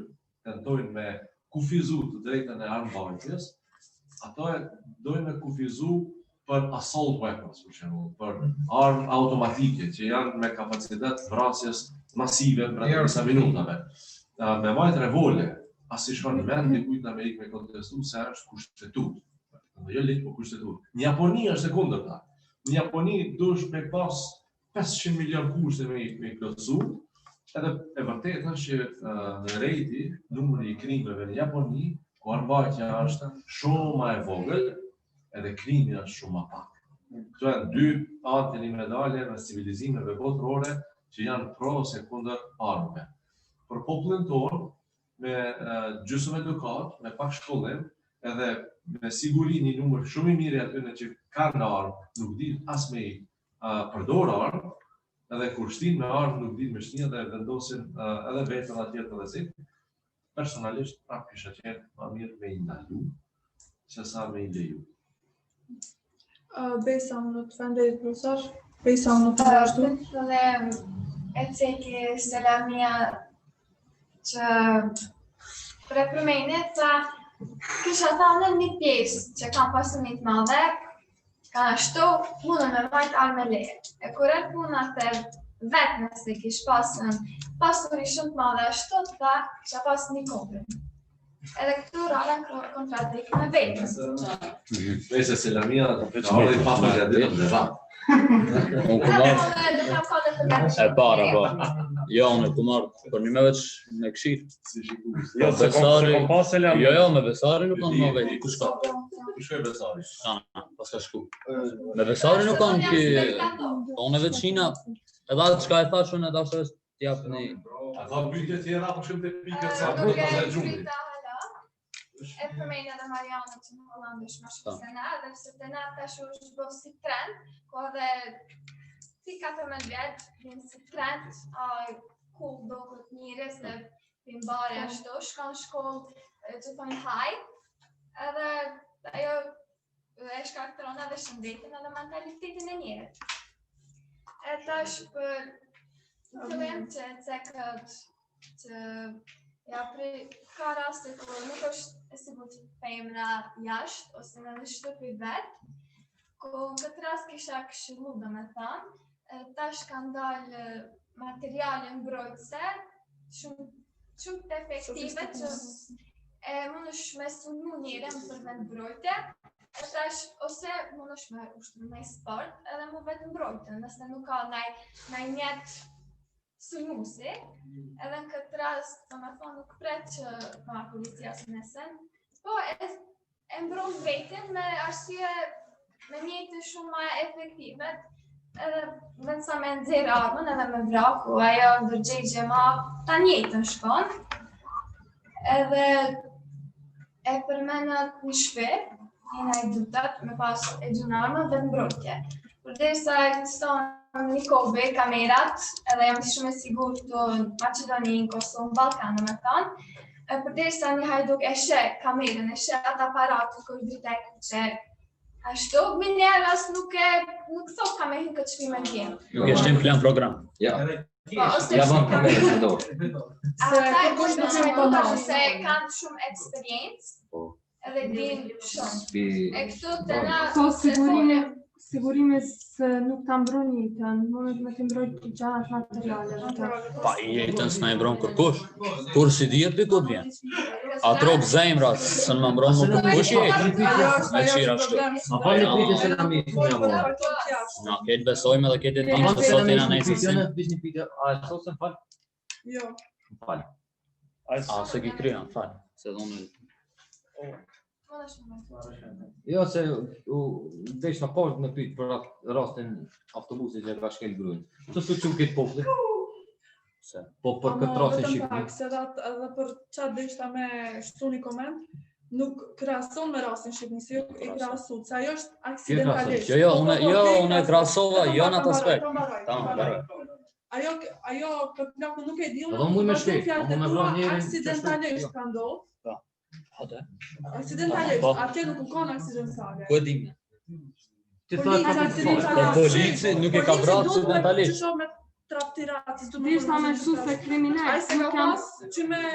tentojnë me kufizu të drejtën e armbajtjes, ato e dojnë me kufizu për assault weapons, për shembull, për armë automatike që janë me kapacitet vrasjes masive brenda disa minutave. Me majt revole, as i shkon në mend dikujt në Amerikë me kontestu se është kushtetut. Jo ligj, po kushtetut. Në Japoni është e kundërta. Në Japoni duhesh me pas 500 milion kushte me plotësu, edhe e vërtetë është që në rejti numri I krimeve në Japoni, ku armbajtja është shumë më e vogël, edhe krimi është shumë më pak. Këto janë dy anë të një medalje në civilizimeve botërore që janë pro ose kundër armëve. Për popullin tonë, me gjysmë edukat, me pak shkollim, edhe me siguri një numër shumë I mirë atyre që kanë armë, nuk din as me përdor armë, edhe kur shtin me armë nuk din me shtin dhe vendosin edhe vetën atje të rrezik. Personalisht, prapë kisha qenë më mirë me I ndalu, se sa me I leju. Besa unë të fëndejt, profesor. Besa unë të vazhdu. Dhe e ceki selamia që përmenit, kisha thënë një pjesë që kam pasunit madhe, ka ashtu punën me majt arme leje. E kur e punat e vetë nëse kish pasuri shumë të madhe ashtu, ta kisha pas një koprin. Edhe këtu rrallën kontradik me vetës. Besa selamia, ardhe I papa graditën dhe ratë. E para, po. Jo, unë ku marrë për një me veç me këshirë. Jo, besari, jo, me besari nuk kanë më vetë. Ku shka? Ku shkoj besari? Pas ka shku. Me besari nuk kanë ki... Unë e veçina, edhe atë qka e thashë unë e dashë është t'japë një... A tha bytje tjera për shumë të pikët sa bruta dhe gjumri. E përmenja dhe Mariana që në Hollandë është më shumë se na, dhe se të na tash është bo si trend, ko dhe si 14 vjetë, vinë si trend, cool do këtë njëres dhe vinë bare ashtu, shkon shkollë që thonë haj, edhe ajo e shkarakteron edhe shëndetin edhe mentalitetin e njëret. E tash për fillim që cekët që ja, ka raste kur nuk është e sigurt femra jashtë ose në shtëpi vetë, ku në këtë rast kisha këshillu domethënë, tash kanë dalë materiale mbrojtëse shumë të efektive që mundesh me sulmu njërin për vetë mbrojtje, tash ose mundesh me ushtru në sport edhe mu vetë mbrojtje, nëse nuk ka ndaj mjet sulmuesi, edhe në këtë rast, domethënë nuk pret që marrë policia së nesen, po e mbron vetin me arsye me mjete shumë më efektive, edhe me sa me nxjerr armën edhe me vraku, ajo ndërgjegje ma ta njëjtën shkon, edhe e përmenat një shpirë, njëna I dutat me pas e gjun armën dhe mbrojtje. Përderisa ekziston në Kobe, kamerat, edhe jam shumë e sigurt të Maqedoni, Kosovë, Ballkan, domethënë, përderisa një hajduk e sheh kamerën, e sheh atë aparatin kur drita e kuqe, ashtu, minjera as nuk thot ka me hin këtë shpime në tjenë. Nuk e shtim plan program. Ja. Ja ban kamerën në dorë. Ata e kush në që me se kanë shumë eksperiencë, edhe din shumë. E këtu të na... Sigurimis nuk ta mbron jetën, mundet me të mbrojt të gjatë materialeve të. Pa I jetën s'na I mbron kërkush, kur si dhjet për kod vjen. A trok zemra, së në më mbron më kërkush jetën, me qira shtu. A pa një pite se në mitë, në jamon. Na, ketë besojme dhe ketë e tim se sot I në nejësisim. Bish një pite, a e sot se më falë? Jo. Më falë. A, se ki krya, më falë. Se dhune... Jo, se veç në poshtë me pytë për rastin autobusit që ka shkel grujnë. Që su që këtë popli? Po për këtë rastin Shqipëri? Vetëm pak, se edhe për qatë deshta me shtu një koment, nuk krason me rastin Shqipëri, I krasut, se ajo është aksidentalisht. Jo, unë e krasova, jo në atë aspekt. Tamam, baroj. Ajo për plakën nuk e di, unë mu me shkej, unë me vra njerin aksidentalisht ka ndodhë. Aksidentalisht, atje nuk u konë aksidentale. Ku e dimë? Polici nuk e ka vrarë aksidentalisht. Dishta me shtu se kriminal.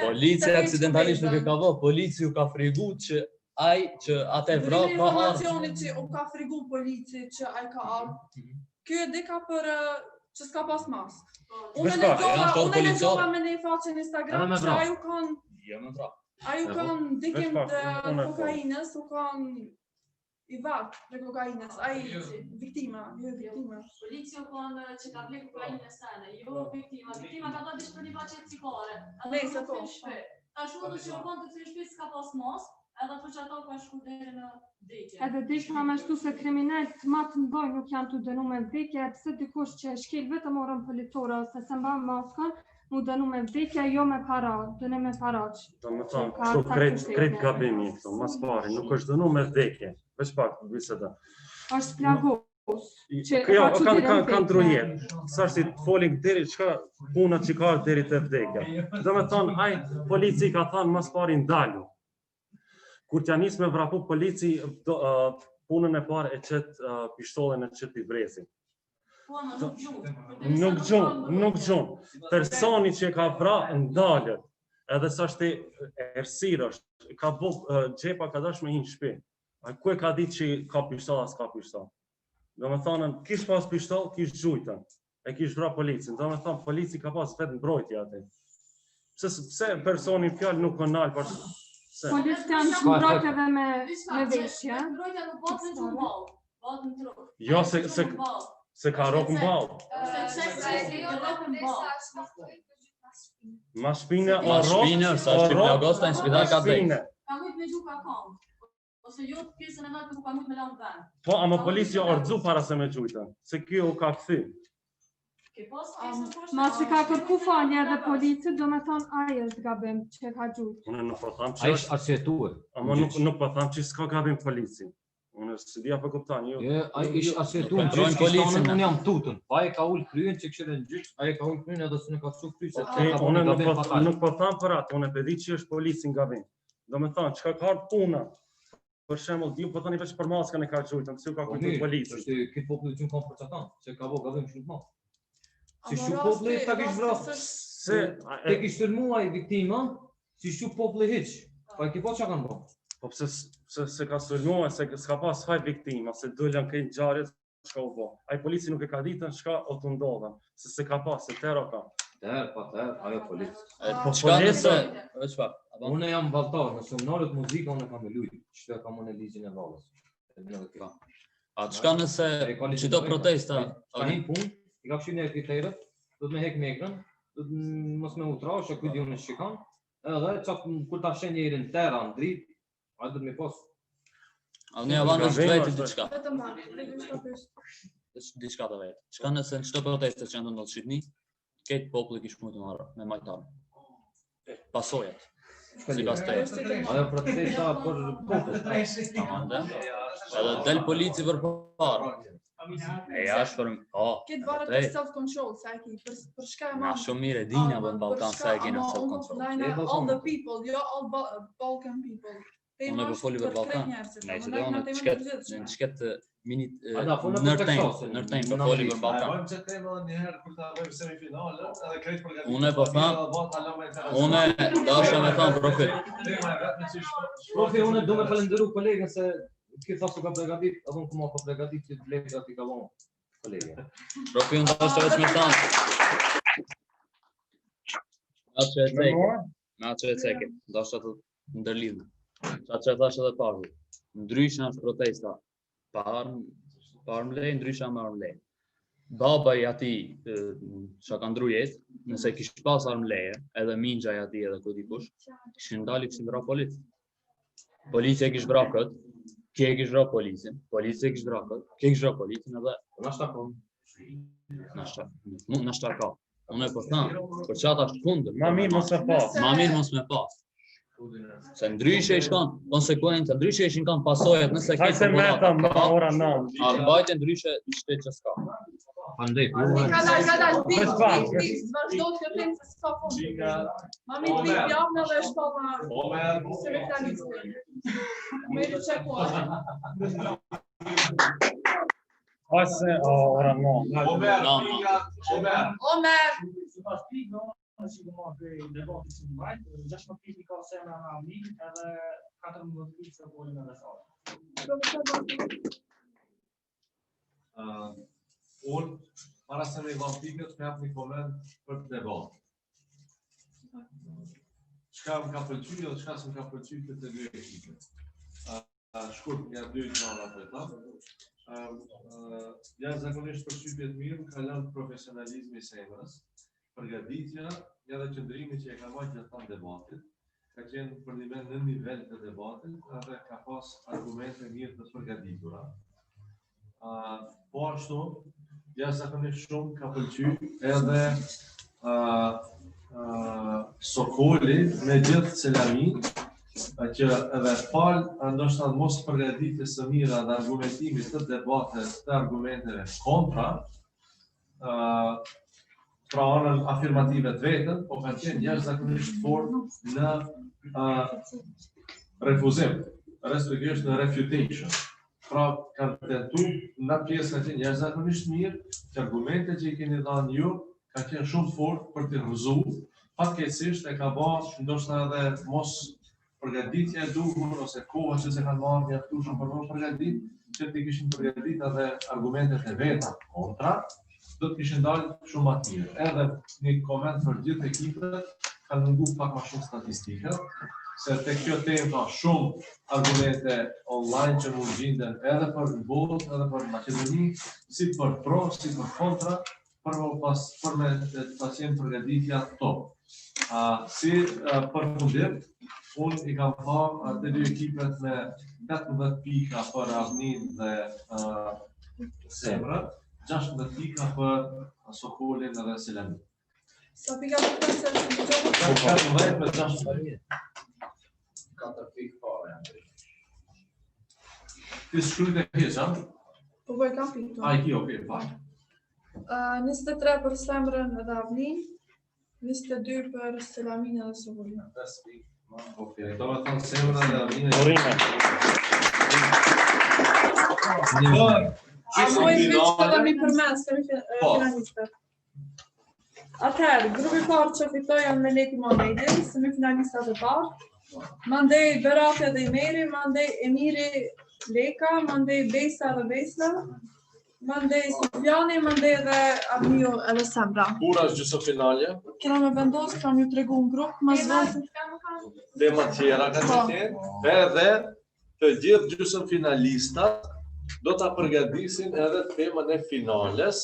Polici aksidentalisht nuk e ka vrarë, polici ju ka fregu që ai që atë vrat ka informacionit që u ka frigu polici që ai ka ardhur. Ky e di ka për që s'ka pas mask. Unë lexova me një faqe në Instagram që ai u kanë ai u kanë dikim të kokainës, u kanë i vat dhe kokainës, ai viktima, jo viktima. Policia u kanë që ka ble kokainën sene, jo viktima. Viktima ka dalë për një baqe cikare. Nëse po. Tash unë që u kanë të thënë shtëpi s'ka pas mask, edhe për që ato ka shku deri në vdekje. Edhe dishma me shtu se kriminalët ma të mdoj nuk janë të dënu me vdekje, pse dikush që shkel vetëm orën policore ose se mba maskën, mu dënu me vdekje, jo me para, dënu me paraq. Do me thonë, kështu krejt gabimi këtu, mas pari, nuk është dënu me vdekje, veç pak biseda. Është plagos. Jo, kanë drujet, sa është të folin deri, qka puna që ka deri të vdekja. Do me thonë, aj, polici ka thonë mas pari ndalu. Kur t'ja nis me vrapu polici, punën e parë e qëtë pishtollën e qëtë i vrezin. Nuk gjun. Personi që ka vra ndalët, edhe sa është ersirë është, ka bo gjepa ka dash me hinë shpi. A ku e ka ditë që ka pishtolla, s'ka pishtolla. Do me thonën, kish pas pishtoll, kish gjujtën. E kish vra policin. Do me thonë, polici ka pas vetë mbrojtja atë. Pse personi fjallë nuk kënalë, Policë janë shmbrojt edhe me veshje. Mbrojtja nuk botë në gjumë balë, botë në truk. Jo, se ka rokë në balë. Ma shpine o rokë, sa shpine agosta në spital ka dhejtë. Ka mujtë me gju ka kam. Ose jo të pjesën e natë ku ka mujtë me lanë vend. Po, ama polici jo ordzu para se me gjujta. Se kjo u ka këthy. Ma që ka kërku falje dhe policit, do me thonë aje është gabim që ka gjujtë. Unë nuk po tham që... A ishtë arsjetuar. Ama nuk po tham që s'ka gabim policin. Unë si dhja për kuptan, jo. A ishtë arsjetuar, gjyqë kishtonë, unë jam tutën. Pa e ka ullë kryen që këshire në gjyqë, a e ka ullë kryen edhe së në ka qësu kryen, se të ka bëni gabim fatal. Nuk po tham për atë, unë e pedi që është policin gabim. Do me thonë, që ka ardhë puna, për shembull, ju po thoni veç për maskën e ka gjujtën, pse u ka kujtuar polici. Është këtë populli që kanë për çatan, se ka vogë gabim shumë të madh. Si shu populli ta kish vrasë, se te kish tërmuaj viktima, si shu populli hiç. Pa ki po çka kanë bërë. Po pse se ka sulmuar, se s'ka pas faj viktima, se dolën kënë ngjarje çka u bë. Ai polici nuk e ka ditën çka o të ndodhen, se ka pas, se tero ka. Ajo polici. Po çka nëse, çfarë? Unë jam valltar, nëse më nalët muzika, unë kam me lujt, që kam unë ligjin e vallës. A çka nëse çdo protesta, ka një punë, i ka fshirë një kriterët, do të me hek mekrën, do të mos me utrash, që kujt unë shikan, edhe çat kur ta shen njërin terra në dritë, ai do të më pas. A unë ja vënë vetë diçka. Diçka të vetë. Çka nëse në çdo protestë që ndodh në Shqipëri, këtë populli kish mund të marrë me majtar. Pasojat. Si pas të ajo protesta për popull. Edhe del polici për parë. E jashtë për... Këtë varet për self-control, sa e ki, për shka e ma shumë mire dina për në Balkan, sa e ki në self-control. All the people, jo all Balkan people. Unë e për foli për Balkan. Ne që do në qket nërtejmë për foli për Balkan. Unë e për thamë, unë e dasha me thamë për këtë. Profi, unë do me falenderu kolegën se këtë thasë ka pregadit, edhe unë këma ka pregadit që të legrat i ka vonë kolegën. Profi, unë dasha veç me thamë. Me atë që e ceke, dasha të ndërlidhë. Qa që e thash edhe parë, ndryshë është protesta, parë më lejë, ndryshë më armë lejë. Baba i ati që ka ndru jetë, nëse kishë pas armë lejë, edhe minxha i ati edhe këtë i kush, kishë ndali kishë vra polici. Polici e kishë vra këtë, kje e kishë vra policin, polici e kishë vra këtë, kje e kishë vra policin edhe... Nashta ka. Unë e për thamë, për qatë ashtë kundër. Ma mirë mos me pas. Ma mirë mos me pas. Se ndryshe i shkan konsekuenca, ndryshe i shkan pasojat nëse ke populata. Arbajtë ndryshe i shtetë që s'ka. Andej, Kadaj, vazhdo të këtim se s'ka fund. Mami të bit javnë dhe shkoma semestraniste. Me të qekuar. Ose, ora no. Omer! është që marrë për debatit që mbajt, 16 piti ka semra në Avnin, edhe 14 piti se folin edhe sot. Unë, para se me dham pikët, me apë një koment për debat. Çka më ka pëlqy dhe çka s'm ka pëlqy këtë dy ekipe. Shkurt, nga dy gjëra për ta. Jashtëzakonisht përshtypjet mirë ka lënë profesionalizmi i semrës, përgatitja edhe qëndrimi që e ka marrë gjatë debatit, ka qenë për në nivel të debatit edhe ka pas argumente mirë të përgatitura. Po ashtu, jashtëzakonisht shumë ka pëlqy edhe Sokoli me gjithë Selamin, që edhe falë ndoshta mos përgatitjes së mira dhe argumentimit të debatet të argumenteve kontra, pra anën afirmative të vetën, po kanë qenë jashtëzakonisht fortë në refuzim, respektivisht në refutation. Pra kanë tentu në pjesë kanë qenë jashtëzakonisht mirë, që argumentet që i keni dhënë ju ka qenë shumë fort për të rrëzuar, fatkeqësisht e ka bërë ndoshta edhe mos përgatitja e duhur ose koha që se kanë marrë mjaftueshëm për mos përgatit, që ti kishin përgatitur edhe argumentet e veta kontra, do të kishin dalë shumë më të mirë. Edhe një koment për gjithë ekipet, kanë munguar pak më shumë statistika, se tek kjo temë ka shumë argumente online që mund gjinden edhe për botë, edhe për Maqedoni, si për pro, si për kontra, për me qenë përgatitja top. Si përfundim, unë i kam pa të dy ekipet me 18 pika për Avnin dhe Semra, 16 pika për Sokolin dhe Selamin. Sa pika për të se të gjovë? 14 me 16. 4 pikë pare janë të rikë. Ti shkrujt e keqa? Po bëj kam pikë. I ki, okej, fajnë. 23 për Semrën dhe Avnin, 22 për Selamin dhe Sokolin. 5 pikë. Okej, do me thonë Semra dhe Avnin e... A moj vëqë edhe mi përmes, kemi finalistët. Atëherë, grupi parë që fitoj janë Meleki Mohamedin, semifinalistat e parë. Mandej Beratja dhe Imeri, mandej Emiri Leka, mandej Bejsa dhe Bejsla, mandej Sufjani, mandej dhe Avnio edhe Semra. Kura është gjysmë finalja? Kena me vendosë, kam ju tregu në grupë, mas vëndë. Tema tjera ka të tjenë, edhe të gjithë gjysmë finalistat do të përgatisin edhe temën e finales,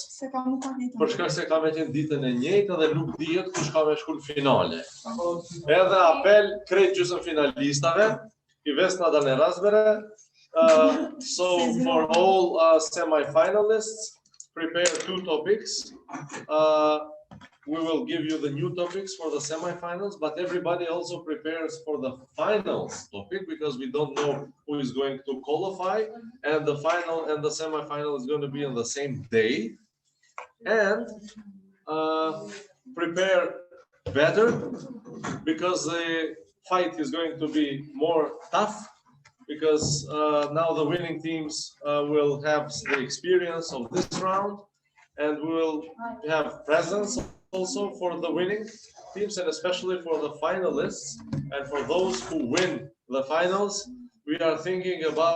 për shkak se ka me qenë ditën e njëjtë dhe nuk dihet kush ka me shku në finale. Edhe apel krejt gjysmë finalistave, i vesna dhe në razbere, so for all semi-finalists, prepare 2 topics. We will give you the new topics for the semi-finals, but everybody also prepares for the finals topic because we don't know who is going to qualify, and the final and the semi-final is going to be on the same day. And prepare better because the fight is going to be more tough because now the winning teams will have the experience of this round, and we will have presence also for the winning teams and especially for the finalists. And for those who win the finals, we are thinking about